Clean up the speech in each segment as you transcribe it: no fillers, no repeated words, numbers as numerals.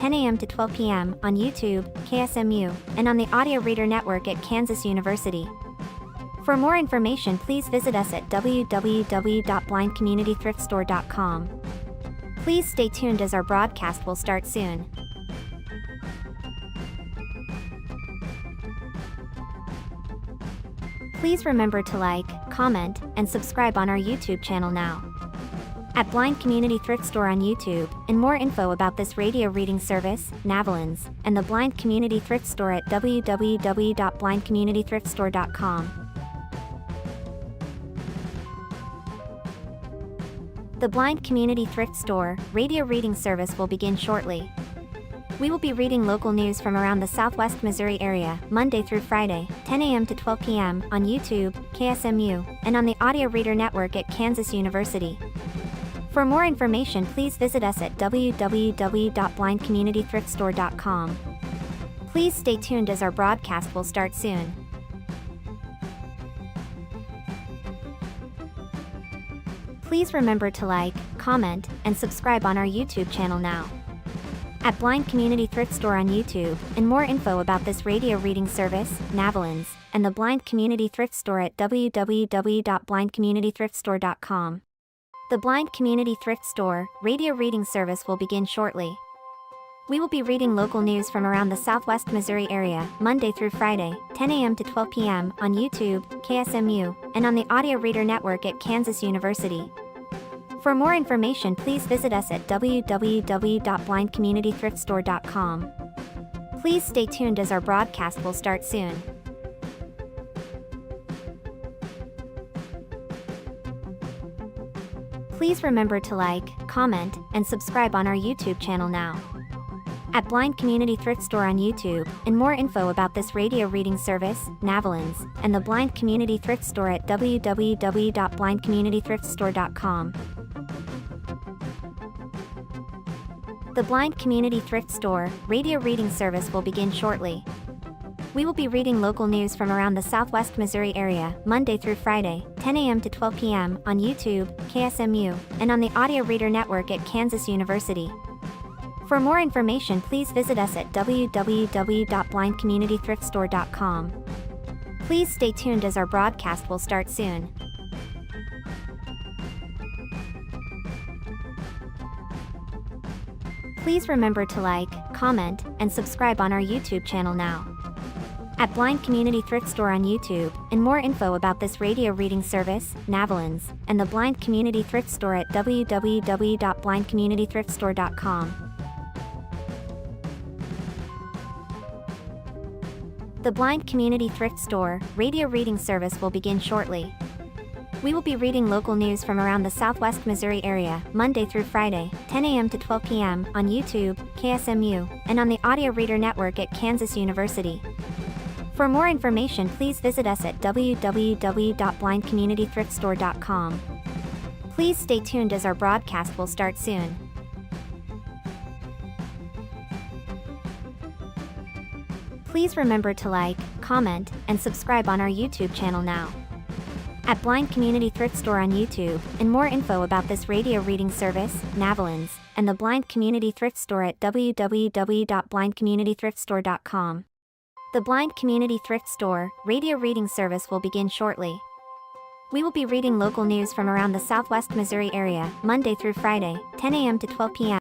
10 a.m. to 12 p.m. on YouTube, KSMU, and on the Audio Reader Network at Kansas University. For more information, please visit us at www.blindcommunitythriftstore.com. Please stay tuned as our broadcast will start soon. Please remember to like, comment, and subscribe on our YouTube channel now. At Blind Community Thrift Store on YouTube, and more info about this radio reading service, Navalins, and the Blind Community Thrift Store at www.blindcommunitythriftstore.com. The Blind Community Thrift Store radio reading service will begin shortly. We will be reading local news from around the Southwest Missouri area, Monday through Friday, 10 a.m. to 12 p.m. on YouTube, KSMU, and on the Audio Reader Network at Kansas University. For more information, please visit us at www.blindcommunitythriftstore.com. Please stay tuned as our broadcast will start soon. Please remember to like, comment, and subscribe on our YouTube channel now. At Blind Community Thrift Store on YouTube, and more info about this radio reading service, Navalins, and the Blind Community Thrift Store at www.blindcommunitythriftstore.com. The Blind Community Thrift Store radio reading service will begin shortly. We will be reading local news from around the Southwest Missouri area, Monday through Friday, 10 a.m. to 12 p.m. on YouTube, KSMU, and on the Audio Reader Network at Kansas University. For more information, please visit us at www.blindcommunitythriftstore.com. Please stay tuned as our broadcast will start soon. Please remember to like, comment, and subscribe on our YouTube channel now. At Blind Community Thrift Store on YouTube, and more info about this radio reading service, Navalins, and the Blind Community Thrift Store at www.blindcommunitythriftstore.com. The Blind Community Thrift Store radio reading service will begin shortly. We will be reading local news from around the Southwest Missouri area, Monday through Friday, 10 a.m. to 12 p.m. on YouTube, KSMU, and on the Audio Reader Network at Kansas University. For more information, please visit us at www.blindcommunitythriftstore.com. Please stay tuned as our broadcast will start soon. Please remember to like, comment, and subscribe on our YouTube channel now. At Blind Community Thrift Store on YouTube, and more info about this radio reading service, Navalins, and the Blind Community Thrift Store at www.blindcommunitythriftstore.com. The Blind Community Thrift Store radio reading service will begin shortly. We will be reading local news from around the Southwest Missouri area, Monday through Friday, 10 a.m. to 12 p.m. on YouTube, KSMU, and on the Audio Reader Network at Kansas University. For more information, please visit us at www.blindcommunitythriftstore.com. Please stay tuned as our broadcast will start soon. Please remember to like, comment, and subscribe on our YouTube channel now. At Blind Community Thrift Store on YouTube, and more info about this radio reading service, Navalins, and the Blind Community Thrift Store at www.blindcommunitythriftstore.com. The Blind Community Thrift Store radio reading service will begin shortly. We will be reading local news from around the Southwest Missouri area, Monday through Friday, 10 a.m. to 12 p.m.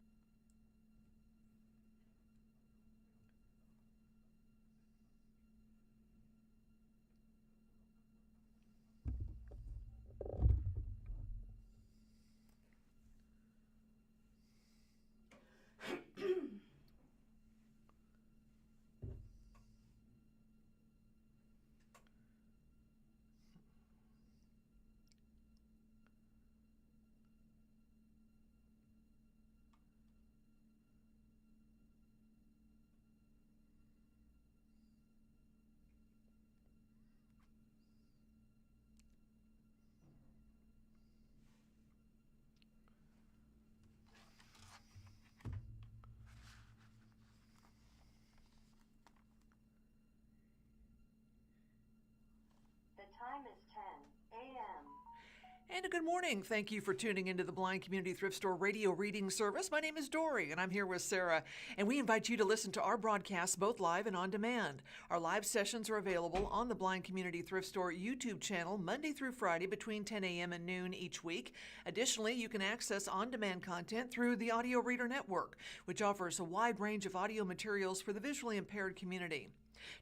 And a good morning. Thank you for tuning into the Blind Community Thrift Store radio reading service. My name is Dory, and I'm here with Sarah. And we invite you to listen to our broadcasts both live and on demand. Our live sessions are available on the Blind Community Thrift Store YouTube channel Monday through Friday between 10 a.m. and noon each week. Additionally, you can access on-demand content through the Audio Reader Network, which offers a wide range of audio materials for the visually impaired community.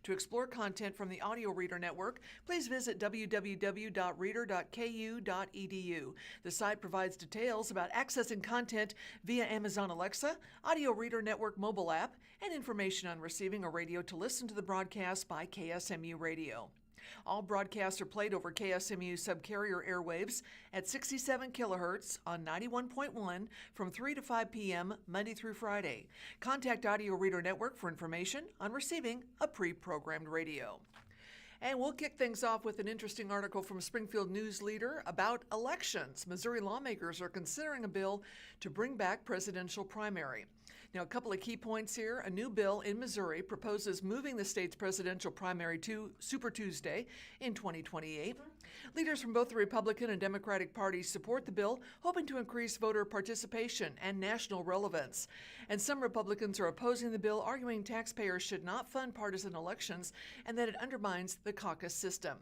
To explore content from the Audio Reader Network, please visit www.reader.ku.edu. The site provides details about accessing content via Amazon Alexa, Audio Reader Network mobile app, and information on receiving a radio to listen to the broadcast by KSMU Radio. All broadcasts are played over KSMU subcarrier airwaves at 67 kilohertz on 91.1 from 3 to 5 p.m. Monday through Friday. Contact Audio Reader Network for information on receiving a pre-programmed radio. And we'll kick things off with an interesting article from Springfield News-Leader about elections. Missouri lawmakers are considering a bill to bring back presidential primary. Now, a couple of key points here. A new bill in Missouri proposes moving the state's presidential primary to Super Tuesday in 2028. Leaders from both the Republican and Democratic parties support the bill, hoping to increase voter participation and national relevance. And some Republicans are opposing the bill, arguing taxpayers should not fund partisan elections and that it undermines the caucus system.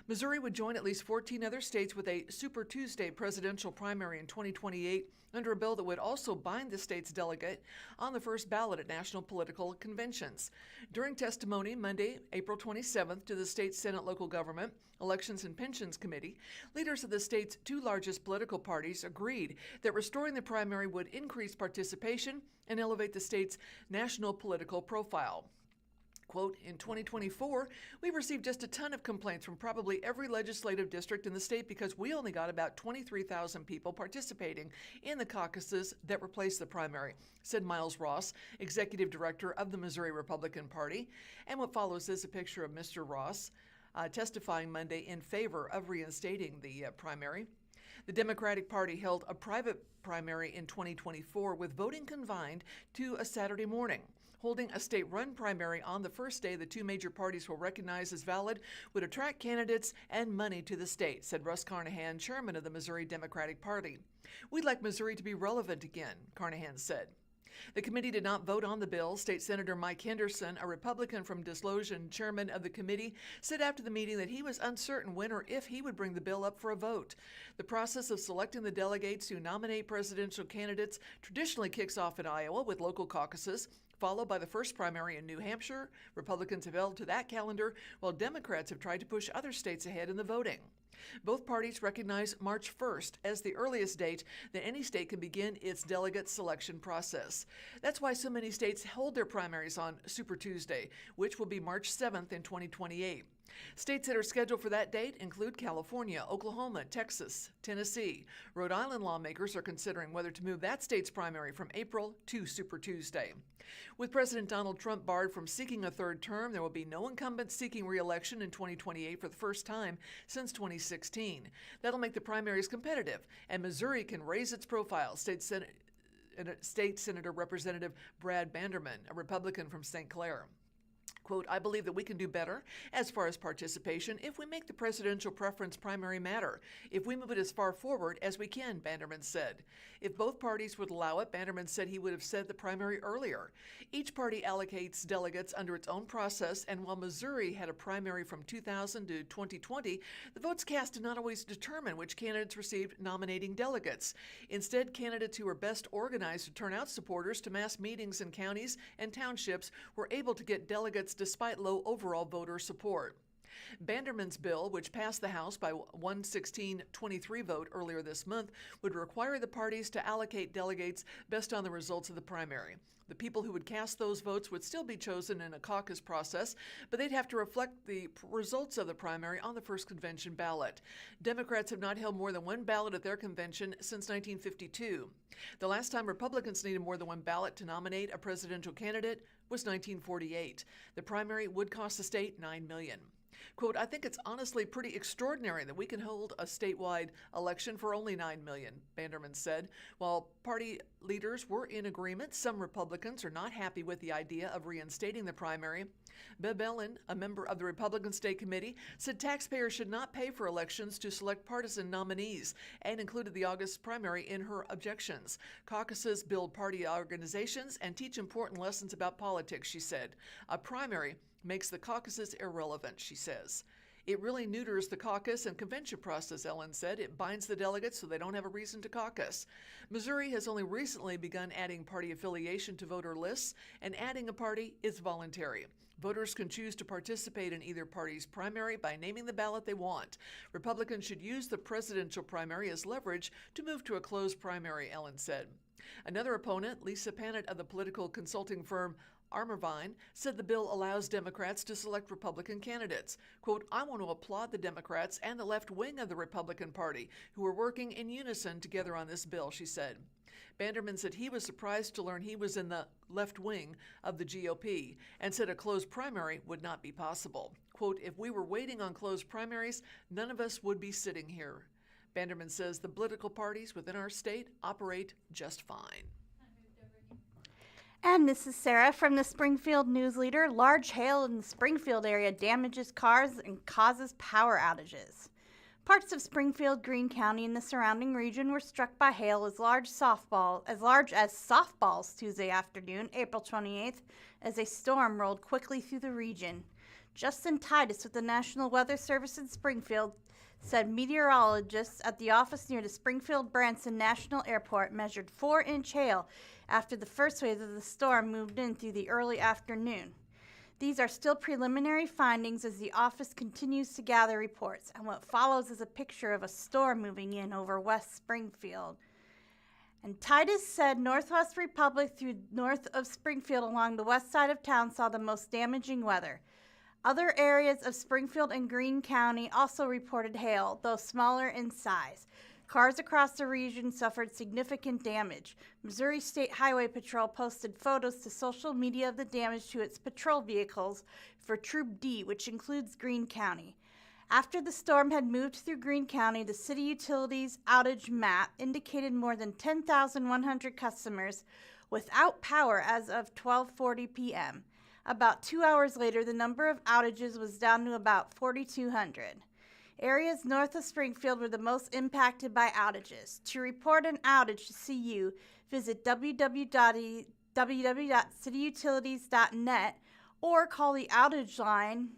Missouri would join at least 14 other states with a Super Tuesday presidential primary in 2028 under a bill that would also bind the state's delegate on the first ballot at national political conventions. During testimony Monday, April 27th, to the state Senate Local Government, Elections and Pensions Committee, leaders of the state's two largest political parties agreed that restoring the primary would increase participation and elevate the state's national political profile. Quote, in 2024, we received just a ton of complaints from probably every legislative district in the state because we only got about 23,000 people participating in the caucuses that replaced the primary, said Miles Ross, executive director of the Missouri Republican Party. And what follows is a picture of Mr. Ross testifying Monday in favor of reinstating the primary. The Democratic Party held a private primary in 2024 with voting confined to a Saturday morning. Holding a state-run primary on the first day the two major parties will recognize as valid would attract candidates and money to the state, said Russ Carnahan, chairman of the Missouri Democratic Party. We'd like Missouri to be relevant again, Carnahan said. The committee did not vote on the bill. State Senator Mike Henderson, a Republican from Desloge and chairman of the committee, said after the meeting that he was uncertain when or if he would bring the bill up for a vote. The process of selecting the delegates who nominate presidential candidates traditionally kicks off in Iowa with local caucuses, followed by the first primary in New Hampshire. Republicans have held to that calendar, while Democrats have tried to push other states ahead in the voting. Both parties recognize March 1st as the earliest date that any state can begin its delegate selection process. That's why so many states hold their primaries on Super Tuesday, which will be March 7th in 2028. States that are scheduled for that date include California, Oklahoma, Texas, Tennessee. Rhode Island lawmakers are considering whether to move that state's primary from April to Super Tuesday. With President Donald Trump barred from seeking a third term, there will be no incumbent seeking re-election in 2028 for the first time since 2016. That'll make the primaries competitive, and Missouri can raise its profile, State Senator Representative Brad Banderman, a Republican from St. Clair. Quote, I believe that we can do better as far as participation if we make the presidential preference primary matter, if we move it as far forward as we can, Banderman said. If both parties would allow it, Banderman said he would have said the primary earlier. Each party allocates delegates under its own process, and while Missouri had a primary from 2000 to 2020, the votes cast did not always determine which candidates received nominating delegates. Instead, candidates who were best organized to turn out supporters to mass meetings in counties and townships were able to get delegates despite low overall voter support. Banderman's bill, which passed the House by 116-23 vote earlier this month, would require the parties to allocate delegates based on the results of the primary. The people who would cast those votes would still be chosen in a caucus process, but they'd have to reflect the results of the primary on the first convention ballot. Democrats have not held more than one ballot at their convention since 1952. The last time Republicans needed more than one ballot to nominate a presidential candidate was 1948. The primary would cost the state $9 million. Quote, I think it's honestly pretty extraordinary that we can hold a statewide election for only 9 million, Banderman said. While party leaders were in agreement, some Republicans are not happy with the idea of reinstating the primary. Bev Ellen, a member of the Republican State Committee, said taxpayers should not pay for elections to select partisan nominees and included the August primary in her objections. Caucuses build party organizations and teach important lessons about politics, she said. A primary makes the caucuses irrelevant, she says. It really neuters the caucus and convention process, Ellen said. It binds the delegates so they don't have a reason to caucus. Missouri has only recently begun adding party affiliation to voter lists, and adding a party is voluntary. Voters can choose to participate in either party's primary by naming the ballot they want. Republicans should use the presidential primary as leverage to move to a closed primary, Ellen said. Another opponent, Lisa Panet of the political consulting firm Armorvine, said the bill allows Democrats to select Republican candidates. Quote, I want to applaud the Democrats and the left wing of the Republican Party who are working in unison together on this bill, she said. Banderman said he was surprised to learn he was in the left wing of the GOP and said a closed primary would not be possible. Quote, if we were waiting on closed primaries, none of us would be sitting here. Banderman says the political parties within our state operate just fine. And this is Sarah from the Springfield News-Leader. Large hail in the Springfield area damages cars and causes power outages. Parts of Springfield, Greene County, and the surrounding region were struck by hail as large as softballs Tuesday afternoon, April 28th, as a storm rolled quickly through the region. Justin Titus with the National Weather Service in Springfield said meteorologists at the office near the Springfield Branson National Airport measured 4-inch hail after the first wave of the storm moved in through the early afternoon. These are still preliminary findings as the office continues to gather reports, and what follows is a picture of a storm moving in over West Springfield. And Titus said Northwest Republic through north of Springfield along the west side of town saw the most damaging weather. Other areas of Springfield and Greene County also reported hail, though smaller in size. Cars across the region suffered significant damage. Missouri State Highway Patrol posted photos to social media of the damage to its patrol vehicles for Troop D, which includes Greene County. After the storm had moved through Greene County, the city utilities outage map indicated more than 10,100 customers without power as of 12:40 p.m. About 2 hours later, the number of outages was down to about 4,200. Areas north of Springfield were the most impacted by outages. To report an outage to CU, visit www.cityutilities.net or call the outage line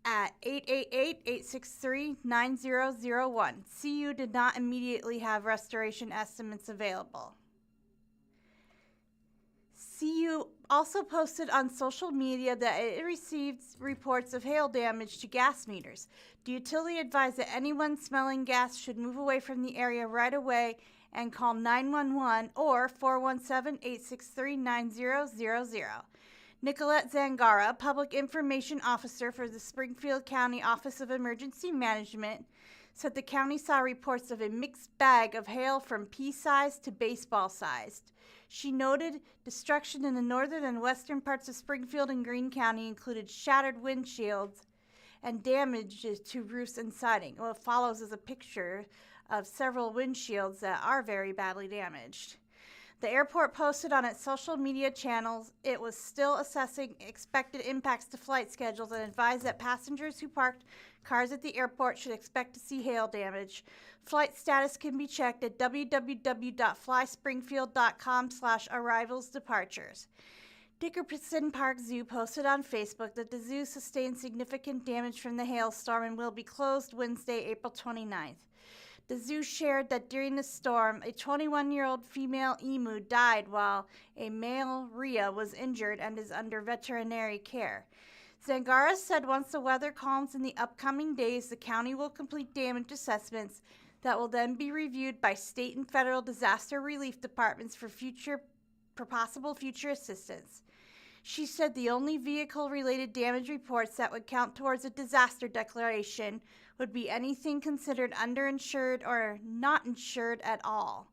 at 888-863-9001. CU did not immediately have restoration estimates available. CU also posted on social media that it received reports of hail damage to gas meters. The utility advised that anyone smelling gas should move away from the area right away and call 911 or 417-863-9000. Nicolette Zangara, Public Information Officer for the Springfield County Office of Emergency Management, said the county saw reports of a mixed bag of hail from pea-sized to baseball-sized. She noted destruction in the northern and western parts of Springfield and Greene County included shattered windshields and damage to roofs and siding. What follows is a picture of several windshields that are very badly damaged. The airport posted on its social media channels it was still assessing expected impacts to flight schedules and advised that passengers who parked cars at the airport should expect to see hail damage. Flight status can be checked at www.flyspringfield.com/arrivals-departures. Dickerson Park Zoo posted on Facebook that the zoo sustained significant damage from the hailstorm and will be closed Wednesday, April 29th. The zoo shared that during the storm, a 21-year-old female emu died while a male rhea was injured and is under veterinary care. Zangara said once the weather calms in the upcoming days, the county will complete damage assessments that will then be reviewed by state and federal disaster relief departments for possible future assistance. She said the only vehicle-related damage reports that would count towards a disaster declaration would be anything considered underinsured or not insured at all.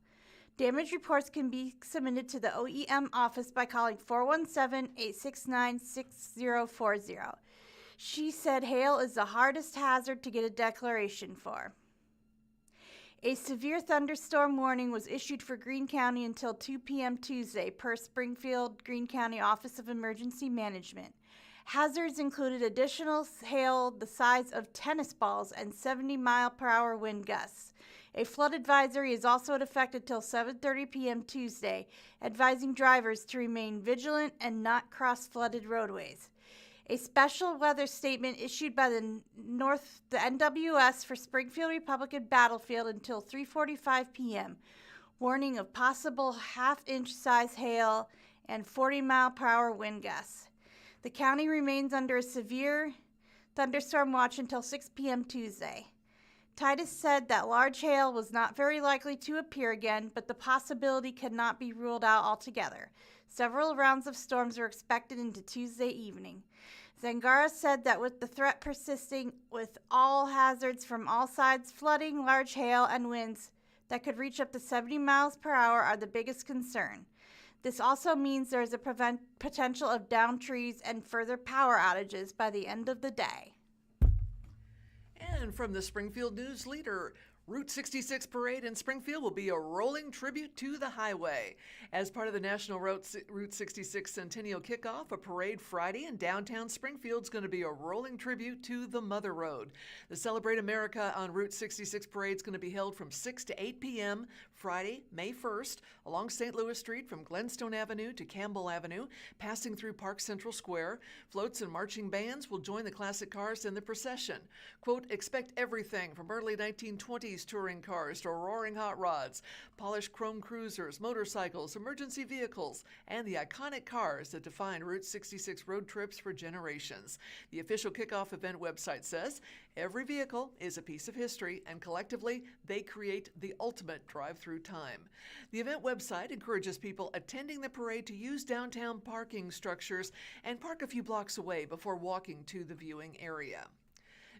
Damage reports can be submitted to the OEM office by calling 417-869-6040. She said hail is the hardest hazard to get a declaration for. A severe thunderstorm warning was issued for Greene County until 2 p.m. Tuesday, per Springfield Greene County Office of Emergency Management. Hazards included additional hail the size of tennis balls and 70-mile-per-hour wind gusts. A flood advisory is also in effect until 7:30 p.m. Tuesday, advising drivers to remain vigilant and not cross flooded roadways. A special weather statement issued by the NWS for Springfield Republican Battlefield until 3:45 p.m., warning of possible half-inch size hail and 40-mile-per-hour wind gusts. The county remains under a severe thunderstorm watch until 6 p.m. Tuesday. Titus said that large hail was not very likely to appear again, but the possibility cannot be ruled out altogether. Several rounds of storms are expected into Tuesday evening. Zangara said that with the threat persisting, with all hazards from all sides, flooding, large hail, and winds that could reach up to 70 miles per hour are the biggest concern. This also means there is a potential of downed trees and further power outages by the end of the day. And from the Springfield News-Leader, Route 66 parade in Springfield will be a rolling tribute to the highway. As part of the National Route 66 Centennial Kickoff, a parade Friday in downtown Springfield is going to be a rolling tribute to the Mother Road. The Celebrate America on Route 66 parade is going to be held from 6 to 8 p.m. Friday, May 1st, along St. Louis Street from Glenstone Avenue to Campbell Avenue, passing through Park Central Square. Floats and marching bands will join the classic cars in the procession. Quote, expect everything from early 1920s touring cars to roaring hot rods, polished chrome cruisers, motorcycles, emergency vehicles, and the iconic cars that define Route 66 road trips for generations. The official kickoff event website says, every vehicle is a piece of history, and collectively, they create the ultimate drive-through time. The event website encourages people attending the parade to use downtown parking structures and park a few blocks away before walking to the viewing area.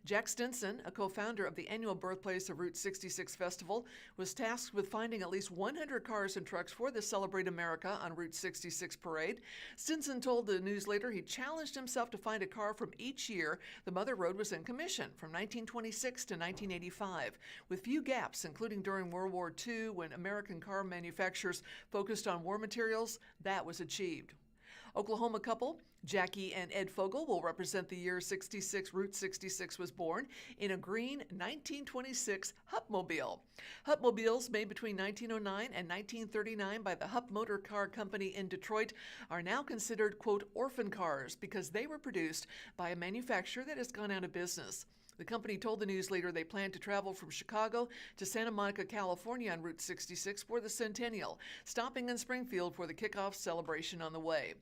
Jack Stinson, a co-founder of the annual Birthplace of Route 66 Festival, was tasked with finding at least 100 cars and trucks for the Celebrate America on Route 66 parade. Stinson told the News-Leader he challenged himself to find a car from each year the Mother Road was in commission, from 1926 to 1985, with few gaps, including during World War II when American car manufacturers focused on war materials. That was achieved. Oklahoma couple Jackie and Ed Fogel will represent the year Route 66 was born in a green 1926 Hupmobile. Hupmobiles made between 1909 and 1939 by the Hupp Motor Car Company in Detroit are now considered, quote, orphan cars because they were produced by a manufacturer that has gone out of business. The company told the News-Leader they plan to travel from Chicago to Santa Monica, California on Route 66 for the Centennial, stopping in Springfield for the kickoff celebration on the way.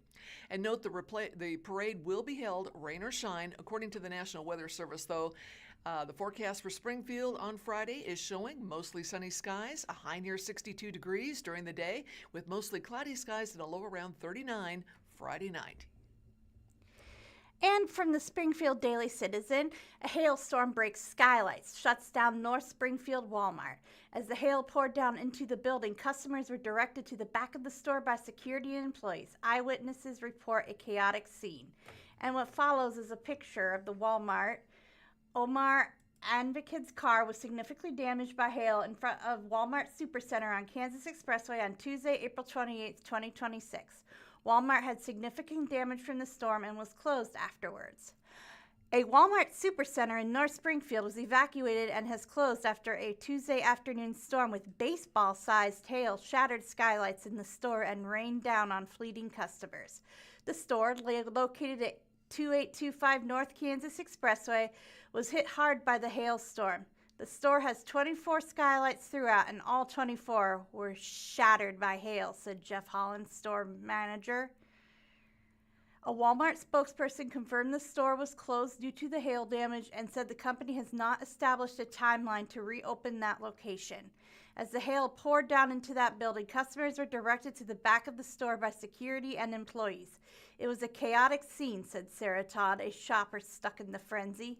And note the parade will be held, rain or shine. According to the National Weather Service, though, the forecast for Springfield on Friday is showing mostly sunny skies, a high near 62 degrees during the day, with mostly cloudy skies and a low around 39 Friday night. And from the Springfield Daily Citizen, a hailstorm breaks skylights, shuts down North Springfield Walmart. As the hail poured down into the building, customers were directed to the back of the store by security and employees. Eyewitnesses report a chaotic scene. And what follows is a picture of the Walmart. Omar Advocate's car was significantly damaged by hail in front of Walmart Supercenter on Kansas Expressway on Tuesday, April 28, 2026. Walmart had significant damage from the storm and was closed afterwards. A Walmart Supercenter in North Springfield was evacuated and has closed after a Tuesday afternoon storm with baseball-sized hail shattered skylights in the store and rained down on fleeting customers. The store, located at 2825 North Kansas Expressway, was hit hard by the hailstorm. The store has 24 skylights throughout, and all 24 were shattered by hail, said Jeff Holland, store manager. A Walmart spokesperson confirmed the store was closed due to the hail damage and said the company has not established a timeline to reopen that location. As the hail poured down into that building, customers were directed to the back of the store by security and employees. It was a chaotic scene, said Sarah Todd, a shopper stuck in the frenzy.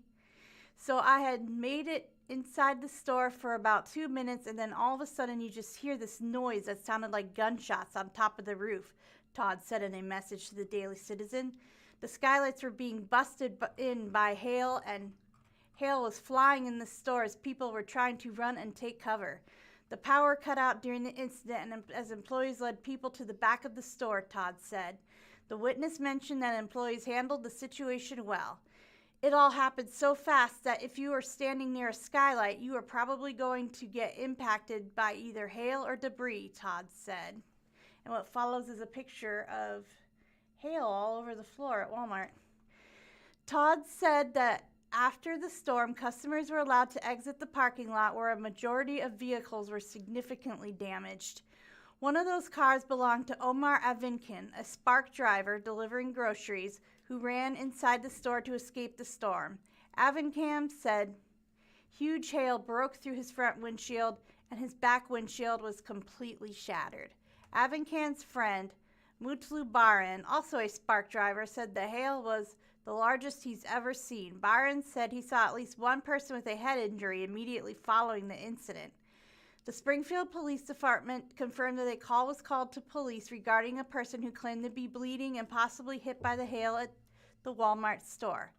So I had made it inside the store for about 2 minutes, and then all of a sudden you just hear this noise that sounded like gunshots on top of the roof, Todd said in a message to the Daily Citizen. The skylights were being busted in by hail, and hail was flying in the store as people were trying to run and take cover. The power cut out during the incident and as employees led people to the back of the store, Todd said. The witness mentioned that employees handled the situation well. It all happened so fast that if you were standing near a skylight, you were probably going to get impacted by either hail or debris, Todd said. And what follows is a picture of hail all over the floor at Walmart. Todd said that after the storm, customers were allowed to exit the parking lot where a majority of vehicles were significantly damaged. One of those cars belonged to Omar Avinkin, a Spark driver delivering groceries, who ran inside the store to escape the storm. Avinkin said huge hail broke through his front windshield and his back windshield was completely shattered. Avinkin's friend, Mutlu Baran, also a Spark driver, said the hail was the largest he's ever seen. Baran said he saw at least one person with a head injury immediately following the incident. The Springfield Police Department confirmed that a call was called to police regarding a person who claimed to be bleeding and possibly hit by the hail at the Walmart store.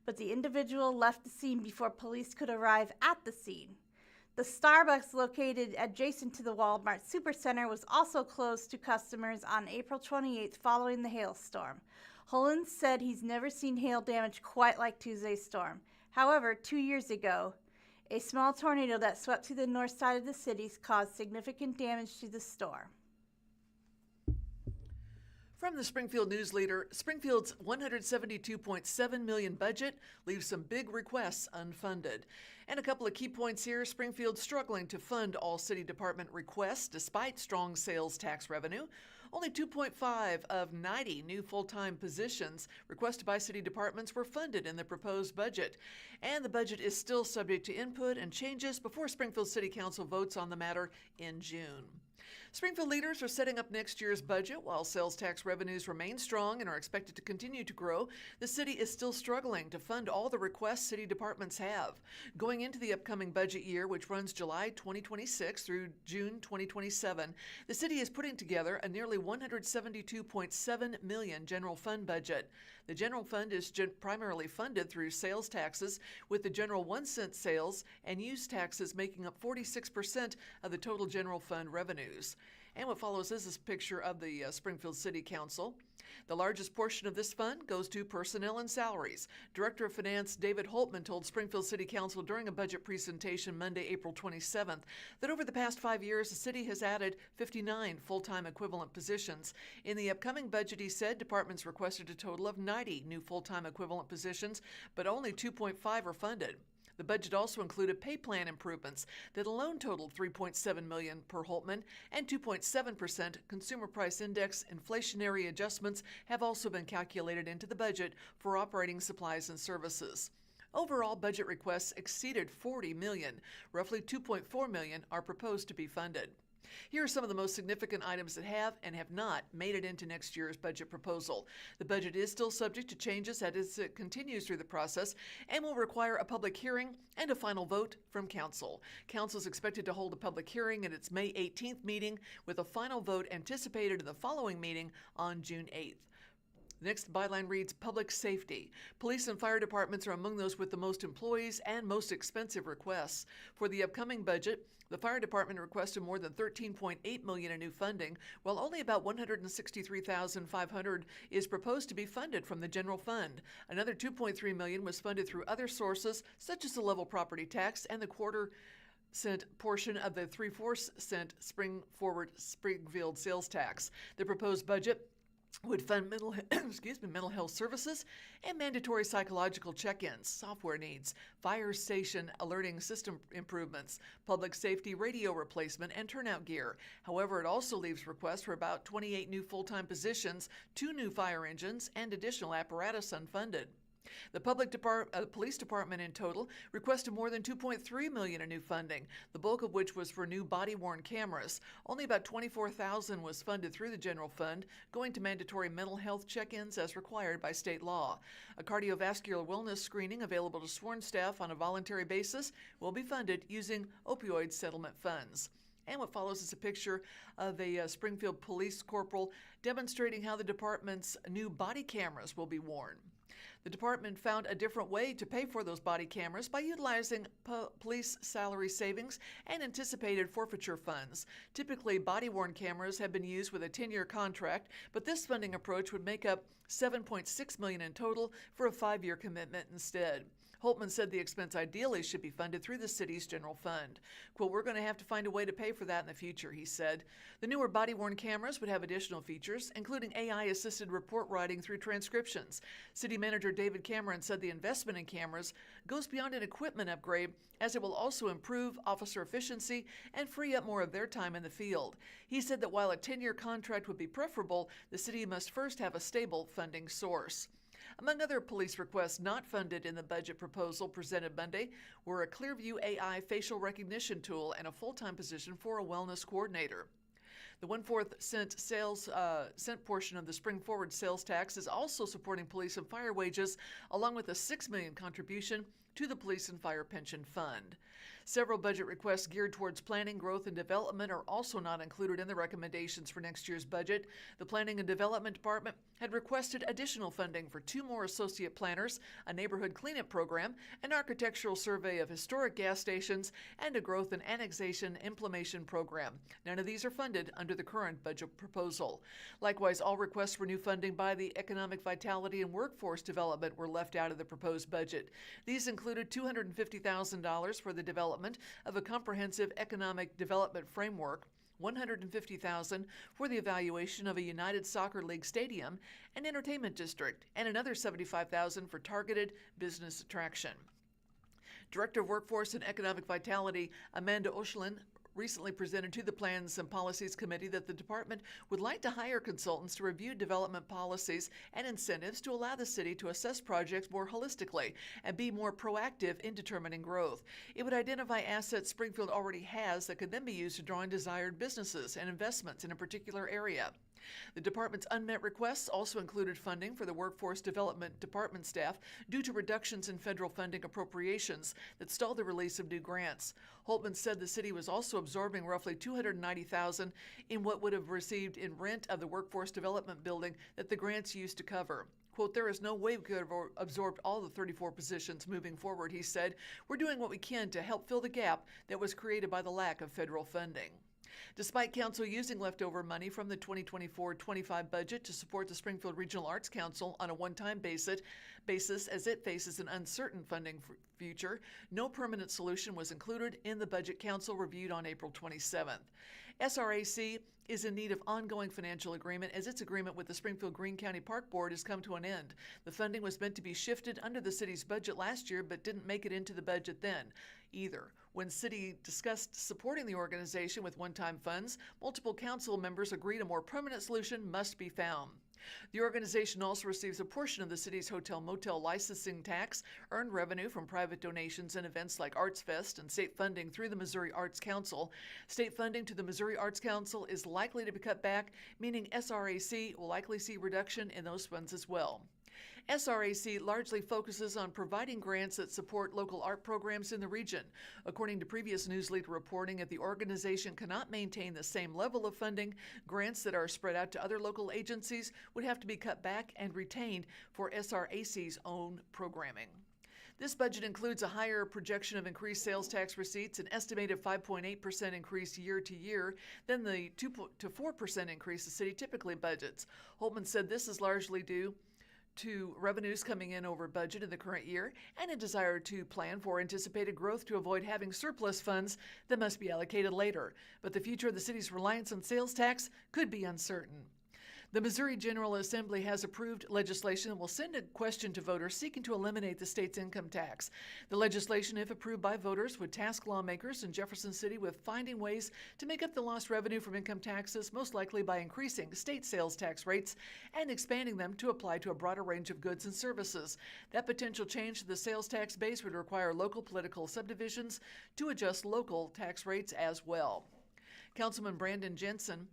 But the individual left the scene before police could arrive at the scene. The Starbucks located adjacent to the Walmart Supercenter was also closed to customers on April 28th following the hailstorm. Hollins said he's never seen hail damage quite like Tuesday's storm. However, 2 years ago, a small tornado that swept through the north side of the city caused significant damage to the store. From the Springfield News-Leader, Springfield's $172.7 million budget leaves some big requests unfunded. And a couple of key points here: Springfield's struggling to fund all city department requests despite strong sales tax revenue. Only 2.5 of 90 new full-time positions requested by city departments were funded in the proposed budget. And the budget is still subject to input and changes before Springfield City Council votes on the matter in June. Springfield leaders are setting up next year's budget. While sales tax revenues remain strong and are expected to continue to grow, the city is still struggling to fund all the requests city departments have. Going into the upcoming budget year, which runs July 2026 through June 2027, the city is putting together a nearly $172.7 million general fund budget. The general fund is primarily funded through sales taxes, with the general 1-cent sales and use taxes making up 46% of the total general fund revenues. And what follows is this picture of the Springfield City Council. The largest portion of this fund goes to personnel and salaries. Director of Finance David Holtman told Springfield City Council during a budget presentation Monday, April 27th, that over the past 5 years, the city has added 59 full-time equivalent positions. In the upcoming budget, he said, departments requested a total of 90 new full-time equivalent positions, but only 2.5 are funded. The budget also included pay plan improvements that alone totaled $3.7 million per Holtman, and 2.7% consumer price index inflationary adjustments have also been calculated into the budget for operating supplies and services. Overall, budget requests exceeded $40 million. Roughly $2.4 million are proposed to be funded. Here are some of the most significant items that have and have not made it into next year's budget proposal. The budget is still subject to changes as it continues through the process and will require a public hearing and a final vote from Council. Council is expected to hold a public hearing at its May 18th meeting, with a final vote anticipated in the following meeting on June 8th. The next byline reads, Public Safety. Police and fire departments are among those with the most employees and most expensive requests. For the upcoming budget, the fire department requested more than $13.8 million in new funding, while only about $163,500 is proposed to be funded from the general fund. Another $2.3 million was funded through other sources, such as the level property tax and the quarter-cent portion of the 3/4-cent Springfield sales tax. The proposed budget would fund mental health services and mandatory psychological check-ins, software needs, fire station alerting system improvements, public safety radio replacement, and turnout gear. However, it also leaves requests for about 28 new full-time positions, 2 new fire engines, and additional apparatus unfunded. The police department in total requested more than $2.3 million in new funding, the bulk of which was for new body-worn cameras. Only about $24,000 was funded through the general fund, going to mandatory mental health check-ins as required by state law. A cardiovascular wellness screening available to sworn staff on a voluntary basis will be funded using opioid settlement funds. And what follows is a picture of a Springfield police corporal demonstrating how the department's new body cameras will be worn. The department found a different way to pay for those body cameras by utilizing police salary savings and anticipated forfeiture funds. Typically, body-worn cameras have been used with a 10-year contract, but this funding approach would make up $7.6 million in total for a 5-year commitment instead. Holtman said the expense ideally should be funded through the city's general fund. Quote, "We're going to have to find a way to pay for that in the future," he said. The newer body-worn cameras would have additional features, including AI-assisted report writing through transcriptions. City Manager David Cameron said the investment in cameras goes beyond an equipment upgrade, as it will also improve officer efficiency and free up more of their time in the field. He said that while a 10-year contract would be preferable, the city must first have a stable funding source. Among other police requests not funded in the budget proposal presented Monday were a Clearview AI facial recognition tool and a full-time position for a wellness coordinator. The 1/4 cent portion of the Spring Forward sales tax is also supporting police and fire wages, along with a $6 million contribution to the Police and Fire Pension Fund. Several budget requests geared towards planning, growth, and development are also not included in the recommendations for next year's budget. The Planning and Development Department had requested additional funding for 2 more associate planners, a neighborhood cleanup program, an architectural survey of historic gas stations, and a growth and annexation implementation program. None of these are funded under the current budget proposal. Likewise, all requests for new funding by the Economic Vitality and Workforce Development were left out of the proposed budget. These included $250,000 for the development of a comprehensive economic development framework, $150,000 for the evaluation of a United Soccer League stadium and entertainment district, and another $75,000 for targeted business attraction. Director of Workforce and Economic Vitality Amanda Oshlin recently presented to the Plans and Policies Committee that the department would like to hire consultants to review development policies and incentives to allow the city to assess projects more holistically and be more proactive in determining growth. It would identify assets Springfield already has that could then be used to draw in desired businesses and investments in a particular area. The department's unmet requests also included funding for the Workforce Development Department staff due to reductions in federal funding appropriations that stalled the release of new grants. Holtman said the city was also absorbing roughly $290,000 in what would have received in rent of the Workforce Development building that the grants used to cover. Quote, "There is no way we could have absorbed all the 34 positions moving forward," he said. "We're doing what we can to help fill the gap that was created by the lack of federal funding." Despite council using leftover money from the 2024-25 budget to support the Springfield Regional Arts Council on a one-time basis as it faces an uncertain funding future, no permanent solution was included in the budget council reviewed on April 27th. SRAC is in need of ongoing financial agreement as its agreement with the Springfield Greene County Park Board has come to an end. The funding was meant to be shifted under the city's budget last year but didn't make it into the budget then either. When city discussed supporting the organization with one-time funds, multiple council members agreed a more permanent solution must be found. The organization also receives a portion of the city's hotel-motel licensing tax, earned revenue from private donations and events like Arts Fest, and state funding through the Missouri Arts Council. State funding to the Missouri Arts Council is likely to be cut back, meaning SRAC will likely see reduction in those funds as well. SRAC largely focuses on providing grants that support local art programs in the region. According to previous News-Leader reporting, if the organization cannot maintain the same level of funding, grants that are spread out to other local agencies would have to be cut back and retained for SRAC's own programming. This budget includes a higher projection of increased sales tax receipts, an estimated 5.8% increase year to year than the 2 to 4% increase the city typically budgets. Holtman said this is largely due to revenues coming in over budget in the current year and a desire to plan for anticipated growth to avoid having surplus funds that must be allocated later. But the future of the city's reliance on sales tax could be uncertain. The Missouri General Assembly has approved legislation that will send a question to voters seeking to eliminate the state's income tax. The legislation, if approved by voters, would task lawmakers in Jefferson City with finding ways to make up the lost revenue from income taxes, most likely by increasing state sales tax rates and expanding them to apply to a broader range of goods and services. That potential change to the sales tax base would require local political subdivisions to adjust local tax rates as well. Councilman Brandon Jensen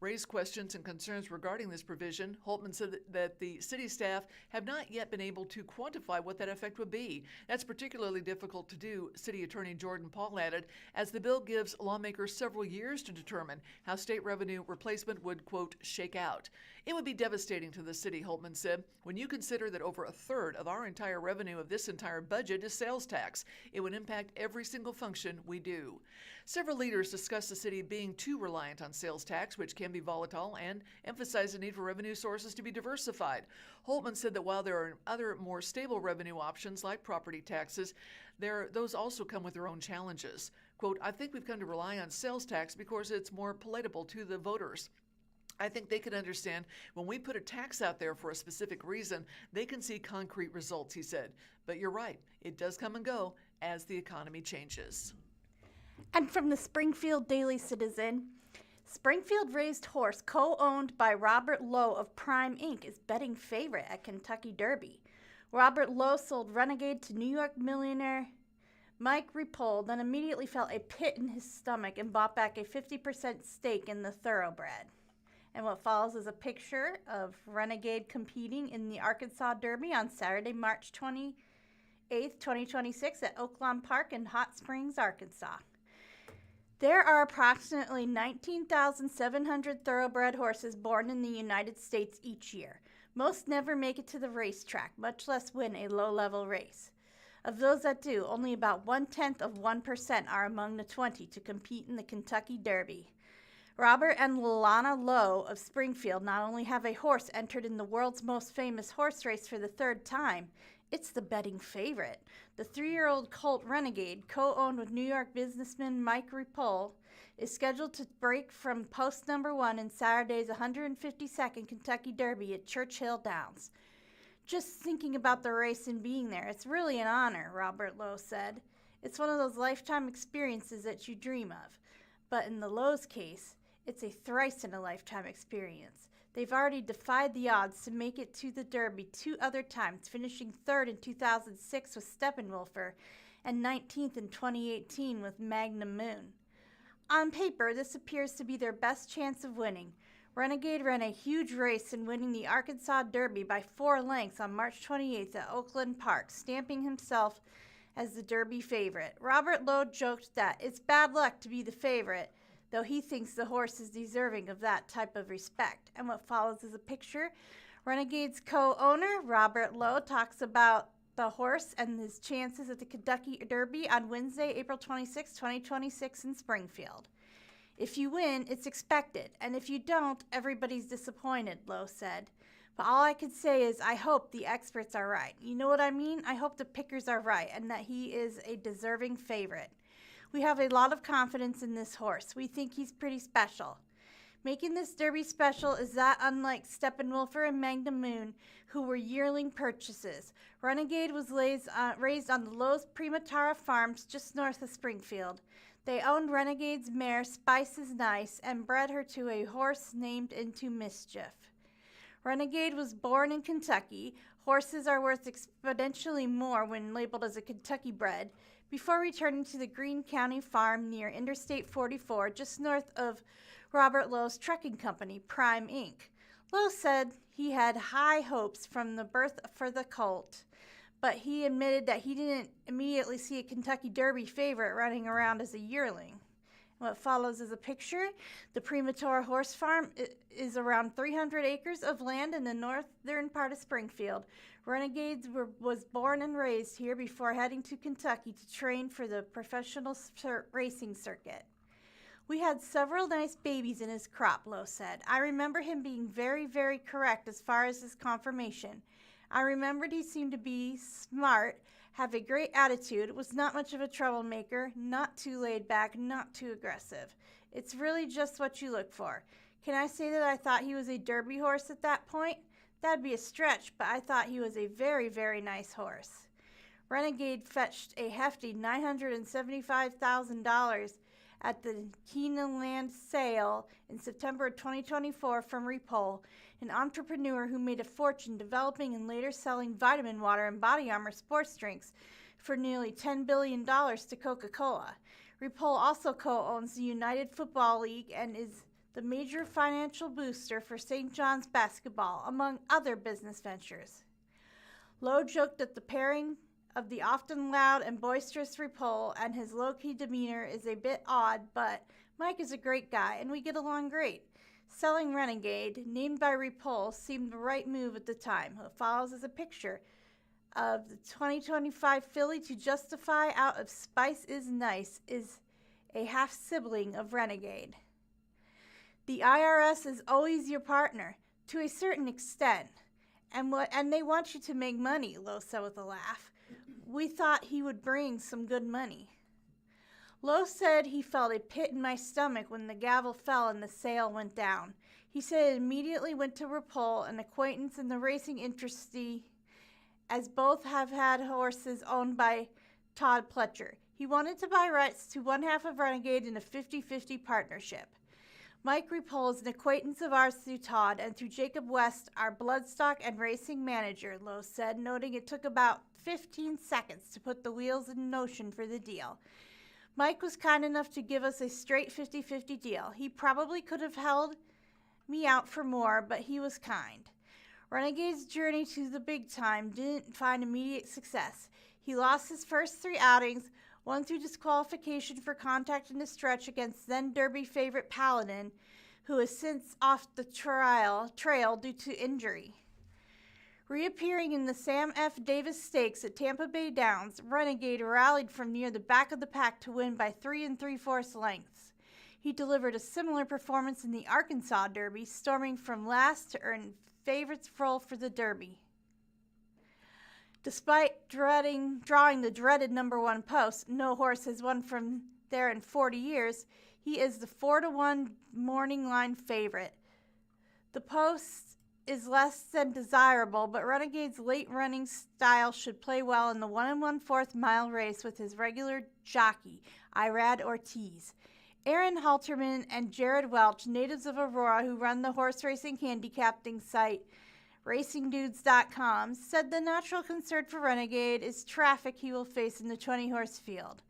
Raised questions and concerns regarding this provision. Holtman said that the city staff have not yet been able to quantify what that effect would be. That's particularly difficult to do, City Attorney Jordan Paul added, as the bill gives lawmakers several years to determine how state revenue replacement would, quote, shake out. It would be devastating to the city, Holtman said, when you consider that over a third of our entire revenue of this entire budget is sales tax. It would impact every single function we do. Several leaders discussed the city being too reliant on sales tax, which can be volatile, and emphasized the need for revenue sources to be diversified. Holtman said that while there are other more stable revenue options like property taxes, those also come with their own challenges. Quote, I think we've come to rely on sales tax because it's more palatable to the voters. I think they can understand when we put a tax out there for a specific reason, they can see concrete results, he said. But you're right, it does come and go as the economy changes. And from the Springfield Daily Citizen, Springfield raised horse co-owned by Robert Lowe of Prime Inc. is betting favorite at Kentucky Derby. Robert Lowe sold Renegade to New York millionaire Mike Repole, then immediately felt a pit in his stomach and bought back a 50% stake in the thoroughbred. And what follows is a picture of Renegade competing in the Arkansas Derby on Saturday, March 28th, 2026 at Oaklawn Park in Hot Springs, Arkansas. There are approximately 19,700 thoroughbred horses born in the United States each year. Most never make it to the racetrack, much less win a low-level race. Of those that do, only about 0.1% are among the 20 to compete in the Kentucky Derby. Robert and Lilana Lowe of Springfield not only have a horse entered in the world's most famous horse race for the third time, it's the betting favorite. The 3-year-old colt Renegade, co-owned with New York businessman Mike Repole, is scheduled to break from post number 1 in Saturday's 152nd Kentucky Derby at Churchill Downs. Just thinking about the race and being there, it's really an honor, Robert Lowe said. It's one of those lifetime experiences that you dream of. But in the Lowe's case, it's a thrice-in-a-lifetime experience. They've already defied the odds to make it to the Derby 2 other times, finishing 3rd in 2006 with Steppenwolfer and 19th in 2018 with Magnum Moon. On paper, this appears to be their best chance of winning. Renegade ran a huge race in winning the Arkansas Derby by 4 lengths on March 28th at Oakland Park, stamping himself as the Derby favorite. Robert Lowe joked that it's bad luck to be the favorite, though he thinks the horse is deserving of that type of respect. And what follows is a picture. Renegade's co-owner, Robert Lowe, talks about the horse and his chances at the Kentucky Derby on Wednesday, April 26, 2026 in Springfield. If you win, it's expected, and if you don't, everybody's disappointed, Lowe said. But all I could say is I hope the experts are right. You know what I mean? I hope the pickers are right and that he is a deserving favorite. We have a lot of confidence in this horse. We think he's pretty special. Making this Derby special is that unlike Steppenwolfer and Magnum Moon, who were yearling purchases. Renegade was raised on the Lowe's Primatara Farms just north of Springfield. They owned Renegade's mare, Spice is Nice, and bred her to a horse named Into Mischief. Renegade was born in Kentucky. Horses are worth exponentially more when labeled as a Kentucky bred. Before returning to the Greene County farm near Interstate 44, just north of Robert Lowe's trucking company, Prime Inc. Lowe said he had high hopes from the birth for the colt, but he admitted that he didn't immediately see a Kentucky Derby favorite running around as a yearling. What follows is a picture. The Primatara Horse Farm is around 300 acres of land in the northern part of Springfield. Renegade was born and raised here before heading to Kentucky to train for the professional racing circuit. We had several nice babies in his crop, Lowe said. I remember him being very, very correct as far as his conformation. I remembered he seemed to be smart, have a great attitude, was not much of a troublemaker, not too laid back, not too aggressive. It's really just what you look for. Can I say that I thought he was a Derby horse at that point? That'd be a stretch, but I thought he was a very, very nice horse. Renegade fetched a hefty $975,000 at the Keeneland sale in September 2024 from Repole, an entrepreneur who made a fortune developing and later selling vitamin water and Body Armor sports drinks for nearly $10 billion to Coca-Cola. Repole also co-owns the United Football League and is the major financial booster for St. John's basketball, among other business ventures. Lowe joked that the pairing of the often loud and boisterous Ripoll and his low-key demeanor is a bit odd, but Mike is a great guy and we get along great. Selling Renegade, named by Ripoll, seemed the right move at the time. What follows is a picture of the 2025 filly to justify out of Spice is Nice is a half-sibling of Renegade. The IRS is always your partner, to a certain extent, and they want you to make money, Lowe said with a laugh. We thought he would bring some good money. Lowe said he felt a pit in my stomach when the gavel fell and the sale went down. He said it immediately went to Ripoll, an acquaintance in the racing industry, as both have had horses owned by Todd Pletcher. He wanted to buy rights to one half of Renegade in a 50-50 partnership. Mike Ripoll is an acquaintance of ours through Todd and through Jacob West, our bloodstock and racing manager, Lowe said, noting it took about 15 seconds to put the wheels in motion for the deal. Mike was kind enough to give us a straight 50-50 deal. He probably could have held me out for more, but he was kind. Renegade's journey to the big time didn't find immediate success. He lost his first 3 outings, one through disqualification for contact in the stretch against then Derby favorite Paladin, who is since off the trail due to injury. Reappearing in the Sam F. Davis Stakes at Tampa Bay Downs, Renegade rallied from near the back of the pack to win by 3 3/4 lengths. He delivered a similar performance in the Arkansas Derby, storming from last to earn favorites role for the Derby. Despite drawing the dreaded number 1 post, no horse has won from there in 40 years, he is the 4-1 morning line favorite. The post is less than desirable, but Renegade's late running style should play well in the 1 1/4 mile race with his regular jockey, Irad Ortiz. Aaron Halterman and Jared Welch, natives of Aurora who run the horse racing handicapping site RacingDudes.com, said the natural concern for Renegade is traffic he will face in the 20-horse field.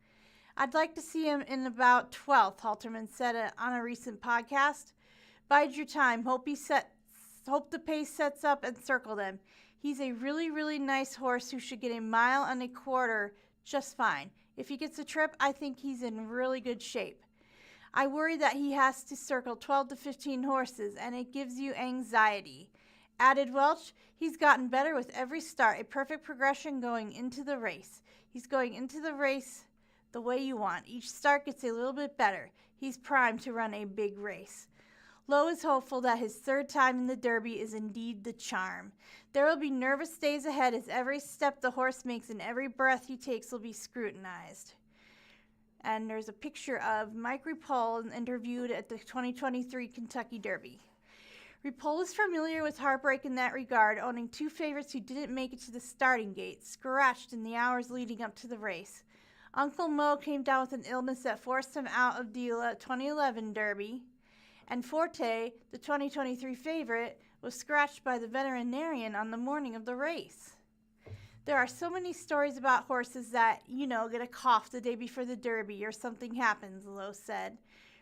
I'd like to see him in about 12th, Halterman said on a recent podcast. Bide your time. Hope the pace sets up and circle them. He's a really, really nice horse who should get 1.25 miles just fine. If he gets a trip, I think he's in really good shape. I worry that he has to circle 12 to 15 horses, and it gives you anxiety. Added Welch, he's gotten better with every start, a perfect progression going into the race. He's going into the race the way you want. Each start gets a little bit better. He's primed to run a big race. Lowe is hopeful that his 3rd time in the Derby is indeed the charm. There will be nervous days ahead as every step the horse makes and every breath he takes will be scrutinized. And there's a picture of Mike Ripoll interviewed at the 2023 Kentucky Derby. Ripoll is familiar with heartbreak in that regard, owning 2 favorites who didn't make it to the starting gate, scratched in the hours leading up to the race. Uncle Mo came down with an illness that forced him out of the 2011 Derby, and Forte, the 2023 favorite, was scratched by the veterinarian on the morning of the race. There are so many stories about horses that, get a cough the day before the Derby or something happens, Lowe said.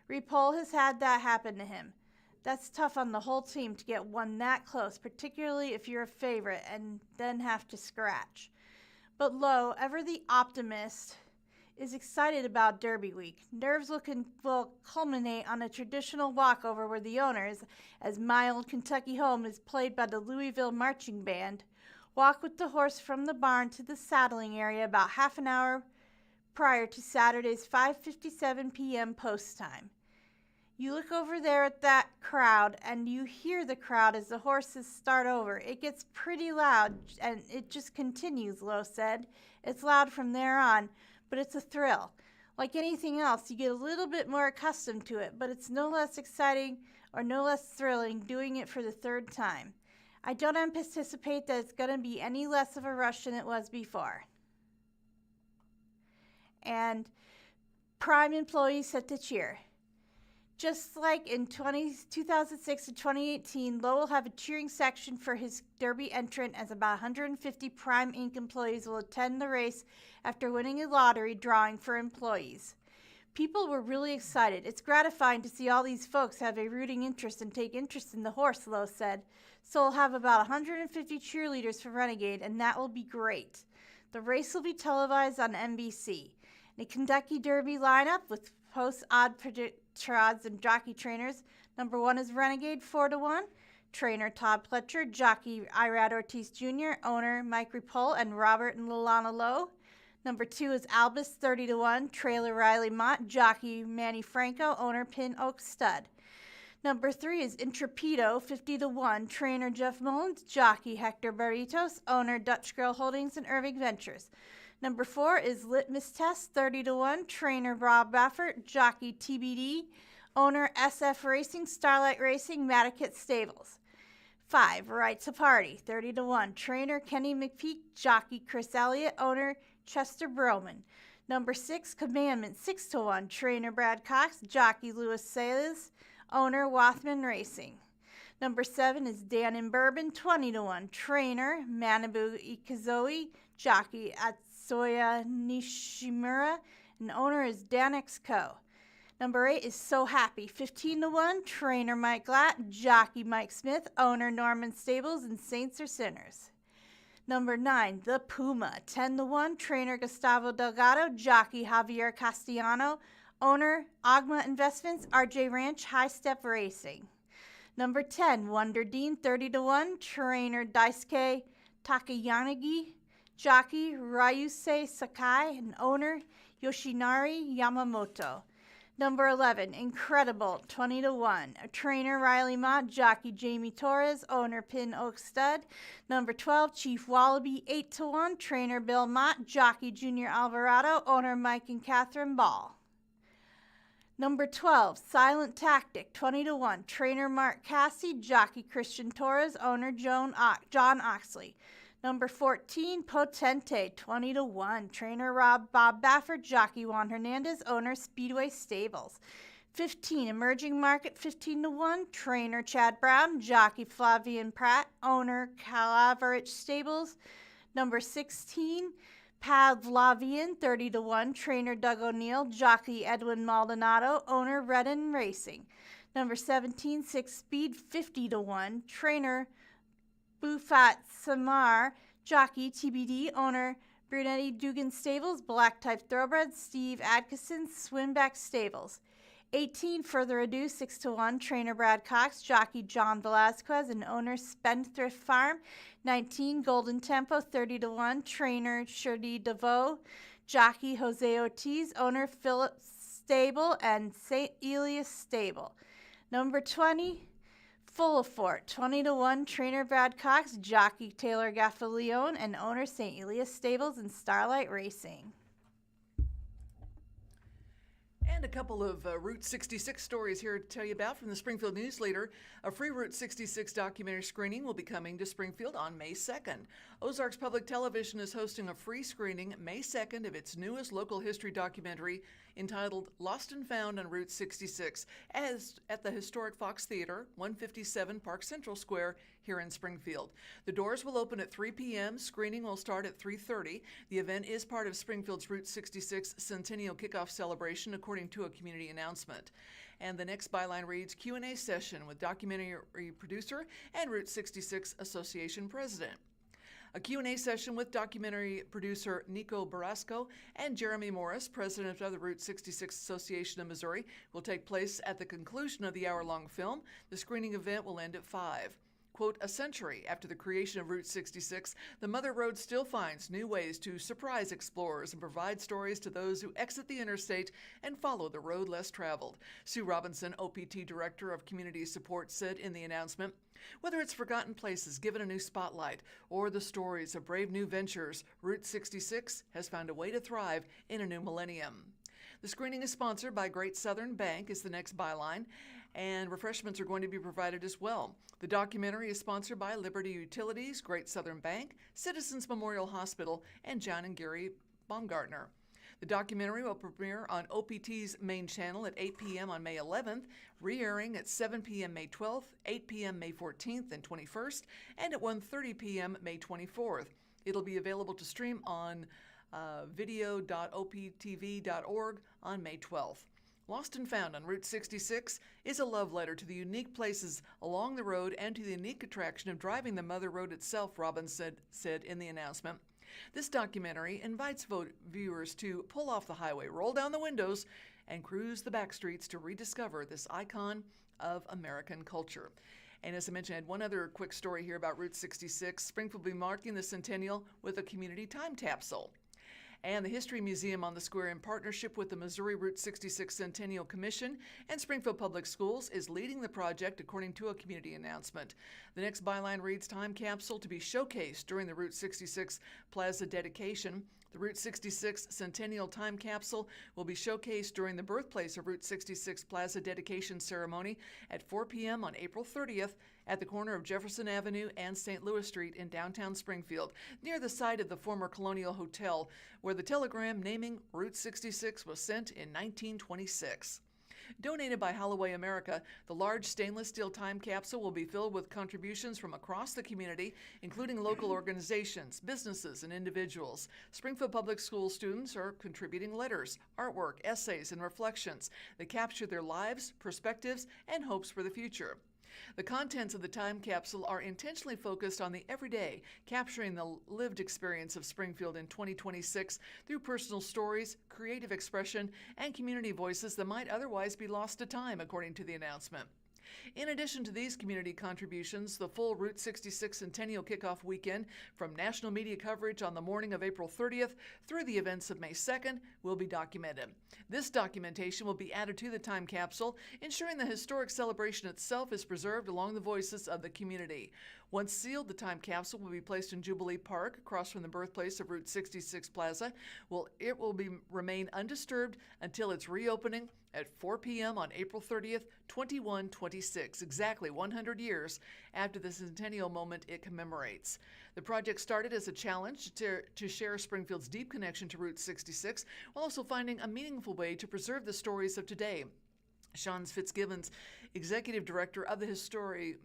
Ripoll has had that happen to him. That's tough on the whole team to get one that close, particularly if you're a favorite and then have to scratch. But Lowe, ever the optimist, is excited about Derby week. Nerves will culminate on a traditional walkover where the owners, as my old Kentucky home is played by the Louisville Marching Band, walk with the horse from the barn to the saddling area about half an hour prior to Saturday's 5:57 p.m. post time. You look over there at that crowd, and you hear the crowd as the horses start over. It gets pretty loud, and it just continues, Lowe said. It's loud from there on, but it's a thrill. Like anything else, you get a little bit more accustomed to it, but it's no less exciting or no less thrilling doing it for the 3rd time. I don't anticipate that it's going to be any less of a rush than it was before. And Prime employees set to cheer. Just like in 2006 and 2018, Lowe will have a cheering section for his Derby entrant as about 150 Prime Inc. employees will attend the race after winning a lottery drawing for employees. People were really excited. It's gratifying to see all these folks have a rooting interest and take interest in the horse, Lowe said. So we'll have about 150 cheerleaders for Renegade, and that will be great. The race will be televised on NBC. In a Kentucky Derby lineup with hosts Odd Predictor Odds and jockey trainers. Number 1 is Renegade 4-1. Trainer Todd Pletcher, jockey Irad Ortiz Jr., owner Mike Repole and Robert and Lilana Lowe. Number 2 is Albus 30-1, trailer Riley Mott, jockey Manny Franco, owner Pin Oak Stud. Number 3 is Intrepido 50-1, trainer Jeff Mullins, jockey Hector Barritos, owner Dutch Girl Holdings and Irving Ventures. Number 4 is Litmus Test 30-1, trainer Rob Baffert, jockey TBD, owner SF Racing, Starlight Racing, Mattakit Stables. 5, Right to Party 30-1, trainer Kenny McPeak, jockey Chris Elliott, owner Chester Broman. Number 6, Commandment 6-1, trainer Brad Cox, jockey Louis Salas, owner Wathman Racing. Number 7 is Dan in Bourbon 20-1, trainer Manabu Ikazoe, jockey Atsuya Nishimura, and owner is Danex Co. Number 8 is So Happy 15-1, trainer Mike Glatt, jockey Mike Smith, owner Norman Stables and Saints or Sinners. Number 9, The Puma 10-1, trainer Gustavo Delgado, jockey Javier Castellano, owner Agma Investments, RJ Ranch, High Step Racing. Number 10, Wonder Dean 30-1, trainer Daisuke Takayanagi, jockey Ryusei Sakai, and owner Yoshinari Yamamoto. Number 11, Incredible 20-1, trainer Riley Mott, jockey Jamie Torres, owner Pin Oak Stud. Number 12, Chief Wallaby 8-1, trainer Bill Mott, jockey Junior Alvarado, owner Mike and Catherine Ball. Number 12, Silent Tactic 20-1, trainer Mark Cassie, jockey Christian Torres, owner John Oxley. Number 14, Potente 20-1, trainer Bob Baffert, jockey Juan Hernandez, owner Speedway Stables. 15, Emerging Market 15-1, trainer Chad Brown, jockey Flavian Pratt, owner Calaverich Stables. Number 16, Pavlovian 30-1, trainer Doug O'Neill, jockey Edwin Maldonado, owner Redden Racing. Number 17, 6 Speed 50-1, trainer Bufat Samar, jockey TBD, owner Brunetti Dugan Stables, Black Type Thoroughbred, Steve Adkison, Swimback Stables. 18, Further Ado 6-1, trainer Brad Cox, jockey John Velazquez, and owner Spendthrift Farm. 19, Golden Tempo 30-1, trainer Shirley DeVoe, jockey Jose Ortiz, owner Phillips Stable and St. Elias Stable. Number 20, Full of Fort 20-1, trainer Brad Cox, jockey Taylor Gaffalione, and owner St. Elias Stables and Starlight Racing. And a couple of Route 66 stories here to tell you about from the Springfield News-Leader. A free Route 66 documentary screening will be coming to Springfield on May 2nd. Ozarks Public Television is hosting a free screening May 2nd of its newest local history documentary entitled Lost and Found on Route 66 at the historic Fox Theater, 157 Park Central Square here in Springfield. The doors will open at 3 p.m. Screening will start at 3:30. The event is part of Springfield's Route 66 Centennial Kickoff Celebration, according to a community announcement. And the next byline reads, Q&A session with documentary producer and Route 66 Association president. A Q&A session with documentary producer Nico Barasco and Jeremy Morris, president of the Route 66 Association of Missouri, will take place at the conclusion of the hour-long film. The screening event will end at 5. Quote, a century after the creation of Route 66, the Mother Road still finds new ways to surprise explorers and provide stories to those who exit the interstate and follow the road less traveled. Sue Robinson, OPT Director of Community Support, said in the announcement, whether it's forgotten places given a new spotlight or the stories of brave new ventures, Route 66 has found a way to thrive in a new millennium. The screening is sponsored by Great Southern Bank, is the next byline, and refreshments are going to be provided as well. The documentary is sponsored by Liberty Utilities, Great Southern Bank, Citizens Memorial Hospital, and John and Gary Baumgartner. The documentary will premiere on OPT's main channel at 8 p.m. on May 11th, re-airing at 7 p.m. May 12th, 8 p.m. May 14th and 21st, and at 1:30 p.m. May 24th. It'll be available to stream on video.optv.org on May 12th. Lost and Found on Route 66 is a love letter to the unique places along the road and to the unique attraction of driving the Mother Road itself, Robbins said in the announcement. This documentary invites viewers to pull off the highway, roll down the windows, and cruise the back streets to rediscover this icon of American culture. And as I mentioned, I had one other quick story here about Route 66. Springfield will be marking the centennial with a community time capsule. And the History Museum on the Square, in partnership with the Missouri Route 66 Centennial Commission and Springfield Public Schools, is leading the project, according to a community announcement. The next byline reads, "Time capsule to be showcased during the Route 66 Plaza dedication." The Route 66 Centennial Time Capsule will be showcased during the Birthplace of Route 66 Plaza dedication ceremony at 4 p.m. on April 30th at the corner of Jefferson Avenue and St. Louis Street in downtown Springfield, near the site of the former Colonial Hotel, where the telegram naming Route 66 was sent in 1926. Donated by Holloway America, the large stainless steel time capsule will be filled with contributions from across the community, including local organizations, businesses, and individuals. Springfield Public School students are contributing letters, artwork, essays, and reflections that capture their lives, perspectives, and hopes for the future. The contents of the time capsule are intentionally focused on the everyday, capturing the lived experience of Springfield in 2026 through personal stories, creative expression, and community voices that might otherwise be lost to time, according to the announcement. In addition to these community contributions, the full Route 66 Centennial Kickoff Weekend, from national media coverage on the morning of April 30th through the events of May 2nd, will be documented. This documentation will be added to the time capsule, ensuring the historic celebration itself is preserved along the voices of the community. Once sealed, the time capsule will be placed in Jubilee Park, across from the birthplace of Route 66 Plaza. It will remain undisturbed until its reopening at 4 p.m. on April 30th, 2126, exactly 100 years after the centennial moment it commemorates. The project started as a challenge to share Springfield's deep connection to Route 66, while also finding a meaningful way to preserve the stories of today. Sean Fitzgibbons, executive director of the History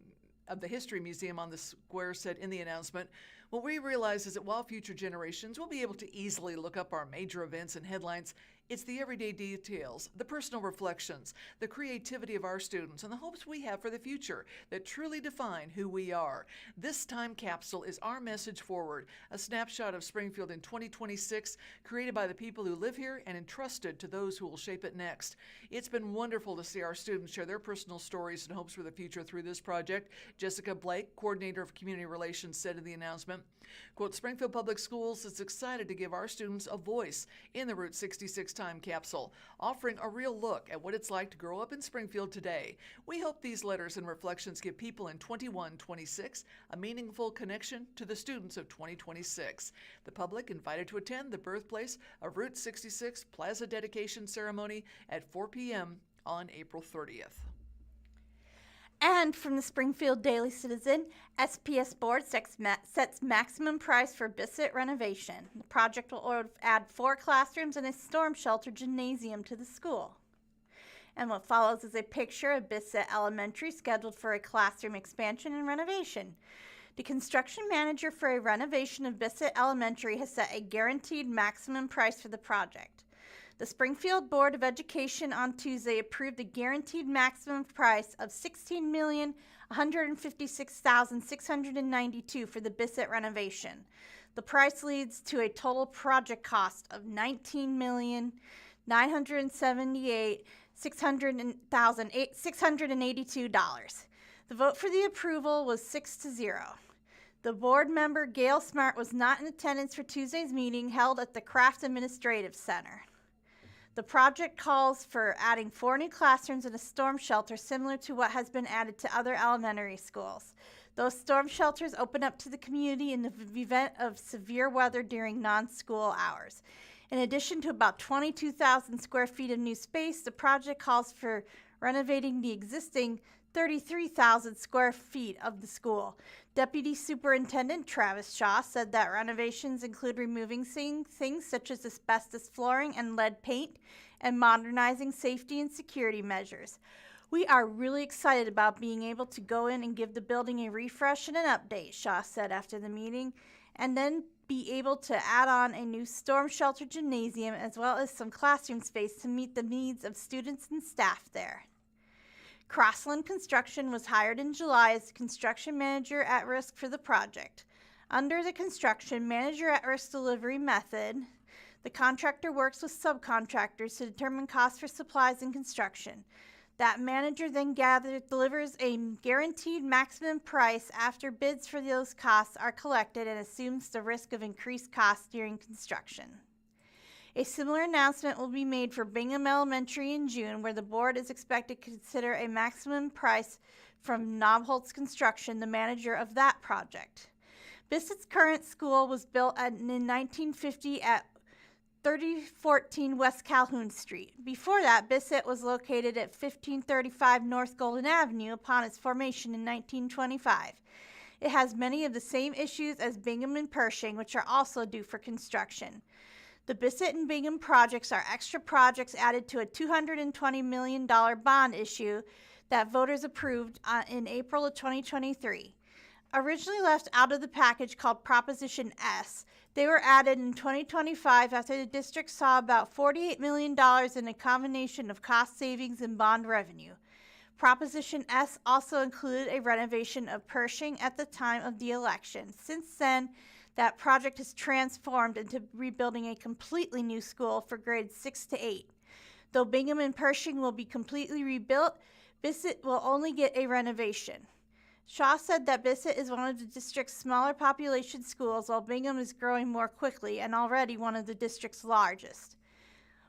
Museum on the Square, said in the announcement, "What we realize is that while future generations will be able to easily look up our major events and headlines, it's the everyday details, the personal reflections, the creativity of our students, and the hopes we have for the future that truly define who we are. This time capsule is our message forward, a snapshot of Springfield in 2026, created by the people who live here and entrusted to those who will shape it next. It's been wonderful to see our students share their personal stories and hopes for the future through this project," Jessica Blake, coordinator of community relations, said in the announcement. Quote, "Springfield Public Schools is excited to give our students a voice in the Route 66 time capsule, offering a real look at what it's like to grow up in Springfield today. We hope these letters and reflections give people in 2126 a meaningful connection to the students of 2026. The public invited to attend the birthplace of Route 66 Plaza dedication ceremony at 4 p.m. on April 30th. And from the Springfield Daily Citizen, SPS Board sets maximum price for Bissett renovation. The project will add 4 classrooms and a storm shelter gymnasium to the school. And what follows is a picture of Bissett Elementary, scheduled for a classroom expansion and renovation. The construction manager for a renovation of Bissett Elementary has set a guaranteed maximum price for the project. The Springfield Board of Education on Tuesday approved a guaranteed maximum price of $16,156,692 for the Bissett renovation. The price leads to a total project cost of $19,978,682. The vote for the approval was 6-0. The board member, Gail Smart, was not in attendance for Tuesday's meeting held at the Kraft Administrative Center. The project calls for adding 4 new classrooms and a storm shelter similar to what has been added to other elementary schools. Those storm shelters open up to the community in the event of severe weather during non-school hours. In addition to about 22,000 square feet of new space, the project calls for renovating the existing 33,000 square feet of the school. Deputy Superintendent Travis Shaw said that renovations include removing things such as asbestos flooring and lead paint and modernizing safety and security measures. "We are really excited about being able to go in and give the building a refresh and an update," Shaw said after the meeting. And then be able to add on a new storm shelter gymnasium as well as some classroom space to meet the needs of students and staff there. Crossland Construction was hired in July as the construction manager at risk for the project. Under the construction manager at risk delivery method, the contractor works with subcontractors to determine costs for supplies and construction. That manager then delivers a guaranteed maximum price after bids for those costs are collected and assumes the risk of increased costs during construction. A similar announcement will be made for Bingham Elementary in June, where the board is expected to consider a maximum price from Knobholz Construction, the manager of that project. Bissett's current school was built in 1950 at 3014 West Calhoun Street. Before that, Bissett was located at 1535 North Golden Avenue upon its formation in 1925. It has many of the same issues as Bingham and Pershing, which are also due for construction. The Bissett and Bingham projects are extra projects added to a $220 million bond issue that voters approved in April of 2023. Originally left out of the package called Proposition S, they were added in 2025 after the district saw about $48 million in a combination of cost savings and bond revenue. Proposition S also included a renovation of Pershing at the time of the election. Since then, that project has transformed into rebuilding a completely new school for grades 6 to 8. Though Bingham and Pershing will be completely rebuilt, Bissett will only get a renovation. Shaw said that Bissett is one of the district's smaller population schools, while Bingham is growing more quickly and already one of the district's largest.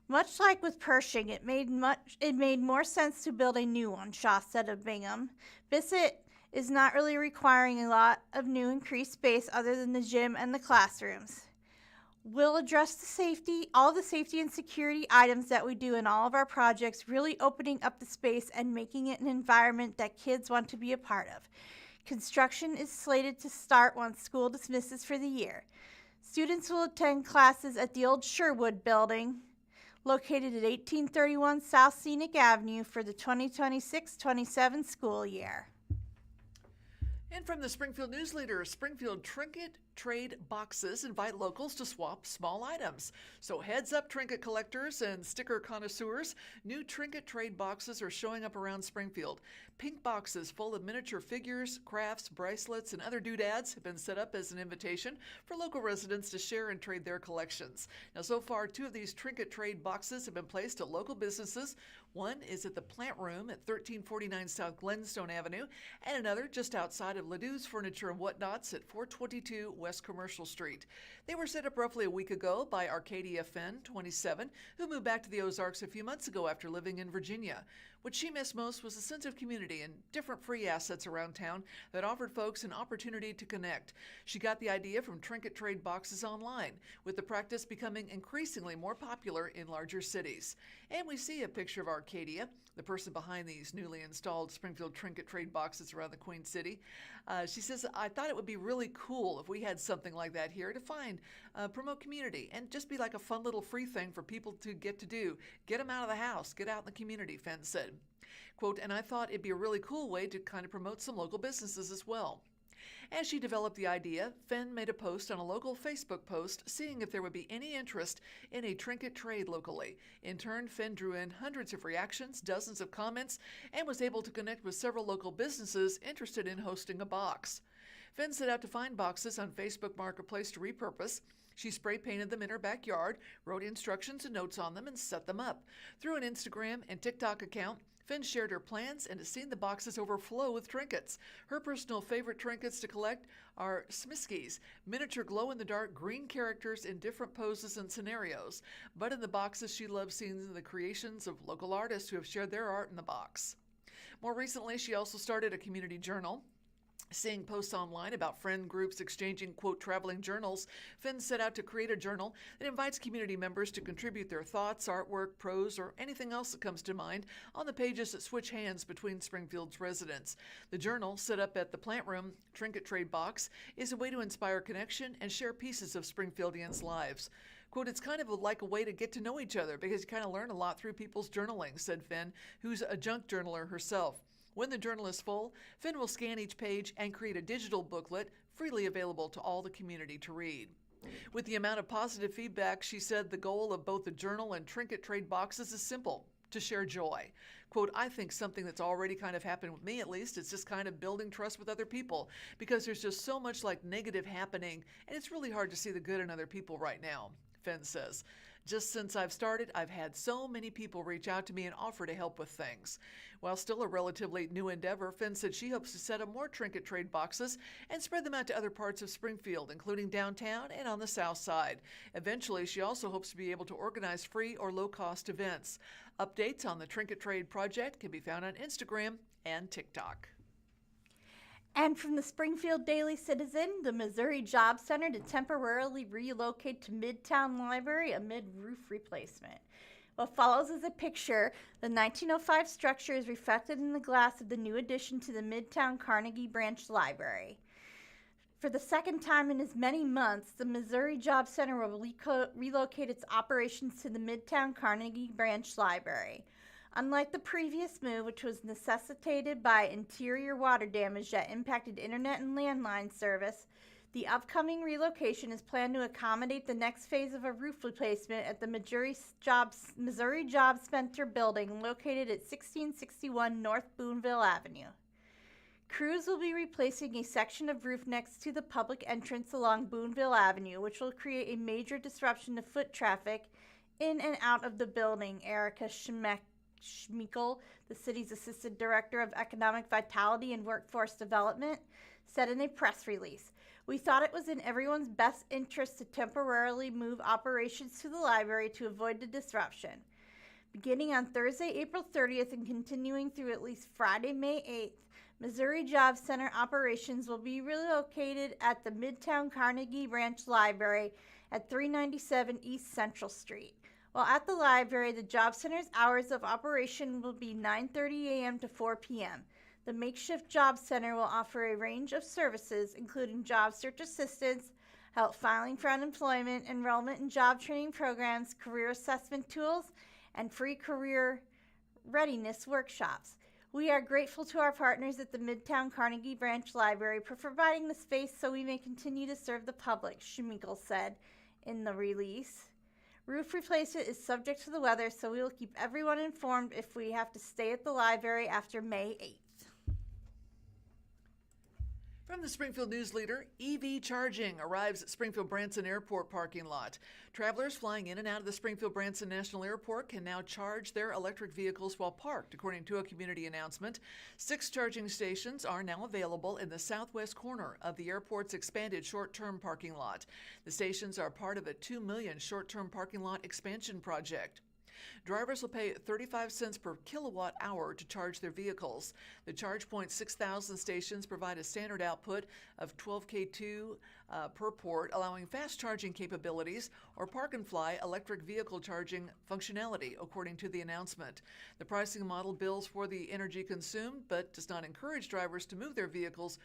Much like with Pershing, it made more sense to build a new one, Shaw said of Bingham. Bissett is not really requiring a lot of new increased space other than the gym and the classrooms. We'll address all the safety and security items that we do in all of our projects, really opening up the space and making it an environment that kids want to be a part of. Construction is slated to start once school dismisses for the year. Students will attend classes at the old Sherwood building, located at 1831 South Scenic Avenue for the 2026-27 school year. And from the Springfield News-Leader, Springfield Trinket Trade Boxes invite locals to swap small items. So heads up, trinket collectors and sticker connoisseurs. New trinket trade boxes are showing up around Springfield. Pink boxes full of miniature figures, crafts, bracelets, and other doodads have been set up as an invitation for local residents to share and trade their collections. Now, so far, 2 of these trinket trade boxes have been placed at local businesses. One is at the Plant Room at 1349 South Glenstone Avenue, and another just outside of Ledoux's Furniture and Whatnots at 422 West Commercial Street. They were set up roughly a week ago by Arcadia Fenn, 27, who moved back to the Ozarks a few months ago after living in Virginia. What she missed most was a sense of community and different free assets around town that offered folks an opportunity to connect. She got the idea from trinket trade boxes online, with the practice becoming increasingly more popular in larger cities. And we see a picture of Arcadia, the person behind these newly installed Springfield trinket trade boxes around the Queen City. She says, I thought it would be really cool if we had something like that here to promote community and just be like a fun little free thing for people to get to do. Get them out of the house, get out in the community, Fenn said. Quote, and I thought it'd be a really cool way to kind of promote some local businesses as well. As she developed the idea, Fenn made a post on a local Facebook post seeing if there would be any interest in a trinket trade locally. In turn, Fenn drew in hundreds of reactions, dozens of comments, and was able to connect with several local businesses interested in hosting a box. Fenn set out to find boxes on Facebook Marketplace to repurpose. She spray painted them in her backyard, wrote instructions and notes on them, and set them up. Through an Instagram and TikTok account, Fenn shared her plans and has seen the boxes overflow with trinkets. Her personal favorite trinkets to collect are Smiskies, miniature glow-in-the-dark green characters in different poses and scenarios. But in the boxes, she loves seeing the creations of local artists who have shared their art in the box. More recently, she also started a community journal. Seeing posts online about friend groups exchanging, quote, traveling journals, Fenn set out to create a journal that invites community members to contribute their thoughts, artwork, prose, or anything else that comes to mind on the pages that switch hands between Springfield's residents. The journal, set up at the Plant Room Trinket Trade Box, is a way to inspire connection and share pieces of Springfieldians' lives. Quote, it's kind of like a way to get to know each other because you kind of learn a lot through people's journaling, said Fenn, who's a junk journaler herself. When the journal is full, Fenn will scan each page and create a digital booklet freely available to all the community to read. With the amount of positive feedback, she said the goal of both the journal and trinket trade boxes is simple: to share joy. Quote, I think something that's already kind of happened with me, at least, it's just kind of building trust with other people, because there's just so much like negative happening, and it's really hard to see the good in other people right now, Fenn says. Just since I've started, I've had so many people reach out to me and offer to help with things. While still a relatively new endeavor, Fenn said she hopes to set up more trinket trade boxes and spread them out to other parts of Springfield, including downtown and on the south side. Eventually, she also hopes to be able to organize free or low-cost events. Updates on the Trinket Trade project can be found on Instagram and TikTok. And from the Springfield Daily Citizen, the Missouri Job Center to temporarily relocate to Midtown Library amid roof replacement. What follows is a picture. The 1905 structure is reflected in the glass of the new addition to the Midtown Carnegie Branch Library. For the second time in as many months, the Missouri Job Center will relocate its operations to the Midtown Carnegie Branch Library. Unlike the previous move, which was necessitated by interior water damage that impacted internet and landline service, the upcoming relocation is planned to accommodate the next phase of a roof replacement at the Missouri Job Center building located at 1661 North Boonville Avenue. Crews will be replacing a section of roof next to the public entrance along Boonville Avenue, which will create a major disruption to foot traffic in and out of the building, Erica Schmeichel, the city's Assistant Director of Economic Vitality and Workforce Development, said in a press release. We thought it was in everyone's best interest to temporarily move operations to the library to avoid the disruption. Beginning on Thursday, April 30th and continuing through at least Friday, May 8th, Missouri Job Center operations will be relocated at the Midtown Carnegie Branch Library at 397 East Central Street. While at the library, the Job Center's hours of operation will be 9:30 a.m. to 4 p.m. The makeshift Job Center will offer a range of services, including job search assistance, help filing for unemployment, enrollment in job training programs, career assessment tools, and free career readiness workshops. We are grateful to our partners at the Midtown Carnegie Branch Library for providing the space so we may continue to serve the public, Schmeichel said in the release. Roof replacement is subject to the weather, so we will keep everyone informed if we have to stay at the library after May 8th. From the Springfield News-Leader, EV charging arrives at Springfield Branson Airport parking lot. Travelers flying in and out of the Springfield Branson National Airport can now charge their electric vehicles while parked, according to a community announcement. 6 charging stations are now available in the southwest corner of the airport's expanded short-term parking lot. The stations are part of a $2 million short-term parking lot expansion project. Drivers will pay 35 cents per kilowatt hour to charge their vehicles. The ChargePoint 6000 stations provide a standard output of 12 kW per port, allowing fast charging capabilities or park-and-fly electric vehicle charging functionality, according to the announcement. The pricing model bills for the energy consumed, but does not encourage drivers to move their vehicles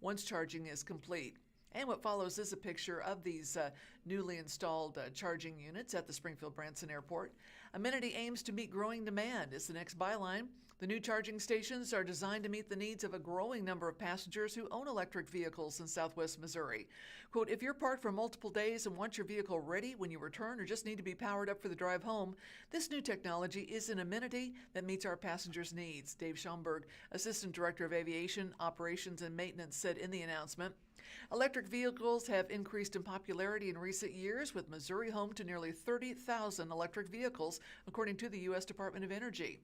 once charging is complete. And what follows is a picture of these newly installed charging units at the Springfield Branson Airport. Amenity aims to meet growing demand is the next byline. The new charging stations are designed to meet the needs of a growing number of passengers who own electric vehicles in southwest Missouri. Quote, if you're parked for multiple days and want your vehicle ready when you return or just need to be powered up for the drive home, this new technology is an amenity that meets our passengers' needs, Dave Schomburg, Assistant Director of Aviation, Operations and Maintenance, said in the announcement. Electric vehicles have increased in popularity in recent years, with Missouri home to nearly 30,000 electric vehicles, according to the U.S. Department of Energy.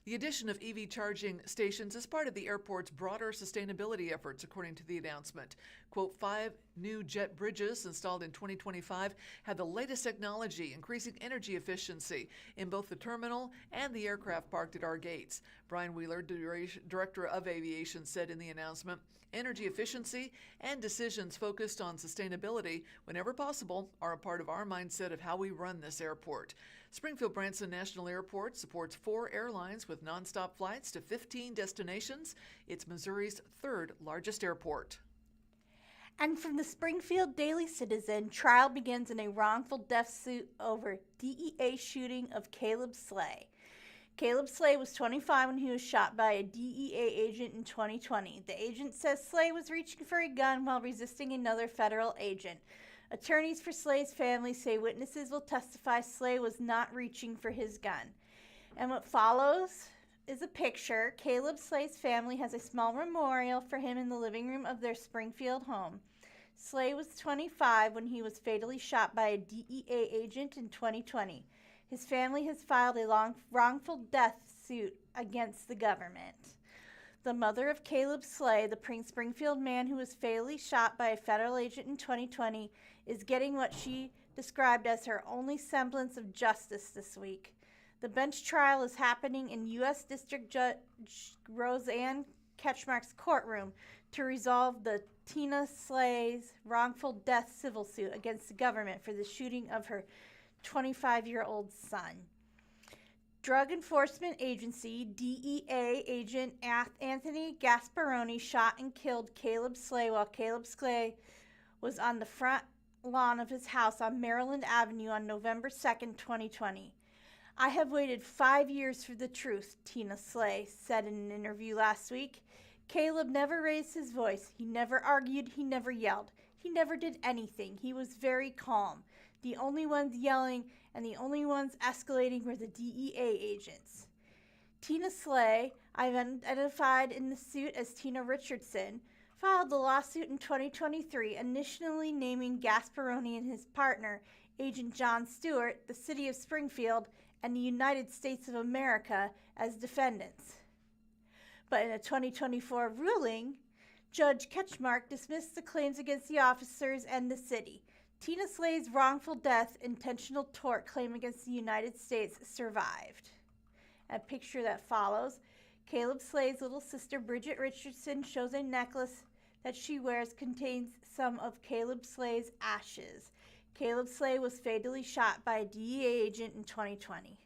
The addition of EV charging stations is part of the airport's broader sustainability efforts, according to the announcement. Quote, 5 new jet bridges installed in 2025 have the latest technology, increasing energy efficiency in both the terminal and the aircraft parked at our gates. Brian Wheeler, Director of Aviation, said in the announcement, energy efficiency and decisions focused on sustainability, whenever possible, are a part of our mindset of how we run this airport. Springfield Branson National Airport supports 4 airlines with nonstop flights to 15 destinations. It's Missouri's 3rd largest airport. And from the Springfield Daily Citizen, trial begins in a wrongful death suit over DEA shooting of Caleb Slay. Caleb Slay was 25 when he was shot by a DEA agent in 2020. The agent says Slay was reaching for a gun while resisting another federal agent. Attorneys for Slay's family say witnesses will testify Slay was not reaching for his gun. And what follows is a picture. Caleb Slay's family has a small memorial for him in the living room of their Springfield home. Slay was 25 when he was fatally shot by a DEA agent in 2020. His family has filed a wrongful death suit against the government. The mother of Caleb Slay, the Springfield man who was fatally shot by a federal agent in 2020, is getting what she described as her only semblance of justice this week. The bench trial is happening in U.S. District Judge Roseanne Ketchmark's courtroom to resolve the Tina Slay's wrongful death civil suit against the government for the shooting of her 25-year-old son. Drug Enforcement Agency DEA agent Anthony Gasparoni shot and killed Caleb Slay while Caleb Slay was on the front lawn of his house on Maryland Avenue on November 2nd, 2020. I have waited 5 years for the truth, Tina Slay said in an interview last week. Caleb never raised his voice. He never argued. He never yelled. He never did anything. He was very calm. The only ones yelling and the only ones escalating were the DEA agents. Tina Slay, identified in the suit as Tina Richardson, filed the lawsuit in 2023, initially naming Gasparoni and his partner, Agent John Stewart, the City of Springfield, and the United States of America as defendants. But in a 2024 ruling, Judge Ketchmark dismissed the claims against the officers and the city. Tina Slay's wrongful death, intentional tort claim against the United States survived. A picture that follows, Caleb Slay's little sister Bridget Richardson shows a necklace that she wears contains some of Caleb Slay's ashes. Caleb Slay was fatally shot by a DEA agent in 2020.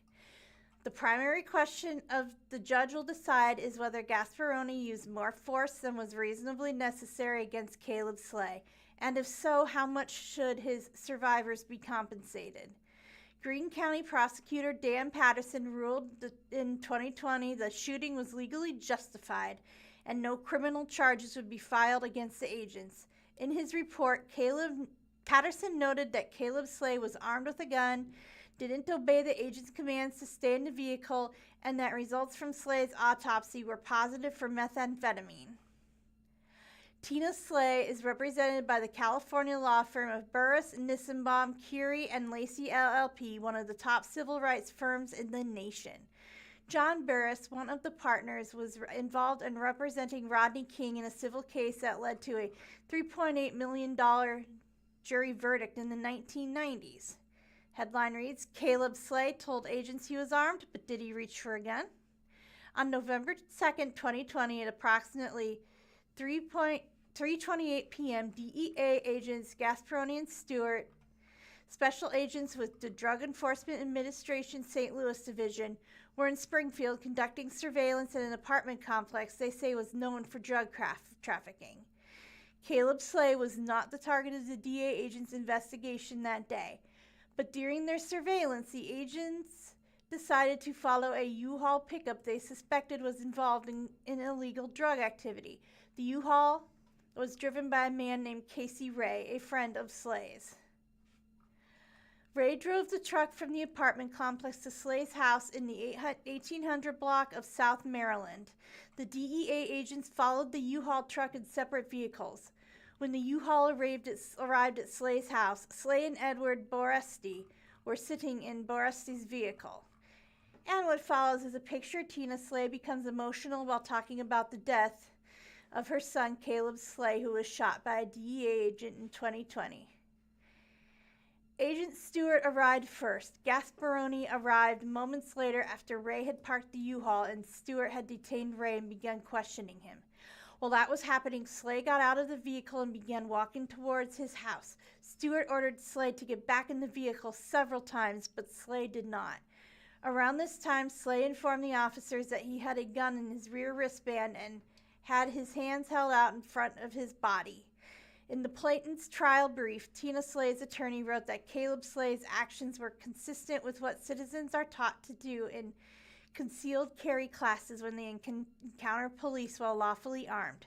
The primary question of the judge will decide is whether Gasparoni used more force than was reasonably necessary against Caleb Slay, and if so, how much should his survivors be compensated? Greene County Prosecutor Dan Patterson ruled in 2020 the shooting was legally justified and no criminal charges would be filed against the agents. In his report, Patterson noted that Caleb Slay was armed with a gun, didn't obey the agent's commands to stay in the vehicle, and that results from Slay's autopsy were positive for methamphetamine. Tina Slay is represented by the California law firm of Burris, Nissenbaum, Curie, and Lacey LLP, one of the top civil rights firms in the nation. John Burris, one of the partners, was involved in representing Rodney King in a civil case that led to a $3.8 million jury verdict in the 1990s. Headline reads, Caleb Slay told agents he was armed, but did he reach for a gun? On November 2nd, 2020, at approximately 3:28 p.m., DEA agents Gasparoni and Stewart, special agents with the Drug Enforcement Administration St. Louis Division, were in Springfield conducting surveillance at an apartment complex they say was known for drug trafficking. Caleb Slay was not the target of the DEA agents' investigation that day. But during their surveillance, the agents decided to follow a U-Haul pickup they suspected was involved in illegal drug activity. The U-Haul was driven by a man named Casey Ray, a friend of Slay's. Ray drove the truck from the apartment complex to Slay's house in the 1800 block of South Maryland. The DEA agents followed the U-Haul truck in separate vehicles. When the U-Haul arrived at Slay's house, Slay and Edward Boresti were sitting in Boresti's vehicle. And what follows is a picture. Tina Slay becomes emotional while talking about the death of her son, Caleb Slay, who was shot by a DEA agent in 2020. Agent Stewart arrived first. Gasparoni arrived moments later after Ray had parked the U-Haul and Stewart had detained Ray and begun questioning him. While that was happening, Slay got out of the vehicle and began walking towards his house. Stewart ordered Slay to get back in the vehicle several times, but Slay did not. Around this time, Slay informed the officers that he had a gun in his rear wristband and had his hands held out in front of his body. In the plaintiff's trial brief, Tina Slay's attorney wrote that Caleb Slay's actions were consistent with what citizens are taught to do in concealed carry classes when they encounter police while lawfully armed.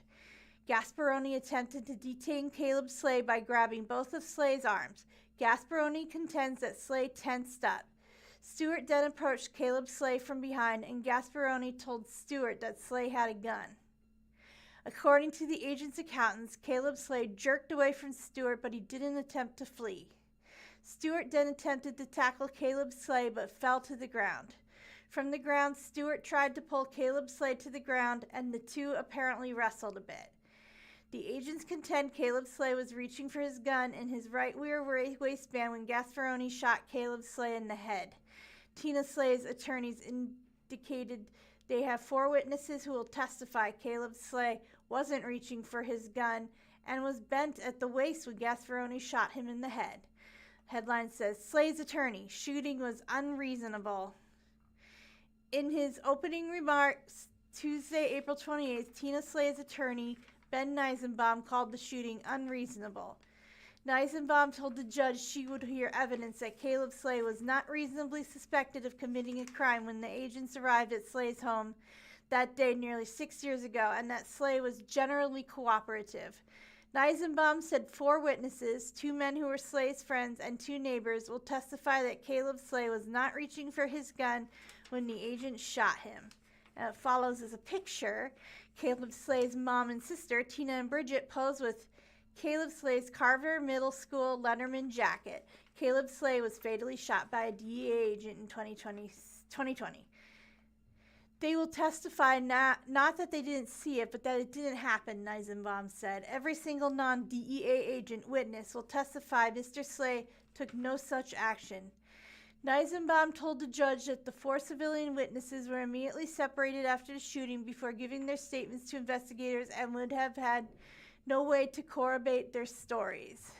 Gasparoni attempted to detain Caleb Slay by grabbing both of Slay's arms. Gasparoni contends that Slay tensed up. Stewart then approached Caleb Slay from behind, and Gasparoni told Stewart that Slay had a gun. According to the agent's accountants, Caleb Slay jerked away from Stewart, but he didn't attempt to flee. Stewart then attempted to tackle Caleb Slay, but fell to the ground. From the ground, Stewart tried to pull Caleb Slay to the ground, and the two apparently wrestled a bit. The agents contend Caleb Slay was reaching for his gun in his right rear waistband when Gasparoni shot Caleb Slay in the head. Tina Slay's attorneys indicated they have 4 witnesses who will testify Caleb Slay wasn't reaching for his gun and was bent at the waist when Gasparoni shot him in the head. Headline says, Slay's attorney, shooting was unreasonable. In his opening remarks Tuesday, April 28th, Tina Slay's attorney, Ben Neisenbaum, called the shooting unreasonable. Neisenbaum told the judge she would hear evidence that Caleb Slay was not reasonably suspected of committing a crime when the agents arrived at Slay's home that day nearly 6 years ago, and that Slay was generally cooperative. Neisenbaum said 4 witnesses, 2 men who were Slay's friends and 2 neighbors, will testify that Caleb Slay was not reaching for his gun when the agent shot him. Now, it follows as a picture. Caleb Slay's mom and sister, Tina and Bridget, pose with Caleb Slay's Carver Middle School Letterman jacket. Caleb Slay was fatally shot by a DEA agent in 2020. They will testify not that they didn't see it, but that it didn't happen, Neisenbaum said. Every single non-DEA agent witness will testify Mr. Slay took no such action. Neisenbaum told the judge that the 4 civilian witnesses were immediately separated after the shooting before giving their statements to investigators and would have had no way to corroborate their stories.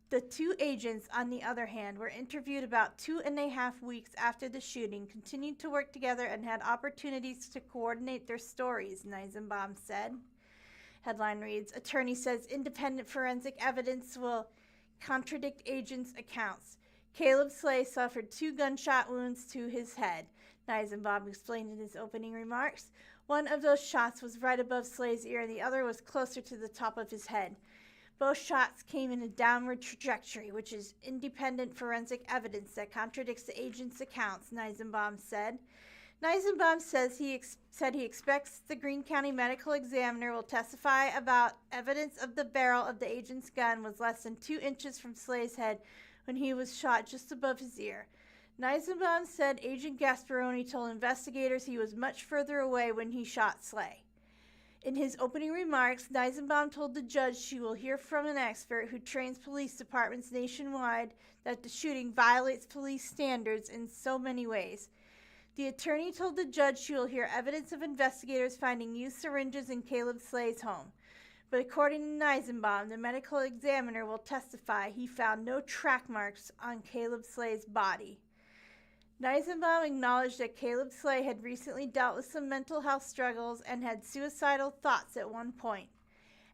The 2 agents, on the other hand, were interviewed about 2.5 weeks after the shooting, continued to work together, and had opportunities to coordinate their stories, Neisenbaum said. Headline reads, Attorney says independent forensic evidence will contradict agents' accounts. Caleb Slay suffered 2 gunshot wounds to his head, Neisenbaum explained in his opening remarks. One of those shots was right above Slay's ear, and the other was closer to the top of his head. Both shots came in a downward trajectory, which is independent forensic evidence that contradicts the agent's accounts, Neisenbaum said. Neisenbaum said he expects the Greene County Medical Examiner will testify about evidence of the barrel of the agent's gun was less than 2 inches from Slay's head when he was shot just above his ear. Neisenbaum said Agent Gasparoni told investigators he was much further away when he shot Slay. In his opening remarks, Neisenbaum told the judge she will hear from an expert who trains police departments nationwide that the shooting violates police standards in so many ways. The attorney told the judge she will hear evidence of investigators finding used syringes in Caleb Slay's home. But according to Neisenbaum, the medical examiner will testify he found no track marks on Caleb Slay's body. Neisenbaum acknowledged that Caleb Slay had recently dealt with some mental health struggles and had suicidal thoughts at one point.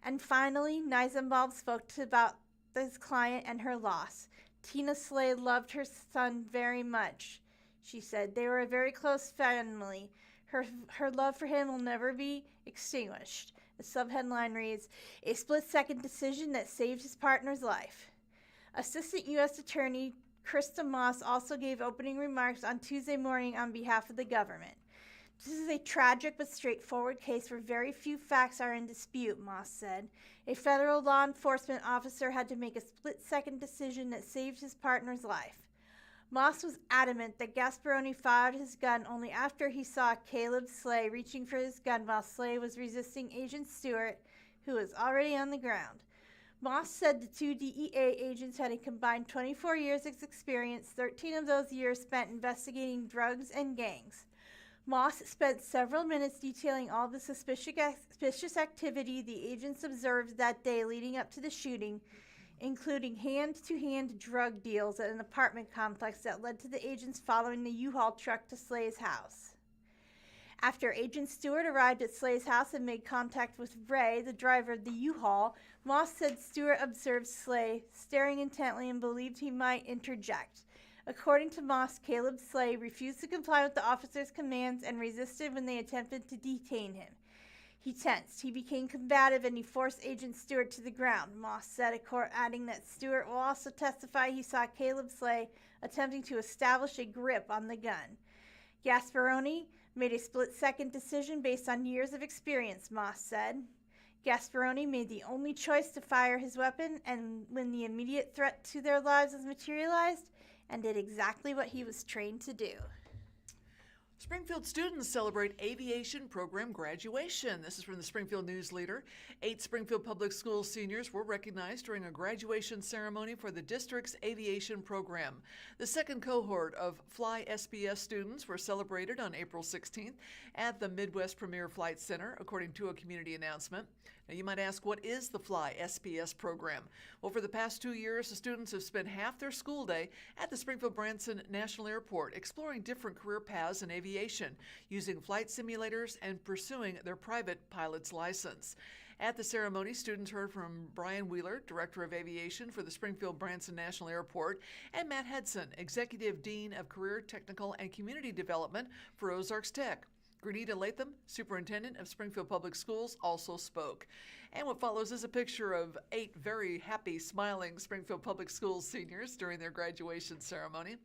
And finally, Neisenbaum spoke about his client and her loss. Tina Slay loved her son very much, she said. They were a very close family. Her love for him will never be extinguished. The subheadline reads, A split-second decision that saved his partner's life. Assistant U.S. Attorney Krista Moss also gave opening remarks on Tuesday morning on behalf of the government. This is a tragic but straightforward case where very few facts are in dispute, Moss said. A federal law enforcement officer had to make a split-second decision that saved his partner's life. Moss was adamant that Gasparoni fired his gun only after he saw Caleb Slay reaching for his gun while Slay was resisting Agent Stewart, who was already on the ground. Moss said the 2 DEA agents had a combined 24 years of experience, 13 of those years spent investigating drugs and gangs. Moss spent several minutes detailing all the suspicious activity the agents observed that day leading up to the shooting, including hand-to-hand drug deals at an apartment complex that led to the agents following the U-Haul truck to Slay's house. After Agent Stewart arrived at Slay's house and made contact with Ray, the driver of the U-Haul, Moss said Stewart observed Slay staring intently and believed he might interject. According to Moss, Caleb Slay refused to comply with the officer's commands and resisted when they attempted to detain him. He tensed. He became combative and he forced Agent Stewart to the ground, Moss said at court, adding that Stewart will also testify he saw Caleb Slay attempting to establish a grip on the gun. Gasparoni made a split-second decision based on years of experience, Moss said. Gasparoni made the only choice to fire his weapon and when the immediate threat to their lives was materialized, and did exactly what he was trained to do. Springfield students celebrate aviation program graduation. This is from the Springfield News-Leader. 8 Springfield Public Schools seniors were recognized during a graduation ceremony for the district's aviation program. The second cohort of Fly SPS students were celebrated on April 16th at the Midwest Premier Flight Center, according to a community announcement. Now, you might ask, what is the Fly SPS program? Well, for the past 2 years, the students have spent half their school day at the Springfield Branson National Airport exploring different career paths in aviation, using flight simulators and pursuing their private pilot's license. At the ceremony, students heard from Brian Wheeler, Director of Aviation for the Springfield Branson National Airport, and Matt Hudson, Executive Dean of Career, Technical, and Community Development for Ozarks Tech. Grenita Latham, Superintendent of Springfield Public Schools, also spoke. And what follows is a picture of 8 very happy, smiling Springfield Public Schools seniors during their graduation ceremony.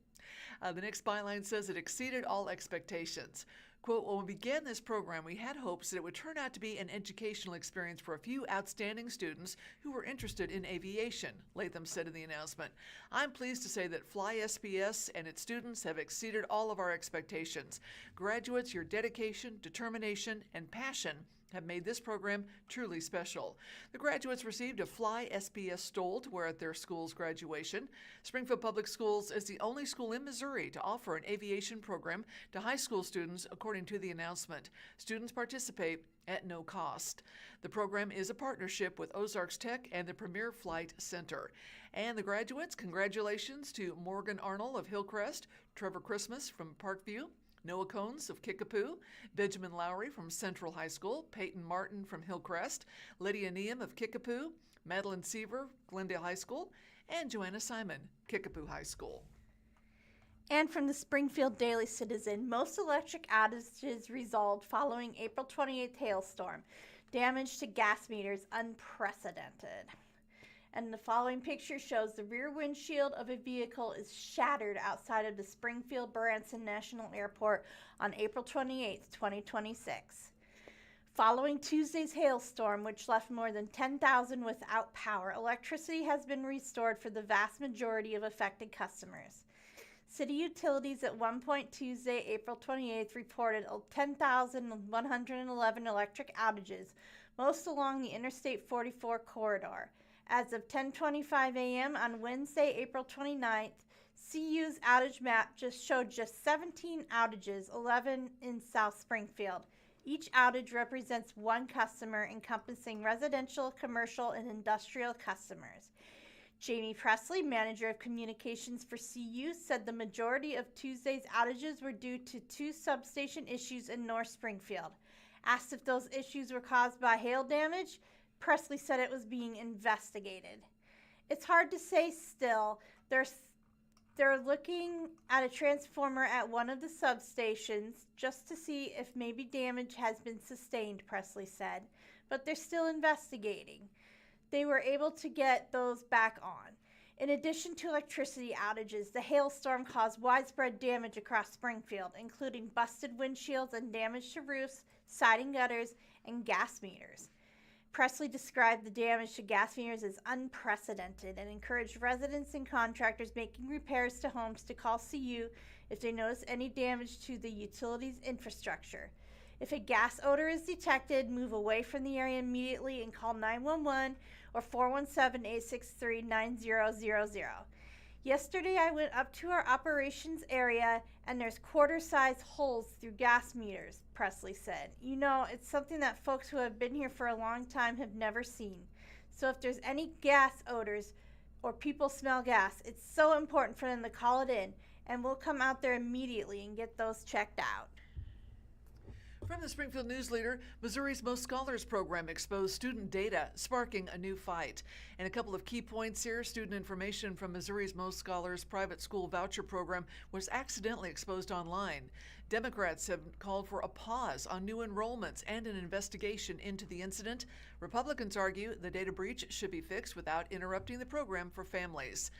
The next byline says it exceeded all expectations. Quote, when we began this program, we had hopes that it would turn out to be an educational experience for a few outstanding students who were interested in aviation, Latham said in the announcement. I'm pleased to say that Fly SPS and its students have exceeded all of our expectations. Graduates, your dedication, determination, and passion have made this program truly special. The graduates received a Fly SPS stole to wear at their school's graduation. Springfield Public Schools is the only school in Missouri to offer an aviation program to high school students, according to the announcement. Students participate at no cost. The program is a partnership with Ozarks Tech and the Premier Flight Center. And the graduates, congratulations to Morgan Arnold of Hillcrest, Trevor Christmas from Parkview, Noah Cones of Kickapoo, Benjamin Lowry from Central High School, Peyton Martin from Hillcrest, Lydia Neum of Kickapoo, Madeline Seaver, Glendale High School, and Joanna Simon, Kickapoo High School. And from the Springfield Daily Citizen, most electric outages resolved following April 28th hailstorm. Damage to gas meters unprecedented. And the following picture shows the rear windshield of a vehicle is shattered outside of the Springfield Branson National Airport on April 28, 2026. Following Tuesday's hailstorm, which left more than 10,000 without power, electricity has been restored for the vast majority of affected customers. City utilities at one point Tuesday, April 28th, reported 10,111 electric outages, most along the Interstate 44 corridor. As of 10:25 a.m. on Wednesday, April 29th, CU's outage map showed 17 outages, 11 in South Springfield. Each outage represents one customer, encompassing residential, commercial, and industrial customers. Jamie Presley, Manager of Communications for CU, said the majority of Tuesday's outages were due to 2 substation issues in North Springfield. Asked if those issues were caused by hail damage, Presley said it was being investigated. It's hard to say still. They're looking at a transformer at one of the substations just to see if maybe damage has been sustained, Presley said, but they're still investigating. They were able to get those back on. In addition to electricity outages, the hailstorm caused widespread damage across Springfield, including busted windshields and damage to roofs, siding gutters, and gas meters. Presley described the damage to gas meters as unprecedented and encouraged residents and contractors making repairs to homes to call CU if they notice any damage to the utilities infrastructure. If a gas odor is detected, move away from the area immediately and call 911 or 417-863-9000. Yesterday, I went up to our operations area and there's quarter-size holes through gas meters, Presley said. You know, it's something that folks who have been here for a long time have never seen. So if there's any gas odors or people smell gas, it's so important for them to call it in, and we'll come out there immediately and get those checked out. From the Springfield News-Leader, Missouri's Most Scholars program exposed student data, sparking a new fight. And a couple of key points here: student information from Missouri's Most Scholars private school voucher program was accidentally exposed online. Democrats have called for a pause on new enrollments and an investigation into the incident. Republicans argue the data breach should be fixed without interrupting the program for families.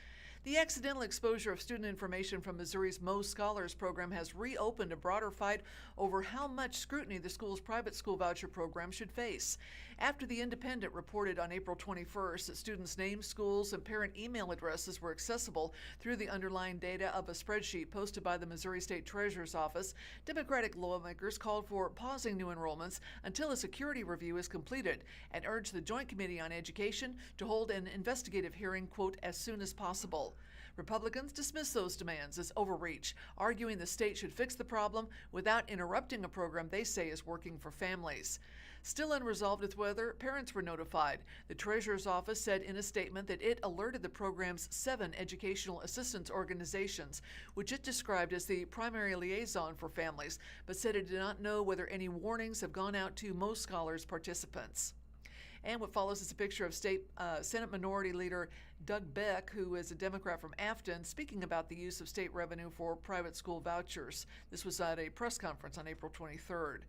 The accidental exposure of student information from Missouri's Most Scholars program has reopened a broader fight over how much scrutiny the school's private school voucher program should face. After the Independent reported on April 21st that students' names, schools, and parent email addresses were accessible through the underlying data of a spreadsheet posted by the Missouri State Treasurer's Office, Democratic lawmakers called for pausing new enrollments until a security review is completed and urged the Joint Committee on Education to hold an investigative hearing, quote, as soon as possible. Republicans dismiss those demands as overreach, arguing the state should fix the problem without interrupting a program they say is working for families. Still unresolved is whether parents were notified. The Treasurer's Office said in a statement that it alerted the program's 7 educational assistance organizations, which it described as the primary liaison for families, but said it did not know whether any warnings have gone out to Most Scholars participants. And what follows is a picture of Senate Minority Leader Doug Beck, who is a Democrat from Afton, speaking about the use of state revenue for private school vouchers. This was at a press conference on April 23rd.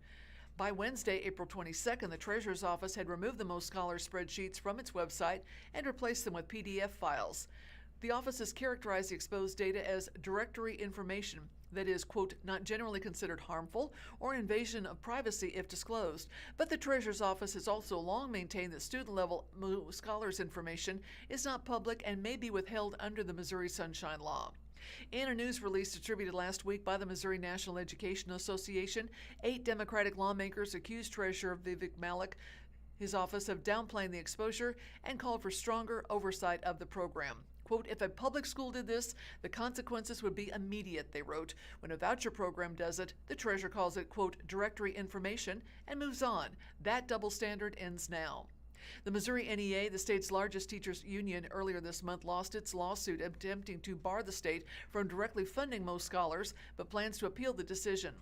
By Wednesday, April 22nd, the Treasurer's Office had removed the Most Scholars spreadsheets from its website and replaced them with PDF files. The office has characterized the exposed data as directory information that is, quote, not generally considered harmful or invasion of privacy if disclosed. But the Treasurer's Office has also long maintained that student-level scholars information is not public and may be withheld under the Missouri Sunshine Law. In a news release distributed last week by the Missouri National Education Association, 8 Democratic lawmakers accused Treasurer Vivek Malik, his office, of downplaying the exposure and called for stronger oversight of the program. Quote, if a public school did this, the consequences would be immediate, they wrote. When a voucher program does it, the treasurer calls it, quote, directory information and moves on. That double standard ends now. The Missouri NEA, the state's largest teachers union, earlier this month lost its lawsuit attempting to bar the state from directly funding Most Scholars, but plans to appeal the decision.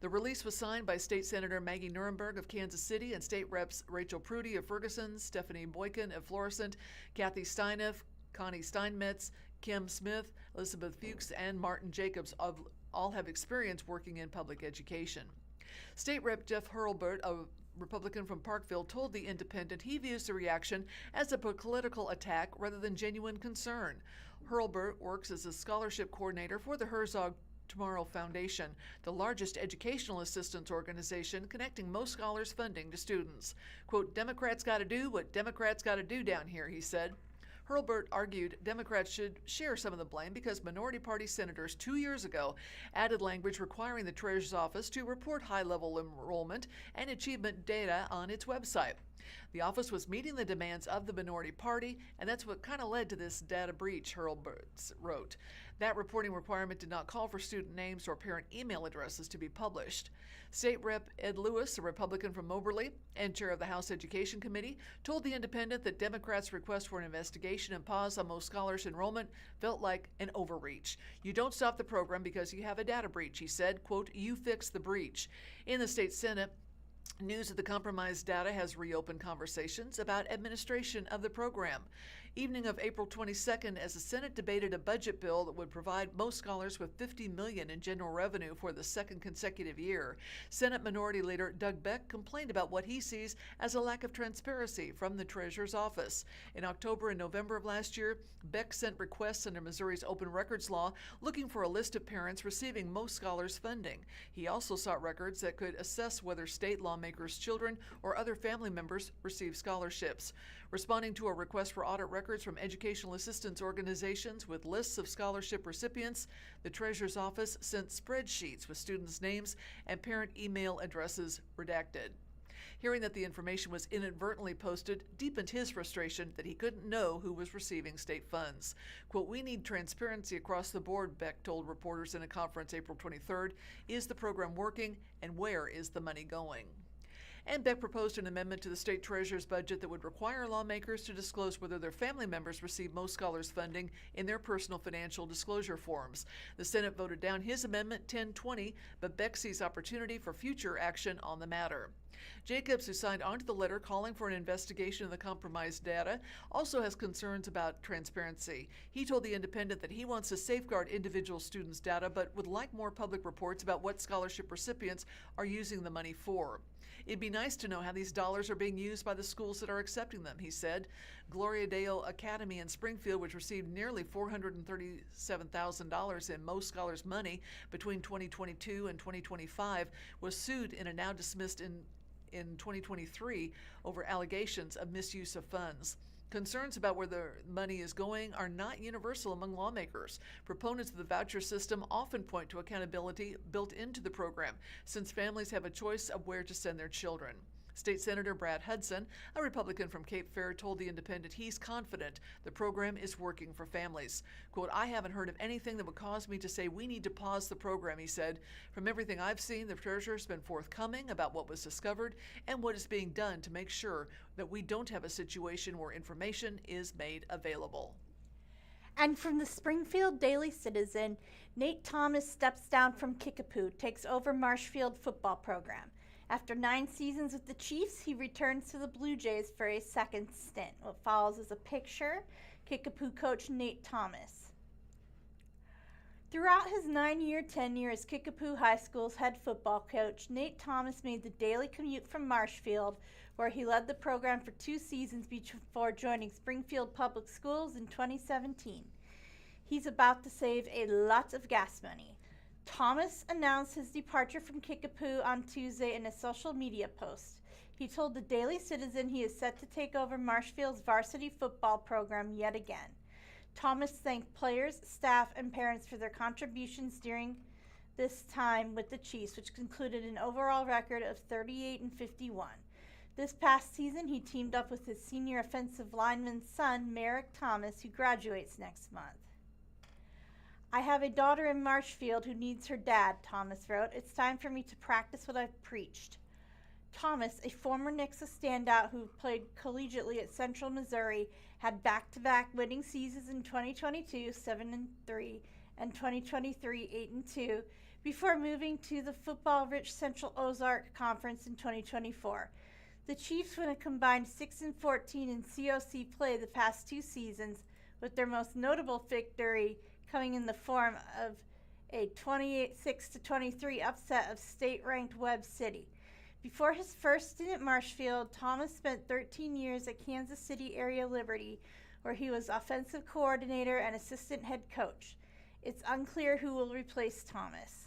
The release was signed by State Senator Maggie Nuremberg of Kansas City and State Reps Rachel Prudy of Ferguson, Stephanie Boykin of Florissant, Kathy Steineff, Connie Steinmetz, Kim Smith, Elizabeth Fuchs, and Martin Jacobs all have experience working in public education. State Rep Jeff Hurlburt, a Republican from Parkville, told The Independent he views the reaction as a political attack rather than genuine concern. Hurlburt works as a scholarship coordinator for the Herzog Tomorrow Foundation, the largest educational assistance organization connecting Most Scholars funding to students. Quote, Democrats got to do what Democrats got to do down here, he said. Hurlburt argued Democrats should share some of the blame because minority party senators 2 years ago added language requiring the Treasurer's Office to report high-level enrollment and achievement data on its website. The office was meeting the demands of the minority party, and that's what kind of led to this data breach, Hurlburt wrote. That reporting requirement did not call for student names or parent email addresses to be published. State Rep Ed Lewis, a Republican from Moberly and chair of the House Education Committee, told The Independent that Democrats' request for an investigation and pause on Most Scholars enrollment felt like an overreach. You don't stop the program because you have a data breach, he said. Quote, you fix the breach. In the state Senate, news of the compromised data has reopened conversations about administration of the program. Evening of April 22nd, as the Senate debated a budget bill that would provide Most Scholars with $50 million in general revenue for the second consecutive year, Senate Minority Leader Doug Beck complained about what he sees as a lack of transparency from the Treasurer's Office. In October and November of last year, Beck sent requests under Missouri's open records law looking for a list of parents receiving Most Scholars funding. He also sought records that could assess whether state lawmakers' children or other family members receive scholarships. Responding to a request for audit records from educational assistance organizations with lists of scholarship recipients, the Treasurer's Office sent spreadsheets with students' names and parent email addresses redacted. Hearing that the information was inadvertently posted deepened his frustration that he couldn't know who was receiving state funds. Quote, we need transparency across the board, Beck told reporters in a conference April 23rd. Is the program working, and where is the money going? And Beck proposed an amendment to the state treasurer's budget that would require lawmakers to disclose whether their family members receive most scholars funding in their personal financial disclosure forms. The Senate voted down his amendment 10-20, but Beck sees opportunity for future action on the matter. Jacobs, who signed onto the letter calling for an investigation of the compromised data, also has concerns about transparency. He told The Independent that he wants to safeguard individual students' data, but would like more public reports about what scholarship recipients are using the money for. It'd be nice to know how these dollars are being used by the schools that are accepting them, he said. Gloria Dale Academy in Springfield, which received nearly $437,000 in Mo Scholars money between 2022 and 2025, was sued in a now dismissed in 2023 over allegations of misuse of funds. Concerns about where the money is going are not universal among lawmakers. Proponents of the voucher system often point to accountability built into the program, since families have a choice of where to send their children. State Senator Brad Hudson, a Republican from Cape Fear, told The Independent he's confident the program is working for families. Quote, "I haven't heard of anything that would cause me to say we need to pause the program," he said. "From everything I've seen, the treasurer's been forthcoming about what was discovered and what is being done to make sure that we don't have a situation where information is made available." And from the Springfield Daily Citizen, Nate Thomas steps down from Kickapoo, takes over Marshfield football program. After 9 seasons with the Chiefs, he returns to the Blue Jays for a second stint. What follows is a picture, Kickapoo coach Nate Thomas. Throughout his 9-year tenure as Kickapoo High School's head football coach, Nate Thomas made the daily commute from Marshfield, where he led the program for 2 seasons before joining Springfield Public Schools in 2017. He's about to save a lot of gas money. Thomas announced his departure from Kickapoo on Tuesday in a social media post. He told the Daily Citizen he is set to take over Marshfield's varsity football program yet again. Thomas thanked players, staff, and parents for their contributions during this time with the Chiefs, which concluded an overall record of 38-51. This past season, he teamed up with his senior offensive lineman's son, Merrick Thomas, who graduates next month. "I have a daughter in Marshfield who needs her dad," Thomas wrote. "It's time for me to practice what I've preached." Thomas, a former Nixa standout who played collegiately at Central Missouri, had back-to-back winning seasons in 2022, 7-3, and 2023, 8-2, before moving to the football-rich Central Ozarks Conference in 2024. The Chiefs win a combined 6-14 in COC play the past 2 seasons, with their most notable victory coming in the form of a 28-6-23 upset of state-ranked Webb City. Before his first stint at Marshfield, Thomas spent 13 years at Kansas City Area Liberty, where he was offensive coordinator and assistant head coach. It's unclear who will replace Thomas.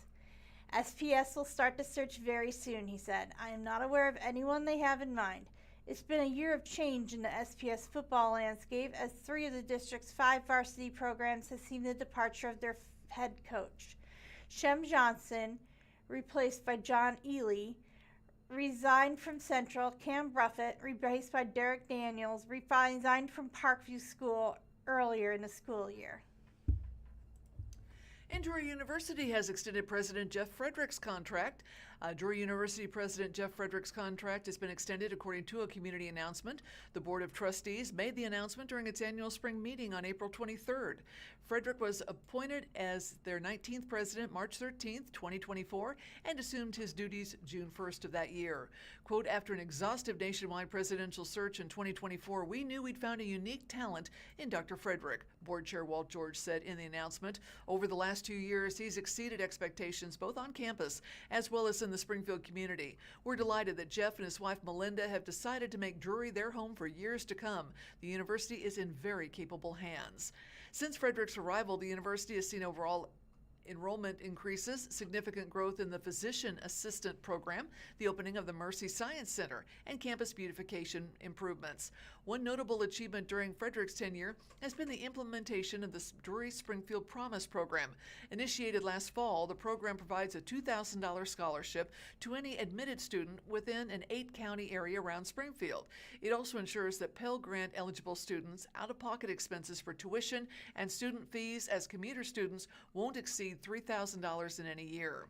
"SPS will start the search very soon," he said. "I am not aware of anyone they have in mind. It's been a year of change in the SPS football landscape, as 3 of the district's 5 varsity programs have seen the departure of their head coach. Shem Johnson, replaced by John Ely, resigned from Central. Cam Bruffett, replaced by Derek Daniels, resigned from Parkview School earlier in the school year." And Drury University has extended President Jeff Frederick's contract. Drury University President Jeff Frederick's contract has been extended according to a community announcement. The Board of Trustees made the announcement during its annual spring meeting on April 23rd. Frederick was appointed as their 19th president March 13th, 2024, and assumed his duties June 1st of that year. Quote, "After an exhaustive nationwide presidential search in 2024, we knew we'd found a unique talent in Dr. Frederick," Board Chair Walt George said in the announcement. Over the last 2 years, he's exceeded expectations both on campus as well as in the Springfield community. "We're delighted that Jeff and his wife Melinda have decided to make Drury their home for years to come. The university is in very capable hands." Since Frederick's arrival, the university has seen overall enrollment increases, significant growth in the physician assistant program, the opening of the Mercy Science Center, and campus beautification improvements. One notable achievement during Frederick's tenure has been the implementation of the Drury Springfield Promise program. Initiated last fall, the program provides a $2,000 scholarship to any admitted student within an 8-county area around Springfield. It also ensures that Pell Grant eligible students' out-of-pocket expenses for tuition and student fees as commuter students won't exceed $3,000 in any year.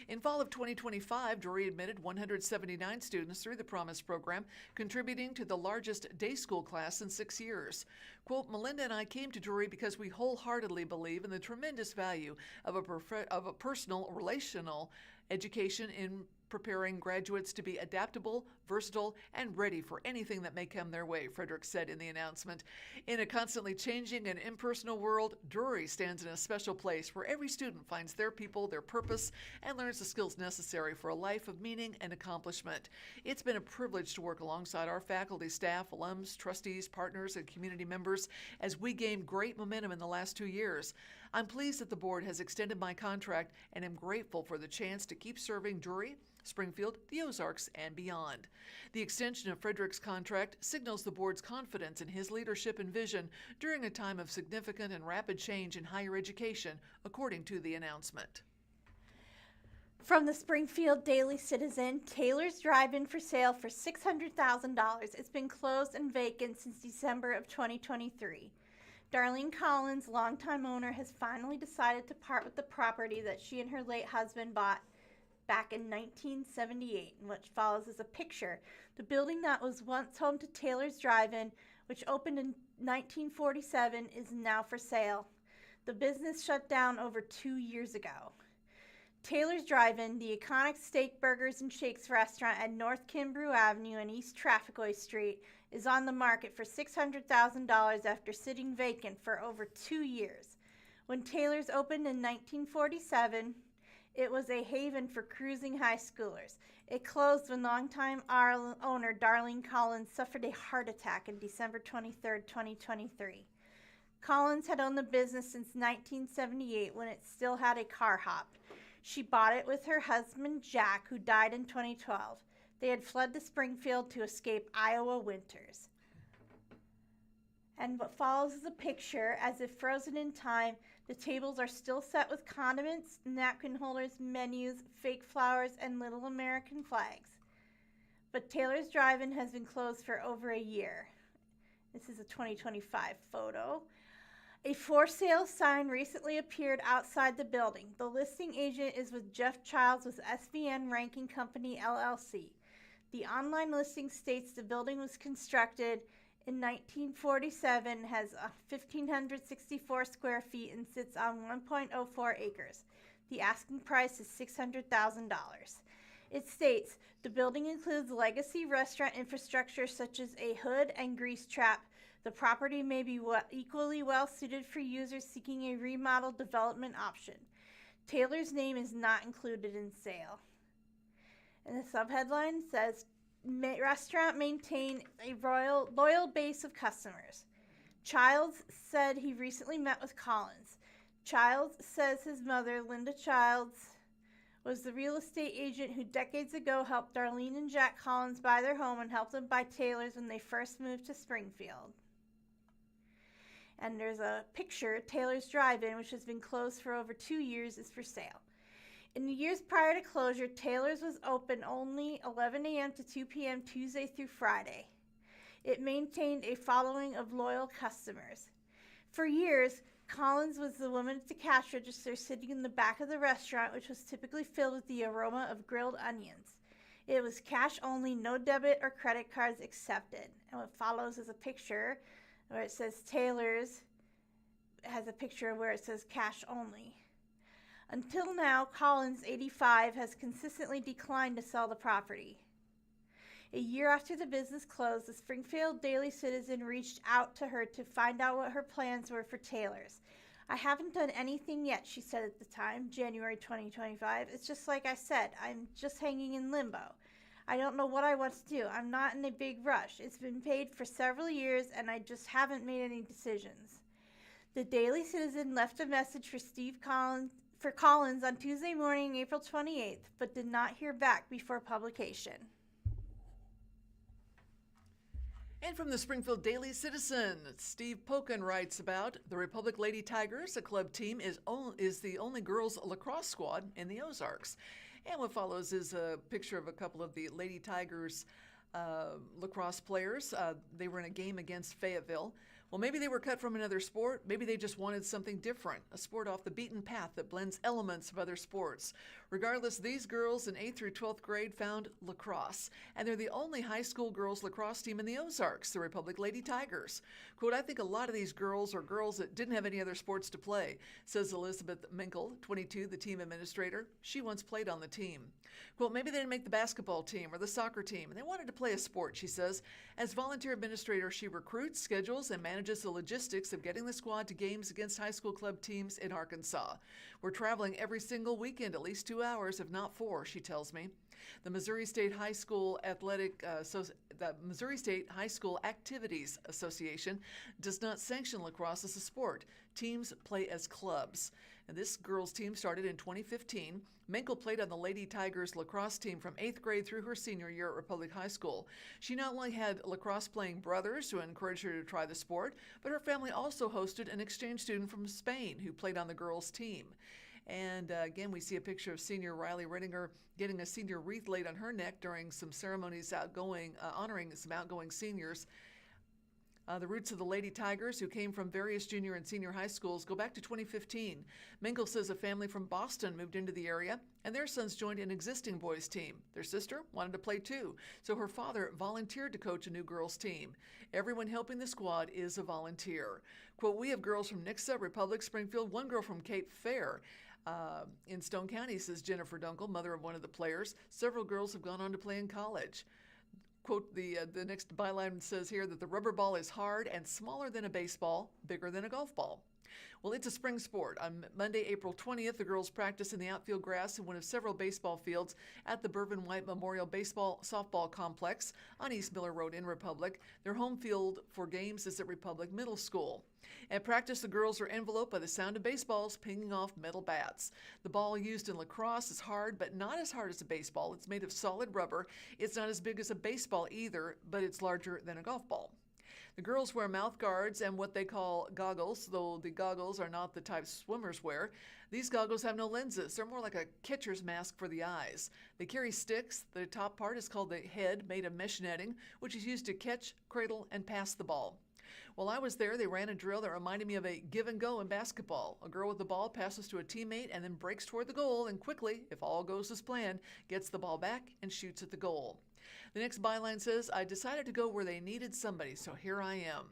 In fall of 2025, Drury admitted 179 students through the Promise program, contributing to the largest day school class in 6 years. Quote, Melinda and I came to Drury because we wholeheartedly believe in the tremendous value of a personal, relational education in preparing graduates to be adaptable, versatile, and ready for anything that may come their way, Frederick said in the announcement. In a constantly changing and impersonal world, Drury stands in a special place where every student finds their people, their purpose, and learns the skills necessary for a life of meaning and accomplishment. It's been a privilege to work alongside our faculty, staff, alums, trustees, partners, and community members as we gained great momentum in the last 2 years. I'm pleased that the board has extended my contract and am grateful for the chance to keep serving Drury, Springfield, the Ozarks, and beyond. The extension of Frederick's contract signals the board's confidence in his leadership and vision during a time of significant and rapid change in higher education, according to the announcement. From the Springfield Daily Citizen, Taylor's Drive-In for sale for $600,000. It's been closed and vacant since December of 2023. Darlene Collins, longtime owner, has finally decided to part with the property that she and her late husband bought back in 1978, and what follows is a picture. The building that was once home to Taylor's Drive-In, which opened in 1947, is now for sale. The business shut down over 2 years ago. Taylor's Drive-In, the iconic steak, burgers, and shakes restaurant at North Kimbrough Avenue and East Trafficoy Street, is on the market for $600,000 after sitting vacant for over 2 years. When Taylor's opened in 1947, it was a haven for cruising high schoolers. It closed when longtime owner Darlene Collins suffered a heart attack on December 23, 2023. Collins had owned the business since 1978 when it still had a car hop. She bought it with her husband Jack, who died in 2012. They had fled to Springfield to escape Iowa winters. And what follows is a picture, as if frozen in time. The tables are still set with condiments, napkin holders, menus, fake flowers, and little American flags. But Taylor's Drive-In has been closed for over a year. This is a 2025 photo. A for sale sign recently appeared outside the building. The listing agent is with Jeff Childs with SVN Ranking Company, LLC. The online listing states the building was constructed in 1947, has 1,564 square feet, and sits on 1.04 acres. The asking price is $600,000. It states, the building includes legacy restaurant infrastructure such as a hood and grease trap. The property may be equally well suited for users seeking a remodel development option. Taylor's name is not included in sale. And the subheadline says, restaurant maintain a loyal base of customers. Childs said he recently met with Collins. Childs says his mother, Linda Childs, was the real estate agent who decades ago helped Darlene and Jack Collins buy their home and helped them buy Taylor's when they first moved to Springfield. And there's a picture, Taylor's Drive-In, which has been closed for over 2 years, is for sale. In the years prior to closure, Taylor's was open only 11 a.m. to 2 p.m. Tuesday through Friday. It maintained a following of loyal customers. For years, Collins was the woman at the cash register sitting in the back of the restaurant, which was typically filled with the aroma of grilled onions. It was cash only, no debit or credit cards accepted. And what follows is a picture where it says Taylor's, has a picture where it says cash only. Until now, Collins, 85, has consistently declined to sell the property. A year after the business closed, the Springfield Daily Citizen reached out to her to find out what her plans were for Taylor's. I haven't done anything yet, she said at the time, January 2025. It's just like I said, I'm just hanging in limbo. I don't know what I want to do. I'm not in a big rush. It's been paid for several years, and I just haven't made any decisions. The Daily Citizen left a message for Collins on Tuesday morning, April 28th, but did not hear back before publication. And from the Springfield Daily Citizen, Steve Pokin writes about the Republic Lady Tigers, a club team, is the only girls lacrosse squad in the Ozarks. And what follows is a picture of a couple of the Lady Tigers lacrosse players. They were in a game against Fayetteville Well, maybe they were cut from another sport. Maybe they just wanted something different, a sport off the beaten path that blends elements of other sports. Regardless, these girls in 8th through 12th grade found lacrosse, and they're the only high school girls lacrosse team in the Ozarks, the Republic Lady Tigers. Quote, I think a lot of these girls are girls that didn't have any other sports to play, says Elizabeth Minkle, 22, the team administrator. She once played on the team. Quote, maybe they didn't make the basketball team or the soccer team, and they wanted to play a sport, she says. As volunteer administrator, she recruits, schedules, and manages the logistics of getting the squad to games against high school club teams in Arkansas. We're traveling every single weekend, at least 2 hours, if not 4, she tells me. The Missouri State High School Activities Association does not sanction lacrosse as a sport. Teams play as clubs. And this girls' team started in 2015. Menkel played on the Lady Tigers lacrosse team from 8th grade through her senior year at Republic High School. She not only had lacrosse-playing brothers who encouraged her to try the sport, but her family also hosted an exchange student from Spain who played on the girls' team. And again, we see a picture of senior Riley Rittinger getting a senior wreath laid on her neck during some ceremonies honoring some outgoing seniors. The roots of the Lady Tigers, who came from various junior and senior high schools, go back to 2015. Menkel says a family from Boston moved into the area, and their sons joined an existing boys' team. Their sister wanted to play too, so her father volunteered to coach a new girls' team. Everyone helping the squad is a volunteer. Quote, we have girls from Nixa, Republic, Springfield, one girl from Cape Fair. In Stone County, says Jennifer Dunkel, mother of one of the players. Several girls have gone on to play in college. Quote, the next byline says here that the rubber ball is hard and smaller than a baseball, bigger than a golf ball. Well, it's a spring sport. On Monday, April 20th, the girls practice in the outfield grass in one of several baseball fields at the Bourbon White Memorial Softball Complex on East Miller Road in Republic. Their home field for games is at Republic Middle School. At practice, the girls are enveloped by the sound of baseballs pinging off metal bats. The ball used in lacrosse is hard, but not as hard as a baseball. It's made of solid rubber. It's not as big as a baseball either, but it's larger than a golf ball. The girls wear mouth guards and what they call goggles, though the goggles are not the type swimmers wear. These goggles have no lenses. They're more like a catcher's mask for the eyes. They carry sticks. The top part is called the head, made of mesh netting, which is used to catch, cradle, and pass the ball. While I was there, they ran a drill that reminded me of a give and go in basketball. A girl with the ball passes to a teammate and then breaks toward the goal and quickly, if all goes as planned, gets the ball back and shoots at the goal. The next byline says, I decided to go where they needed somebody, so here I am.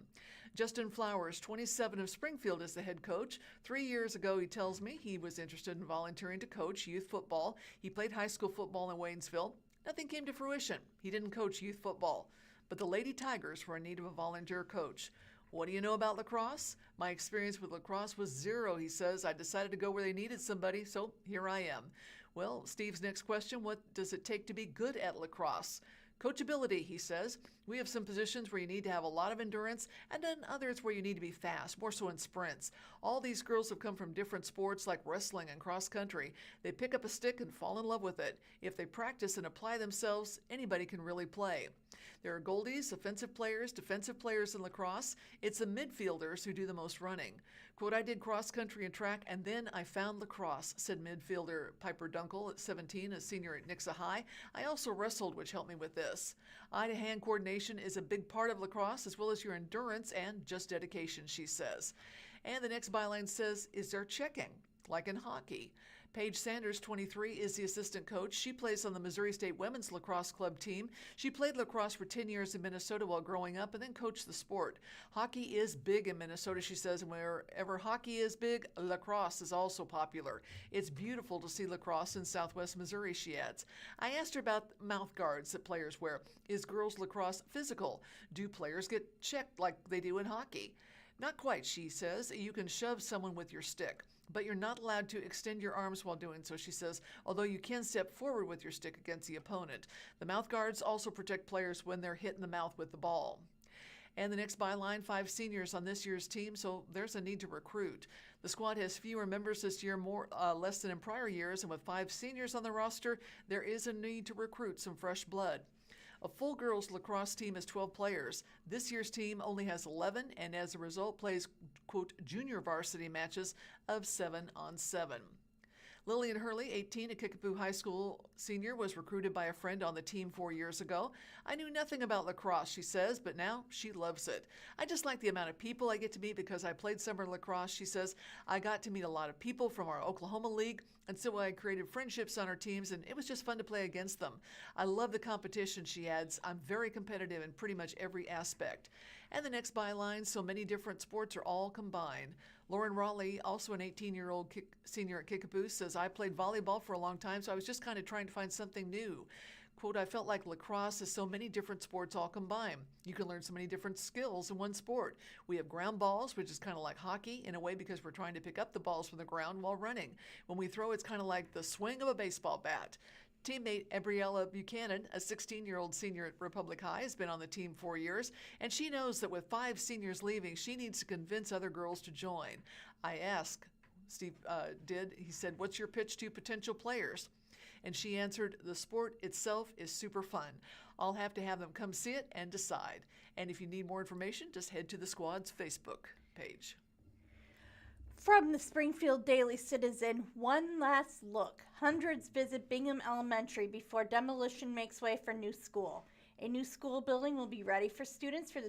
Justin Flowers, 27, of Springfield, is the head coach. 3 years ago, he tells me, he was interested in volunteering to coach youth football. He played high school football in Waynesville. Nothing came to fruition. He didn't coach youth football. But the Lady Tigers were in need of a volunteer coach. What do you know about lacrosse? My experience with lacrosse was zero, he says. I decided to go where they needed somebody, so here I am. Well, Steve's next question, what does it take to be good at lacrosse? Coachability, he says. We have some positions where you need to have a lot of endurance and then others where you need to be fast, more so in sprints. All these girls have come from different sports like wrestling and cross country. They pick up a stick and fall in love with it. If they practice and apply themselves, anybody can really play. There are goldies, offensive players, defensive players in lacrosse. It's the midfielders who do the most running. Quote, I did cross country and track, and then I found lacrosse, said midfielder Piper Dunkel at 17, a senior at Nixa High. I also wrestled, which helped me with this. Eye-to-hand coordination is a big part of lacrosse, as well as your endurance and just dedication, she says. And the next byline says, is there checking, like in hockey? Paige Sanders, 23, is the assistant coach. She plays on the Missouri State Women's Lacrosse Club team. She played lacrosse for 10 years in Minnesota while growing up and then coached the sport. Hockey is big in Minnesota, she says, and wherever hockey is big, lacrosse is also popular. It's beautiful to see lacrosse in southwest Missouri, she adds. I asked her about mouth guards that players wear. Is girls' lacrosse physical? Do players get checked like they do in hockey? Not quite, she says. You can shove someone with your stick, but you're not allowed to extend your arms while doing so, she says, although you can step forward with your stick against the opponent. The mouth guards also protect players when they're hit in the mouth with the ball. And the next byline, 5 seniors on this year's team, so there's a need to recruit. The squad has fewer members this year, less than in prior years, and with 5 seniors on the roster, there is a need to recruit some fresh blood. A full girls lacrosse team has 12 players. This year's team only has 11 and as a result plays, quote, junior varsity matches of 7-on-7. Lillian Hurley, 18, a Kickapoo High School senior, was recruited by a friend on the team 4 years ago. I knew nothing about lacrosse, she says, but now she loves it. I just like the amount of people I get to meet because I played summer lacrosse, she says. I got to meet a lot of people from our Oklahoma League, and so I created friendships on our teams, and it was just fun to play against them. I love the competition, she adds. I'm very competitive in pretty much every aspect. And the next byline, so many different sports are all combined. Lauren Raleigh, also an 18-year-old senior at Kickapoo, says, I played volleyball for a long time, so I was just kind of trying to find something new. Quote, I felt like lacrosse is so many different sports all combined. You can learn so many different skills in one sport. We have ground balls, which is kind of like hockey in a way because we're trying to pick up the balls from the ground while running. When we throw, it's kind of like the swing of a baseball bat. Teammate Abriella Buchanan, a 16-year-old senior at Republic High, has been on the team 4 years, and she knows that with 5 seniors leaving, she needs to convince other girls to join. I asked, Steve he said, what's your pitch to potential players? And she answered, the sport itself is super fun. I'll have to have them come see it and decide. And if you need more information, just head to the squad's Facebook page. From the Springfield Daily Citizen, one last look. Hundreds visit Bingham Elementary before demolition makes way for new school. A new school building will be ready for students for the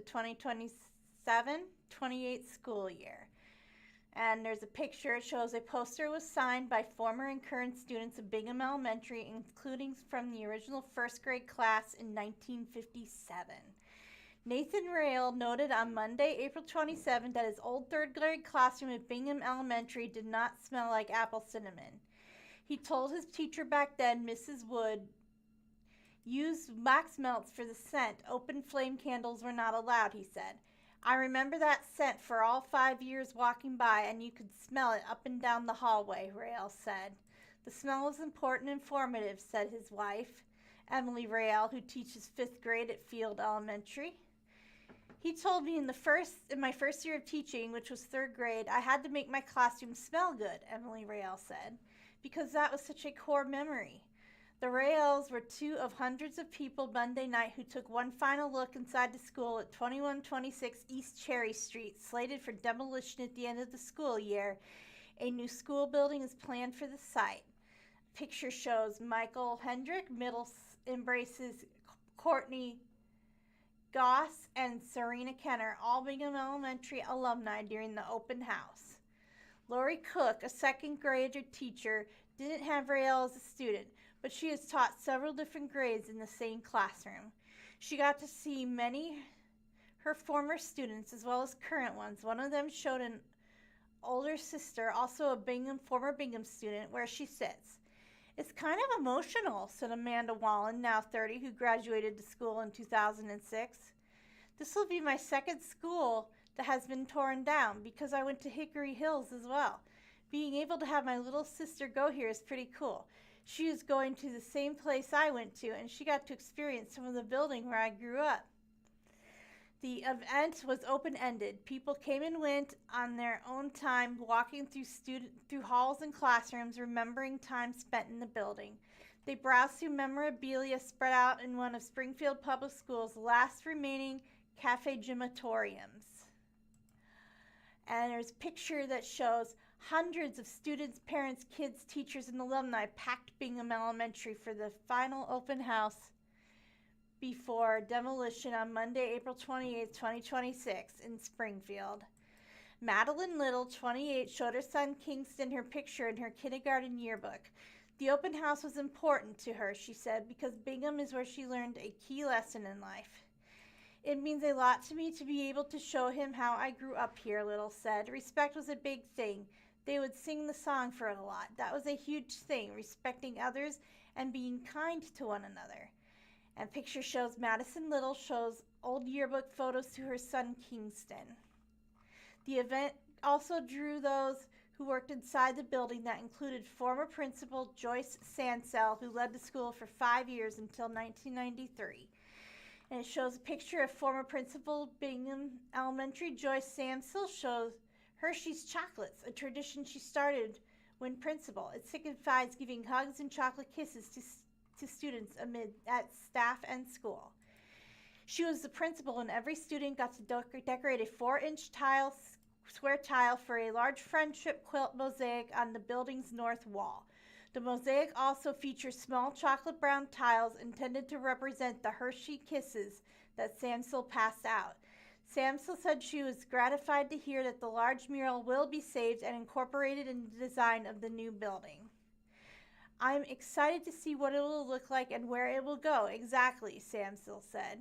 2027-28 school year. And there's a picture. It shows a poster was signed by former and current students of Bingham Elementary, including from the original first grade class in 1957. Nathan Rail noted on Monday, April 27, that his old third grade classroom at Bingham Elementary did not smell like apple cinnamon. He told his teacher back then, Mrs. Wood, use wax melts for the scent. Open flame candles were not allowed, he said. I remember that scent for all 5 years walking by, and you could smell it up and down the hallway, Rail said. The smell was important and informative, said his wife, Emily Rail, who teaches 5th grade at Field Elementary. He told me in my first year of teaching, which was 3rd grade, I had to make my classroom smell good, Emily Rail said, because that was such a core memory. The Rails were 2 of hundreds of people Monday night who took one final look inside the school at 2126 East Cherry Street, slated for demolition at the end of the school year. A new school building is planned for the site. Picture shows Michael Hendrick, embraces Courtney Goss and Serena Kenner, all Bingham Elementary alumni, during the open house. Lori Cook, a 2nd grade teacher, didn't have Rael as a student, but she has taught several different grades in the same classroom. She got to see many her former students as well as current ones. One of them showed an older sister, also a former Bingham student, where she sits. It's kind of emotional, said Amanda Wallen, now 30, who graduated the school in 2006. This will be my 2nd school that has been torn down because I went to Hickory Hills as well. Being able to have my little sister go here is pretty cool. She is going to the same place I went to, and she got to experience some of the building where I grew up. The event was open-ended. People came and went on their own time, walking through halls and classrooms, remembering time spent in the building. They browsed through memorabilia spread out in one of Springfield Public Schools' last remaining cafe gymatoriums. And there's a picture that shows hundreds of students, parents, kids, teachers, and alumni packed Bingham Elementary for the final open house before demolition on Monday, April 28, 2026 in Springfield. Madeline Little, 28, showed her son Kingston her picture in her kindergarten yearbook. The open house was important to her, she said, because Bingham is where she learned a key lesson in life. It means a lot to me to be able to show him how I grew up here, Little said. Respect was a big thing. They would sing the song for it a lot. That was a huge thing, respecting others and being kind to one another. And picture shows Madison Little shows old yearbook photos to her son Kingston. The event also drew those who worked inside the building that included former principal Joyce Sansell, who led the school for 5 years until 1993. And it shows a picture of former principal Bingham Elementary Joyce Sansell shows Hershey's chocolates, a tradition she started when principal. It signifies giving hugs and chocolate kisses to students at staff and school. She was the principal, and every student got to decorate a 4-inch tile square tile for a large friendship quilt mosaic on the building's north wall. The mosaic also features small chocolate brown tiles intended to represent the Hershey kisses that Samsel passed out. Samsel said she was gratified to hear that the large mural will be saved and incorporated in the design of the new building. I'm excited to see what it will look like and where it will go. Exactly, Samsel said.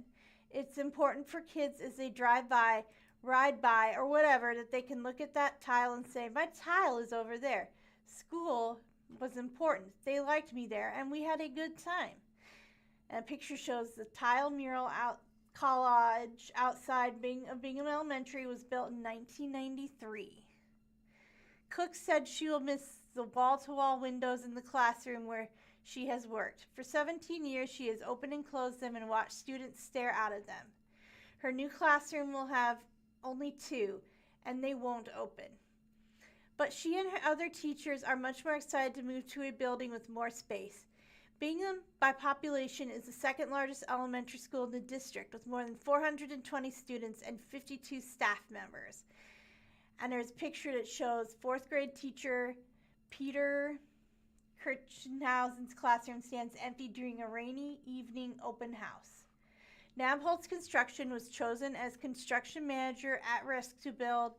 It's important for kids as they drive by, ride by, or whatever, that they can look at that tile and say, my tile is over there. School was important. They liked me there, and we had a good time. And a picture shows the tile mural collage outside of Bingham Elementary was built in 1993. Cook said she will miss the wall-to-wall windows in the classroom where she has worked. For 17 years, she has opened and closed them and watched students stare out of them. Her new classroom will have only 2, and they won't open. But she and her other teachers are much more excited to move to a building with more space. Bingham, by population, is the second largest elementary school in the district with more than 420 students and 52 staff members. And there's a picture that shows 4th grade teacher Peter Kirchenhausen's classroom stands empty during a rainy evening open house. Nabholz Construction was chosen as construction manager at risk to build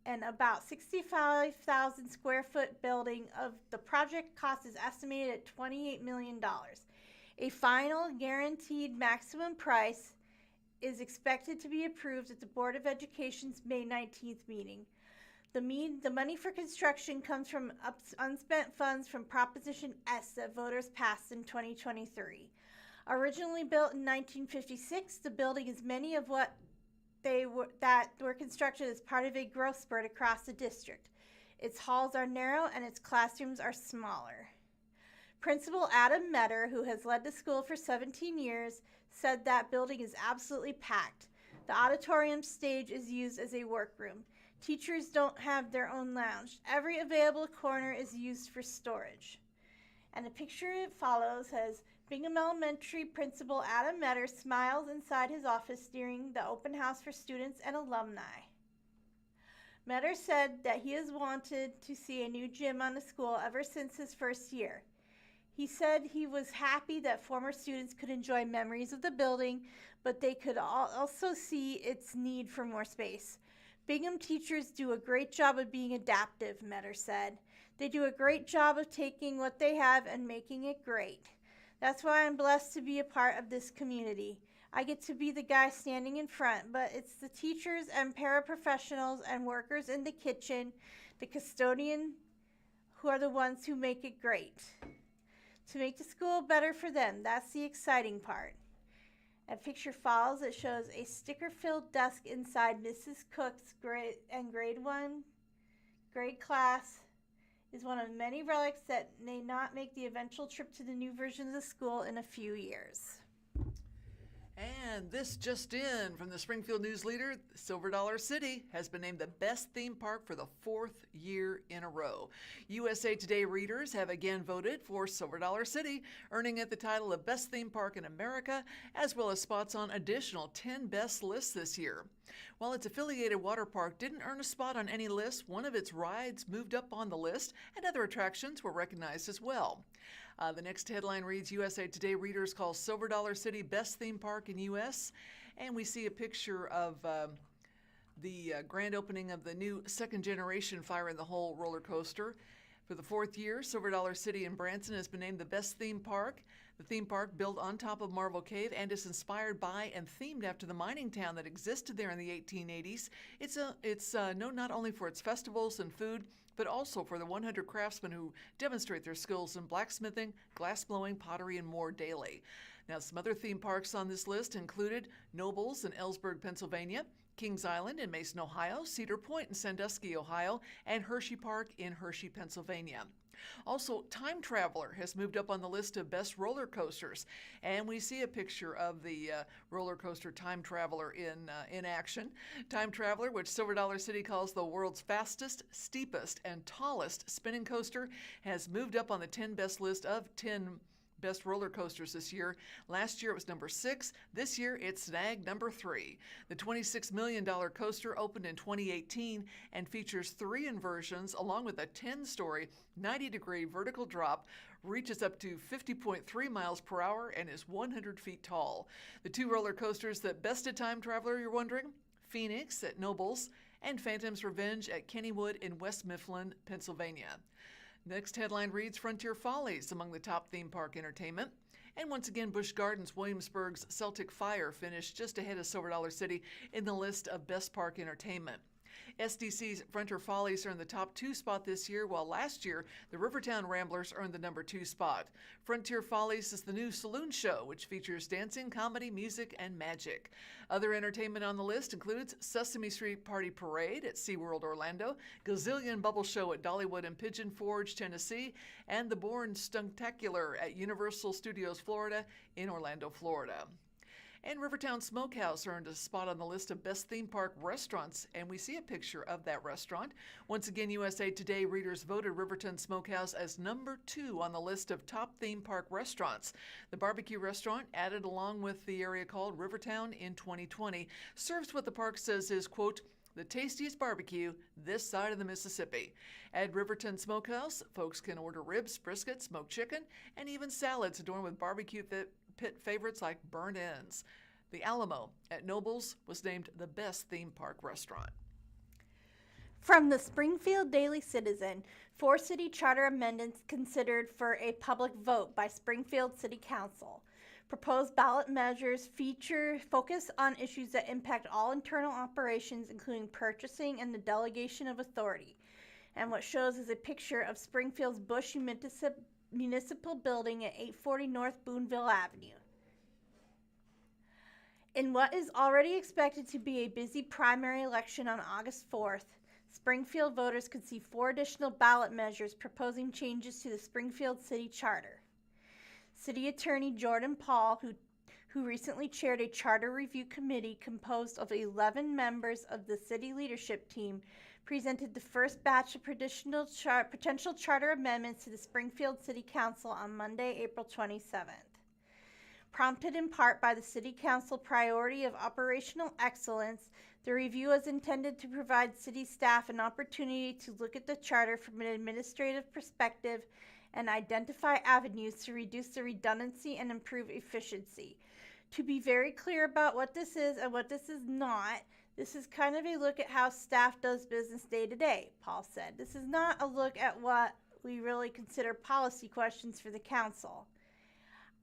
an about 65,000 square foot building. Of the project cost is estimated at $28 million. A final guaranteed maximum price is expected to be approved at the Board of Education's May 19th meeting. The money for construction comes from unspent funds from Proposition S that voters passed in 2023. Originally built in 1956, the building is many of what that were constructed as part of a growth spurt across the district. Its halls are narrow and its classrooms are smaller. Principal Adam Metter, who has led the school for 17 years, said that building is absolutely packed. The auditorium stage is used as a workroom. Teachers don't have their own lounge. Every available corner is used for storage. And the picture it follows has Bingham Elementary Principal Adam Metter smiles inside his office during the open house for students and alumni. Metter said that he has wanted to see a new gym on the school ever since his first year. He said he was happy that former students could enjoy memories of the building, but they could also see its need for more space. Bingham teachers do a great job of being adaptive, Metter said. They do a great job of taking what they have and making it great. That's why I'm blessed to be a part of this community. I get to be the guy standing in front, but it's the teachers and paraprofessionals and workers in the kitchen, the custodian, who are the ones who make it great. To make the school better for them, that's the exciting part. A picture follows that shows a sticker-filled desk inside Mrs. Cook's grade 1 grade class. Is one of many relics that may not make the eventual trip to the new version of the school in a few years. And this just in from the Springfield News-Leader, Silver Dollar City has been named the best theme park for the 4th year in a row. USA Today readers have again voted for Silver Dollar City, earning it the title of Best Theme Park in America, as well as spots on additional 10 best lists this year. While its affiliated water park didn't earn a spot on any list, one of its rides moved up on the list, and other attractions were recognized as well. The next headline reads, USA Today readers call Silver Dollar City best theme park in U.S., and we see a picture of the grand opening of the new second-generation Fire in the Hole roller coaster. For the 4th year, Silver Dollar City in Branson has been named the best theme park. The theme park, built on top of Marvel Cave and is inspired by and themed after the mining town that existed there in the 1880s. It's known not only for its festivals and food, but also for the 100 craftsmen who demonstrate their skills in blacksmithing, glass-blowing, pottery, and more daily. Now, some other theme parks on this list included Nobles in Ellsburg, Pennsylvania, Kings Island in Mason, Ohio, Cedar Point in Sandusky, Ohio, and Hershey Park in Hershey, Pennsylvania. Also, Time Traveler has moved up on the list of best roller coasters, and we see a picture of the roller coaster Time Traveler in action. Time Traveler, which Silver Dollar City calls the world's fastest, steepest, and tallest spinning coaster, has moved up on the 10 best list of 10 best roller coasters this year. Last year it was number 6. This year it snagged number 3. The $26 million coaster opened in 2018 and features 3 inversions along with a 10-story, 90-degree vertical drop, reaches up to 50.3 miles per hour, and is 100 feet tall. The 2 roller coasters that bested Time Traveler, you're wondering? Phoenix at Nobles and Phantom's Revenge at Kennywood in West Mifflin, Pennsylvania. Next headline reads Frontier Follies among the top theme park entertainment. And once again, Busch Gardens Williamsburg's Celtic Fire finished just ahead of Silver Dollar City in the list of best park entertainment. SDC's Frontier Follies earned the top 2 spot this year, while last year the Rivertown Ramblers earned the number 2 spot. Frontier Follies is the new saloon show, which features dancing, comedy, music, and magic. Other entertainment on the list includes Sesame Street Party Parade at SeaWorld Orlando, Gazillion Bubble Show at Dollywood and Pigeon Forge, Tennessee, and the Bourne Stuntacular at Universal Studios Florida in Orlando, Florida. And Rivertown Smokehouse earned a spot on the list of best theme park restaurants, and we see a picture of that restaurant. Once again, USA Today readers voted Riverton Smokehouse as number 2 on the list of top theme park restaurants. The barbecue restaurant, added along with the area called Rivertown in 2020, serves what the park says is, quote, the tastiest barbecue this side of the Mississippi. At Riverton Smokehouse, folks can order ribs, brisket, smoked chicken, and even salads adorned with barbecue pit favorites like burnt ends. The Alamo at Nobles was named the best theme park restaurant. From the Springfield Daily Citizen, 4 city charter amendments considered for a public vote by Springfield City Council. Proposed ballot measures focus on issues that impact all internal operations, including purchasing and the delegation of authority. And what shows is a picture of Springfield's Bush Municipal Building at 840 North Boonville Avenue. In what is already expected to be a busy primary election on August 4th, Springfield voters could see 4 additional ballot measures proposing changes to the Springfield City Charter. City Attorney Jordan Paul, who recently chaired a charter review committee composed of 11 members of the city leadership team, presented the first batch of potential charter amendments to the Springfield City Council on Monday, April 27th. Prompted in part by the City Council priority of operational excellence, the review is intended to provide city staff an opportunity to look at the charter from an administrative perspective and identify avenues to reduce the redundancy and improve efficiency. To be very clear about what this is and what this is not, this is kind of a look at how staff does business day to day, Paul said. This is not a look at what we really consider policy questions for the council.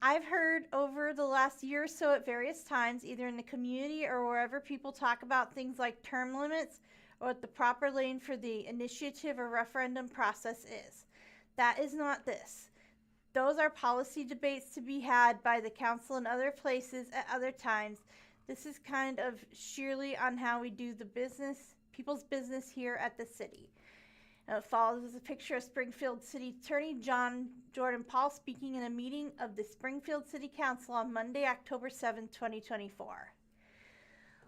I've heard over the last year or so at various times, either in the community or wherever people talk about things like term limits or what the proper lane for the initiative or referendum process is. That is not this. Those are policy debates to be had by the council in other places at other times. This is kind of sheerly on how we do the business, people's business here at the city. It follows a picture of Springfield City Attorney Jordan Paul speaking in a meeting of the Springfield City Council on Monday, October 7, 2024.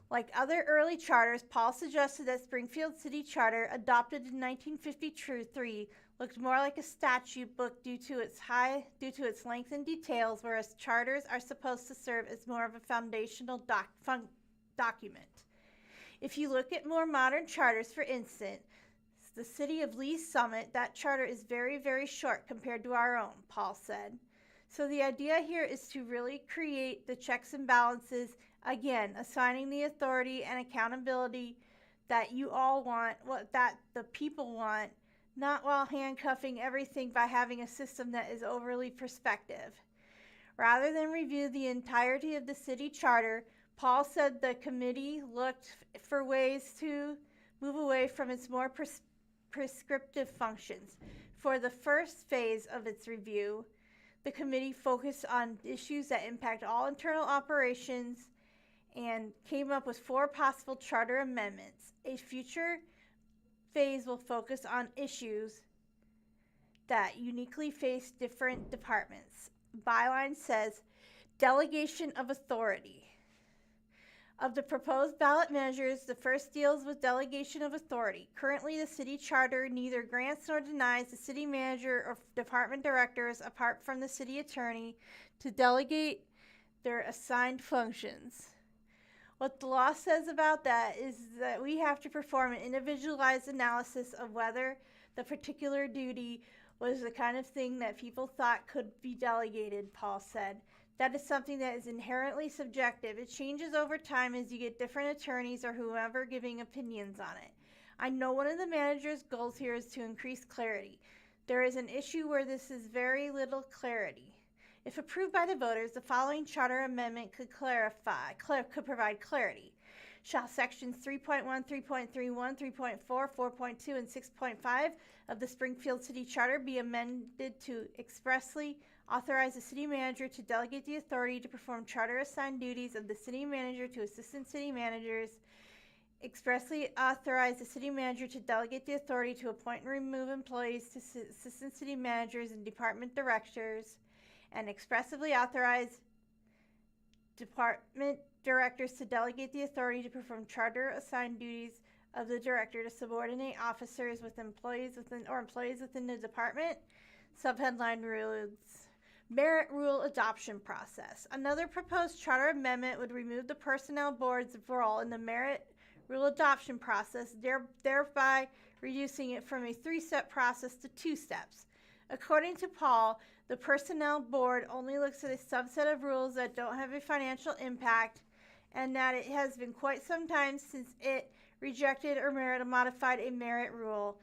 Like other early charters, Paul suggested that Springfield City Charter, adopted in 1953, looked more like a statute book due to its length and details, whereas charters are supposed to serve as more of a foundational document. If you look at more modern charters, for instance, the City of Lee's Summit, that charter is very, very short compared to our own, Paul said. So the idea here is to really create the checks and balances, again, assigning the authority and accountability that you all want, that the people want, not while handcuffing everything by having a system that is overly prospective. Rather than review the entirety of the city charter, Paul said the committee looked for ways to move away from its more prescriptive functions. For the first phase of its review, the committee focused on issues that impact all internal operations and came up with 4 possible charter amendments. A future phase will focus on issues that uniquely face different departments. Byline says, delegation of authority. Of the proposed ballot measures, the first deals with delegation of authority. Currently, the city charter neither grants nor denies the city manager or department directors, apart from the city attorney, to delegate their assigned functions. What the law says about that is that we have to perform an individualized analysis of whether the particular duty was the kind of thing that people thought could be delegated, Paul said. That is something that is inherently subjective. It changes over time as you get different attorneys or whoever giving opinions on it. I know one of the manager's goals here is to increase clarity. There is an issue where this is very little clarity. If approved by the voters, the following charter amendment could provide clarity. Shall sections 3.1, 3.31, 3.4, 4.2, and 6.5 of the Springfield City Charter be amended to expressly authorize the city manager to delegate the authority to perform charter-assigned duties of the city manager to assistant city managers, expressly authorize the city manager to delegate the authority to appoint and remove employees to assistant city managers and department directors, and expressly authorize department directors to delegate the authority to perform charter-assigned duties of the director to subordinate officers with employees within the department. Subheadline rules. Merit rule adoption process. Another proposed charter amendment would remove the personnel board's role in the merit rule adoption process, thereby reducing it from a 3-step process to 2 steps. According to Paul, the personnel board only looks at a subset of rules that don't have a financial impact, and that it has been quite some time since it rejected or modified a merit rule.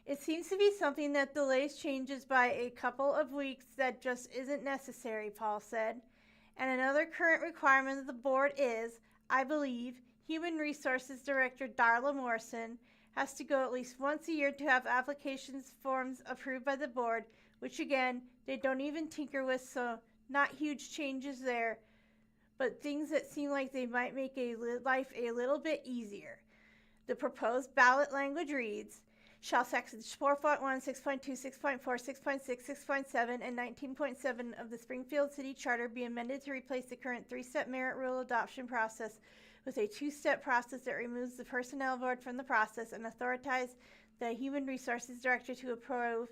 It seems to be something that delays changes by a couple of weeks that just isn't necessary, Paul said. And another current requirement of the board is, I believe, Human Resources Director Darla Morrison has to go at least once a year to have applications forms approved by the board, which again, they don't even tinker with, so not huge changes there, but things that seem like they might make life a little bit easier. The proposed ballot language reads, shall sections 4.1, 6.2, 6.4, 6.6, 6.7, and 19.7 of the Springfield City Charter be amended to replace the current 3-step merit rule adoption process with a 2-step process that removes the personnel board from the process and authorize the Human Resources Director to approve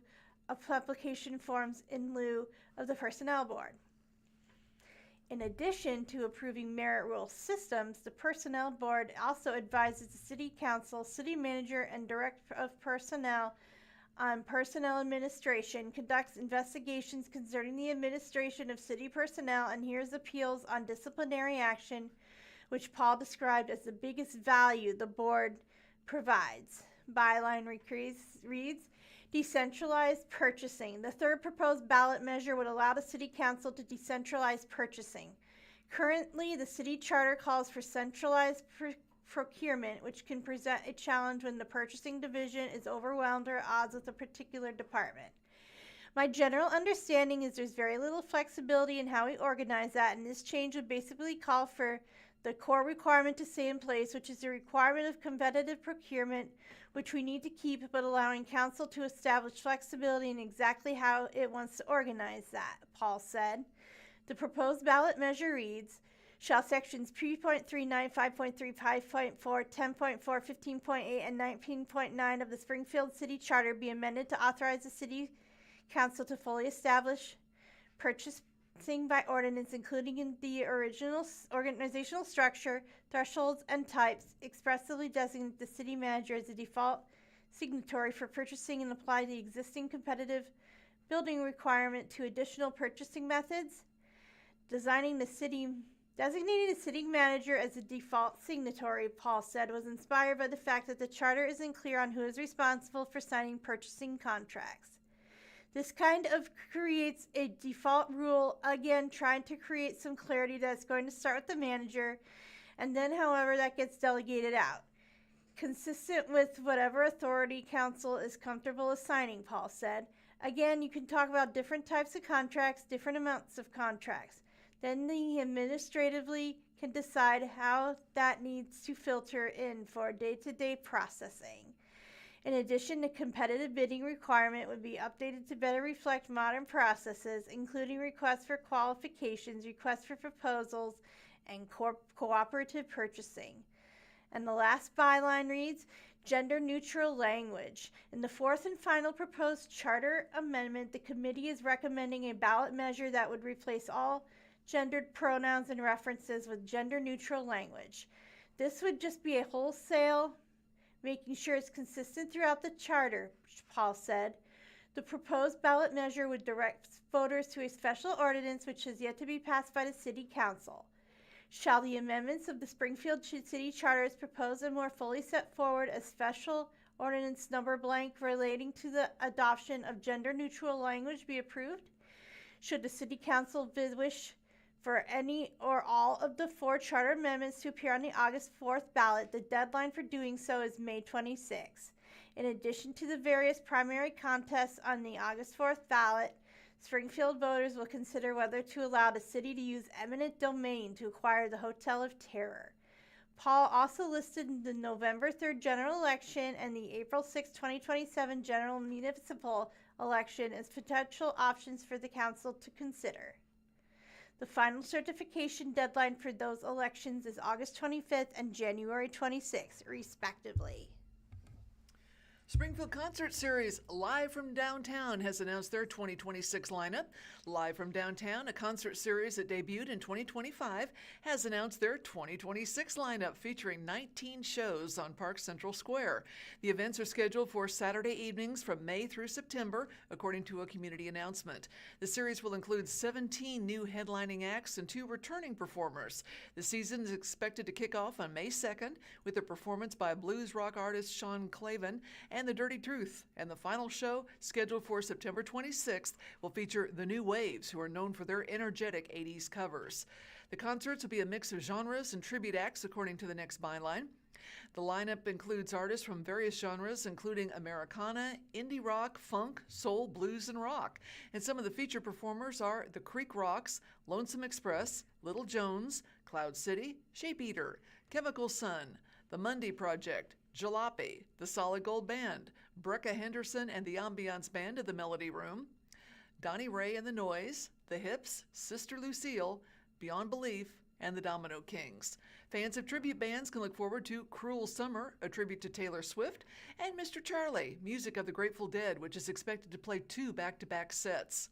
application forms in lieu of the personnel board. In addition to approving merit rule systems, the Personnel Board also advises the City Council, City Manager, and Director of Personnel on personnel administration, conducts investigations concerning the administration of city personnel, and hears appeals on disciplinary action, which Paul described as the biggest value the board provides. Byline reads, decentralized purchasing. The third proposed ballot measure would allow the City Council to decentralize purchasing. Currently, the City Charter calls for centralized procurement, which can present a challenge when the purchasing division is overwhelmed or at odds with a particular department. My general understanding is there's very little flexibility in how we organize that, and this change would basically call for the core requirement to stay in place, which is the requirement of competitive procurement, which we need to keep, but allowing council to establish flexibility in exactly how it wants to organize that, Paul said. The proposed ballot measure reads, shall sections 3.39, 5.3, 5.4, 10.4, 15.8, and 19.9 of the Springfield City Charter be amended to authorize the City Council to fully establish purchasing by ordinance, including in the original organizational structure, thresholds, and types, expressly designate the city manager as the default signatory for purchasing and apply the existing competitive building requirement to additional purchasing methods. Designating the city manager as the default signatory, Paul said, was inspired by the fact that the charter isn't clear on who is responsible for signing purchasing contracts. This kind of creates a default rule, again, trying to create some clarity that's going to start with the manager, and then, however, that gets delegated out. Consistent with whatever authority council is comfortable assigning, Paul said. Again, you can talk about different types of contracts, different amounts of contracts. Then the administratively can decide how that needs to filter in for day-to-day processing. In addition, the competitive bidding requirement would be updated to better reflect modern processes, including requests for qualifications, requests for proposals, and cooperative purchasing. And the last byline reads, gender-neutral language. In the fourth and final proposed charter amendment, the committee is recommending a ballot measure that would replace all gendered pronouns and references with gender-neutral language. This would just be a wholesale, making sure it's consistent throughout the charter, Paul said. The proposed ballot measure would direct voters to a special ordinance which has yet to be passed by the City Council. Shall the amendments of the Springfield City Charter as proposed and more fully set forward a special ordinance number blank relating to the adoption of gender-neutral language be approved? Should the City Council wish for any or all of the 4 charter amendments to appear on the August 4th ballot, the deadline for doing so is May 26. In addition to the various primary contests on the August 4th ballot, Springfield voters will consider whether to allow the city to use eminent domain to acquire the Hotel of Terror. Paul also listed the November 3rd general election and the April 6, 2027 general municipal election as potential options for the council to consider. The final certification deadline for those elections is August 25th and January 26th, respectively. Springfield Concert Series Live from Downtown has announced their 2026 lineup. Live from Downtown, a concert series that debuted in 2025, has announced their 2026 lineup featuring 19 shows on Park Central Square. The events are scheduled for Saturday evenings from May through September, according to a community announcement. The series will include 17 new headlining acts and 2 returning performers. The season is expected to kick off on May 2nd with a performance by blues rock artist Sean Clavin and The Dirty Truth, and the final show, scheduled for September 26th, will feature the New Waves, who are known for their energetic 80s covers. The concerts will be a mix of genres and tribute acts, according to the next byline. The lineup includes artists from various genres, including Americana, indie rock, funk, soul, blues, and rock. And some of the featured performers are The Creek Rocks, Lonesome Express, Little Jones, Cloud City, Shape Eater, Chemical Sun, The Monday Project, Jalopy, the Solid Gold Band, Brecca Henderson and the Ambiance Band of the Melody Room, Donnie Ray and the Noise, The Hips, Sister Lucille, Beyond Belief, and the Domino Kings. Fans of tribute bands can look forward to Cruel Summer, a tribute to Taylor Swift, and Mr. Charlie, music of the Grateful Dead, which is expected to play 2 back-to-back sets.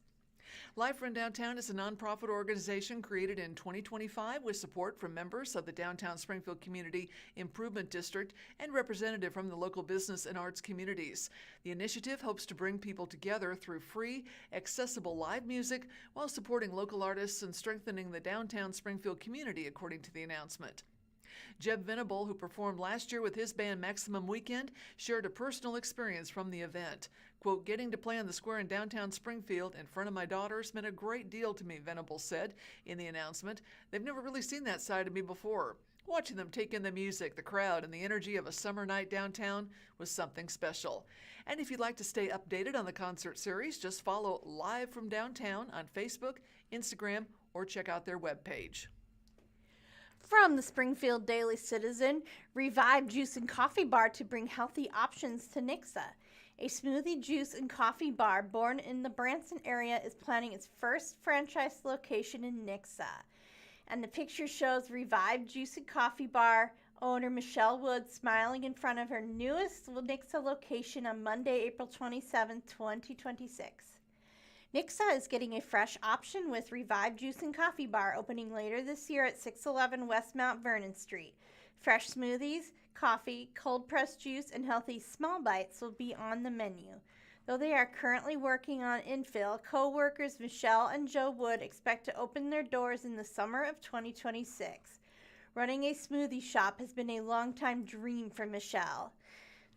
Live from Downtown is a nonprofit organization created in 2025 with support from members of the Downtown Springfield Community Improvement District and representative from the local business and arts communities. The initiative hopes to bring people together through free, accessible live music while supporting local artists and strengthening the downtown Springfield community, according to the announcement. Jeb Venable, who performed last year with his band Maximum Weekend, shared a personal experience from the event. Quote, getting to play on the square in downtown Springfield in front of my daughters meant a great deal to me, Venable said in the announcement. They've never really seen that side of me before. Watching them take in the music, the crowd, and the energy of a summer night downtown was something special. And if you'd like to stay updated on the concert series, just follow Live from Downtown on Facebook, Instagram, or check out their webpage. From the Springfield Daily Citizen, revive juice and coffee bar to bring healthy options to Nixa. A smoothie, juice, and coffee bar born in the Branson area is planning its first franchise location in Nixa. And the picture shows Revive Juice and Coffee Bar owner Michelle Wood smiling in front of her newest Nixa location on Monday, April 27, 2026. Nixa is getting a fresh option with Revive Juice and Coffee Bar opening later this year at 611 West Mount Vernon Street. Fresh smoothies, coffee, cold-pressed juice, and healthy small bites will be on the menu. Though they are currently working on infill, co-workers Michelle and Joe Wood expect to open their doors in the summer of 2026. Running a smoothie shop has been a long-time dream for Michelle.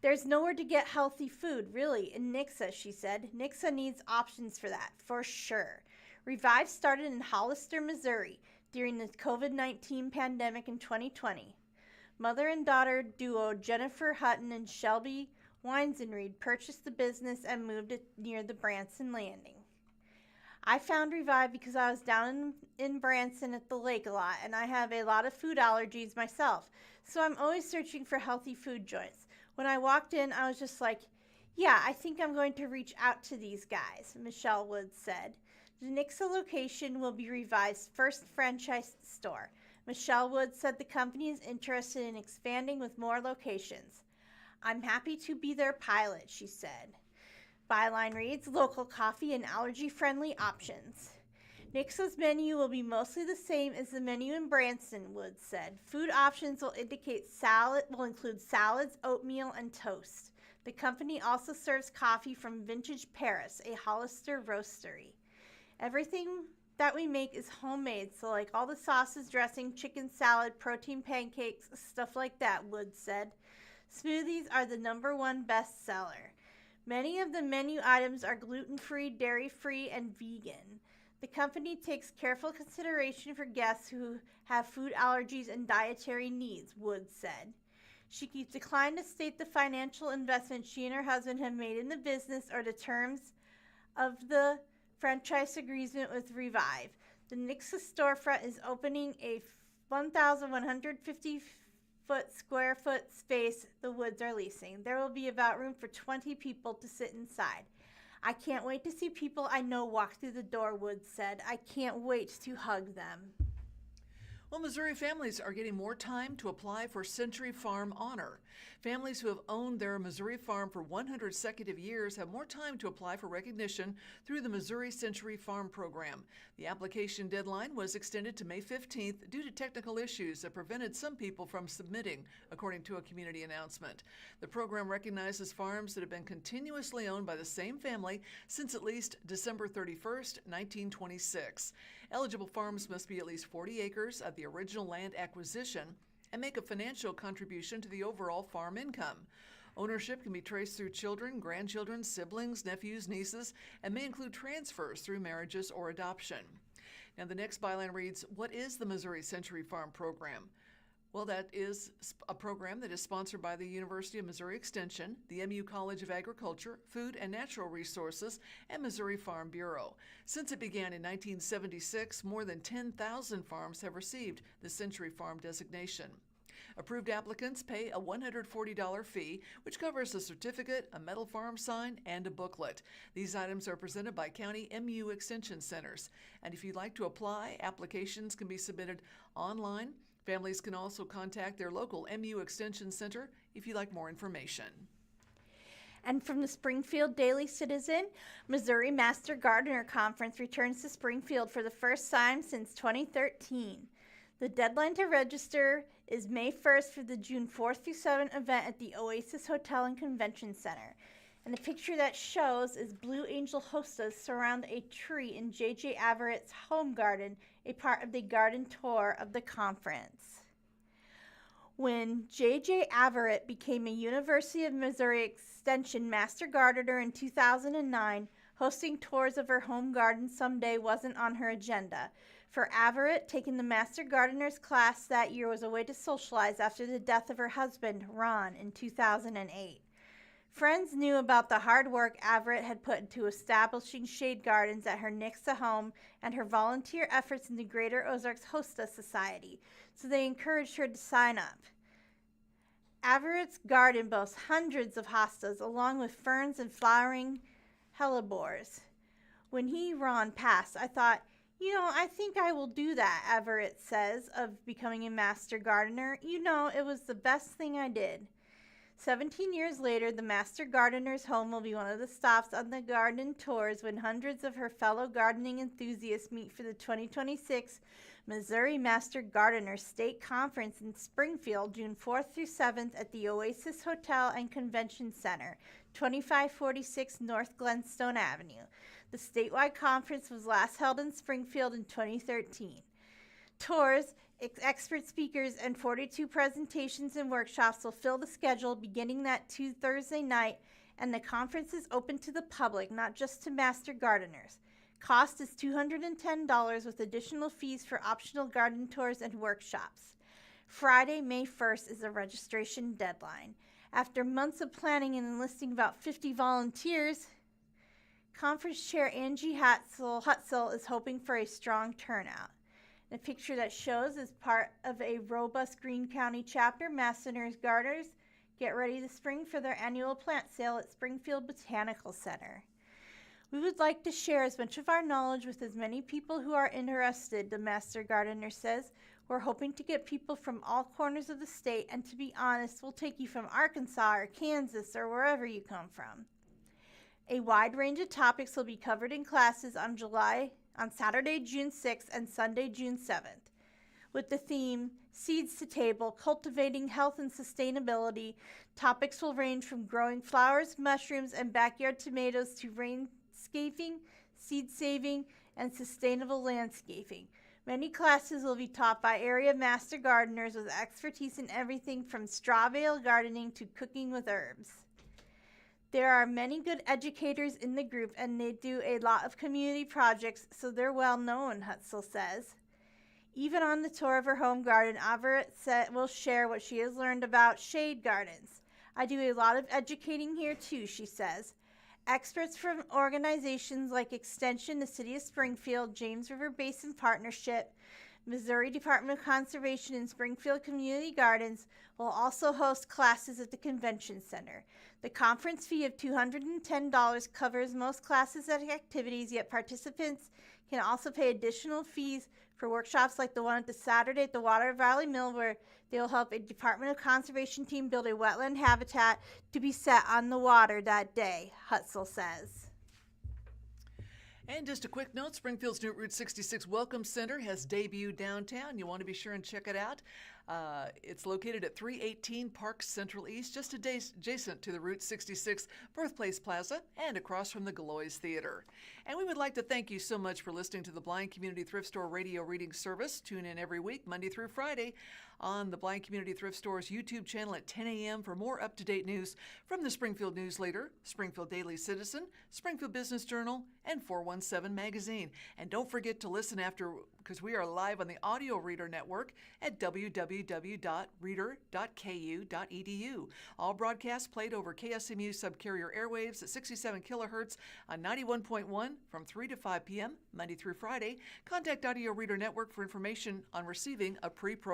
There's nowhere to get healthy food, really, in Nixa, she said. Nixa needs options for that, for sure. Revive started in Hollister, Missouri, during the COVID-19 pandemic in 2020. Mother and daughter duo Jennifer Hutton and Shelby Weinzenried purchased the business and moved it near the Branson Landing. I found Revive because I was down in Branson at the lake a lot, and I have a lot of food allergies myself, so I'm always searching for healthy food joints. When I walked in, I was just like, yeah, I think I'm going to reach out to these guys, Michelle Woods said. The Nixa location will be Revive's first franchise store. Michelle Wood said the company is interested in expanding with more locations. I'm happy to be their pilot, she said. Byline reads, local coffee and allergy-friendly options. Nix's menu will be mostly the same as the menu in Branson, Wood said. Food options will include salads, oatmeal, and toast. The company also serves coffee from Vintage Paris, a Hollister roastery. Everything that we make is homemade, so like all the sauces, dressing, chicken salad, protein pancakes, stuff like that, Wood said. Smoothies are the #1 bestseller. Many of the menu items are gluten-free, dairy-free, and vegan. The company takes careful consideration for guests who have food allergies and dietary needs, Wood said. She declined to state the financial investment she and her husband have made in the business or the terms of the franchise agreement with Revive. The Nix's storefront is opening a 1,150 square foot space the Woods are leasing. There will be about room for 20 people to sit inside. I can't wait to see people I know walk through the door, Woods said. I can't wait to hug them. Well, Missouri families are getting more time to apply for Century Farm Honor. Families who have owned their Missouri farm for 100 consecutive years have more time to apply for recognition through the Missouri Century Farm Program. The application deadline was extended to May 15th due to technical issues that prevented some people from submitting, according to a community announcement. The program recognizes farms that have been continuously owned by the same family since at least December 31st, 1926. Eligible farms must be at least 40 acres of the original land acquisition and make a financial contribution to the overall farm income. Ownership can be traced through children, grandchildren, siblings, nephews, nieces, and may include transfers through marriages or adoption. Now, the next byline reads, what is the Missouri Century Farm Program? Well, that is a program that is sponsored by the University of Missouri Extension, the MU College of Agriculture, Food and Natural Resources, and Missouri Farm Bureau. Since it began in 1976, more than 10,000 farms have received the Century Farm designation. Approved applicants pay a $140 fee, which covers a certificate, a metal farm sign, and a booklet. These items are presented by county MU Extension Centers. And if you'd like to apply, applications can be submitted online. Families can also contact their local MU Extension Center if you'd like more information. And from the Springfield Daily Citizen, Missouri Master Gardener Conference returns to Springfield for the first time since 2013. The deadline to register is May 1st for the June 4th through 7th event at the Oasis Hotel and Convention Center. And the picture that shows is Blue Angel hostas surround a tree in J.J. Averett's home garden, a part of the garden tour of the conference. When J.J. Averett became a University of Missouri Extension Master Gardener in 2009, hosting tours of her home garden someday wasn't on her agenda. For Averett, taking the Master Gardener's class that year was a way to socialize after the death of her husband, Ron, in 2008. Friends knew about the hard work Averett had put into establishing shade gardens at her Nixa home and her volunteer efforts in the Greater Ozarks Hosta Society, so they encouraged her to sign up. Averett's garden boasts hundreds of hostas, along with ferns and flowering hellebores. When Ron passed, I thought, I think I will do that, Averett says, of becoming a master gardener. It was the best thing I did. 17 years later, the Master Gardener's home will be one of the stops on the garden tours when hundreds of her fellow gardening enthusiasts meet for the 2026 Missouri Master Gardener State Conference in Springfield, June 4th through 7th at the Oasis Hotel and Convention Center, 2546 North Glenstone Avenue. The statewide conference was last held in Springfield in 2013. Tours, expert speakers, and 42 presentations and workshops will fill the schedule beginning that Thursday night, and the conference is open to the public, not just to master gardeners. Cost is $210 with additional fees for optional garden tours and workshops. Friday, May 1st is the registration deadline. After months of planning and enlisting about 50 volunteers, Conference Chair Angie Hutzel is hoping for a strong turnout. The picture that shows is part of a robust Greene County chapter. Masoners Gardeners get ready this spring for their annual plant sale at Springfield Botanical Center. We would like to share as much of our knowledge with as many people who are interested, the Master Gardener says. We're hoping to get people from all corners of the state, and to be honest, we'll take you from Arkansas or Kansas or wherever you come from. A wide range of topics will be covered in classes on Saturday, June 6th and Sunday, June 7th. With the theme, Seeds to Table, Cultivating Health and Sustainability, topics will range from growing flowers, mushrooms, and backyard tomatoes to rainscaping, seed saving, and sustainable landscaping. Many classes will be taught by area master gardeners with expertise in everything from straw bale gardening to cooking with herbs. There are many good educators in the group, and they do a lot of community projects, so they're well known, Hutzel says. Even on the tour of her home garden, Everett will share what she has learned about shade gardens. I do a lot of educating here too, she says. Experts from organizations like Extension, the City of Springfield, James River Basin Partnership, Missouri Department of Conservation, and Springfield Community Gardens will also host classes at the Convention Center. The conference fee of $210 covers most classes and activities, yet participants can also pay additional fees for workshops like the one at the Saturday at the Water Valley Mill, where they will help a Department of Conservation team build a wetland habitat to be set on the water that day, Hutzel says. And just a quick note, Springfield's new Route 66 Welcome Center has debuted downtown. You want to be sure and check it out. It's located at 318 Park Central East, just adjacent to the Route 66 Birthplace Plaza and across from the Galois Theater. And we would like to thank you so much for listening to the Blind Community Thrift Store radio reading service. Tune in every week, Monday through Friday, on the Blind Community Thrift Store's YouTube channel at 10 a.m. for more up-to-date news from the Springfield News-Leader, Springfield Daily Citizen, Springfield Business Journal, and 417 Magazine. And don't forget to listen after, because we are live on the Audio Reader Network at www.reader.ku.edu. All broadcasts played over KSMU subcarrier airwaves at 67 kilohertz on 91.1 from 3 to 5 p.m. Monday through Friday. Contact Audio Reader Network for information on receiving a pre-programmed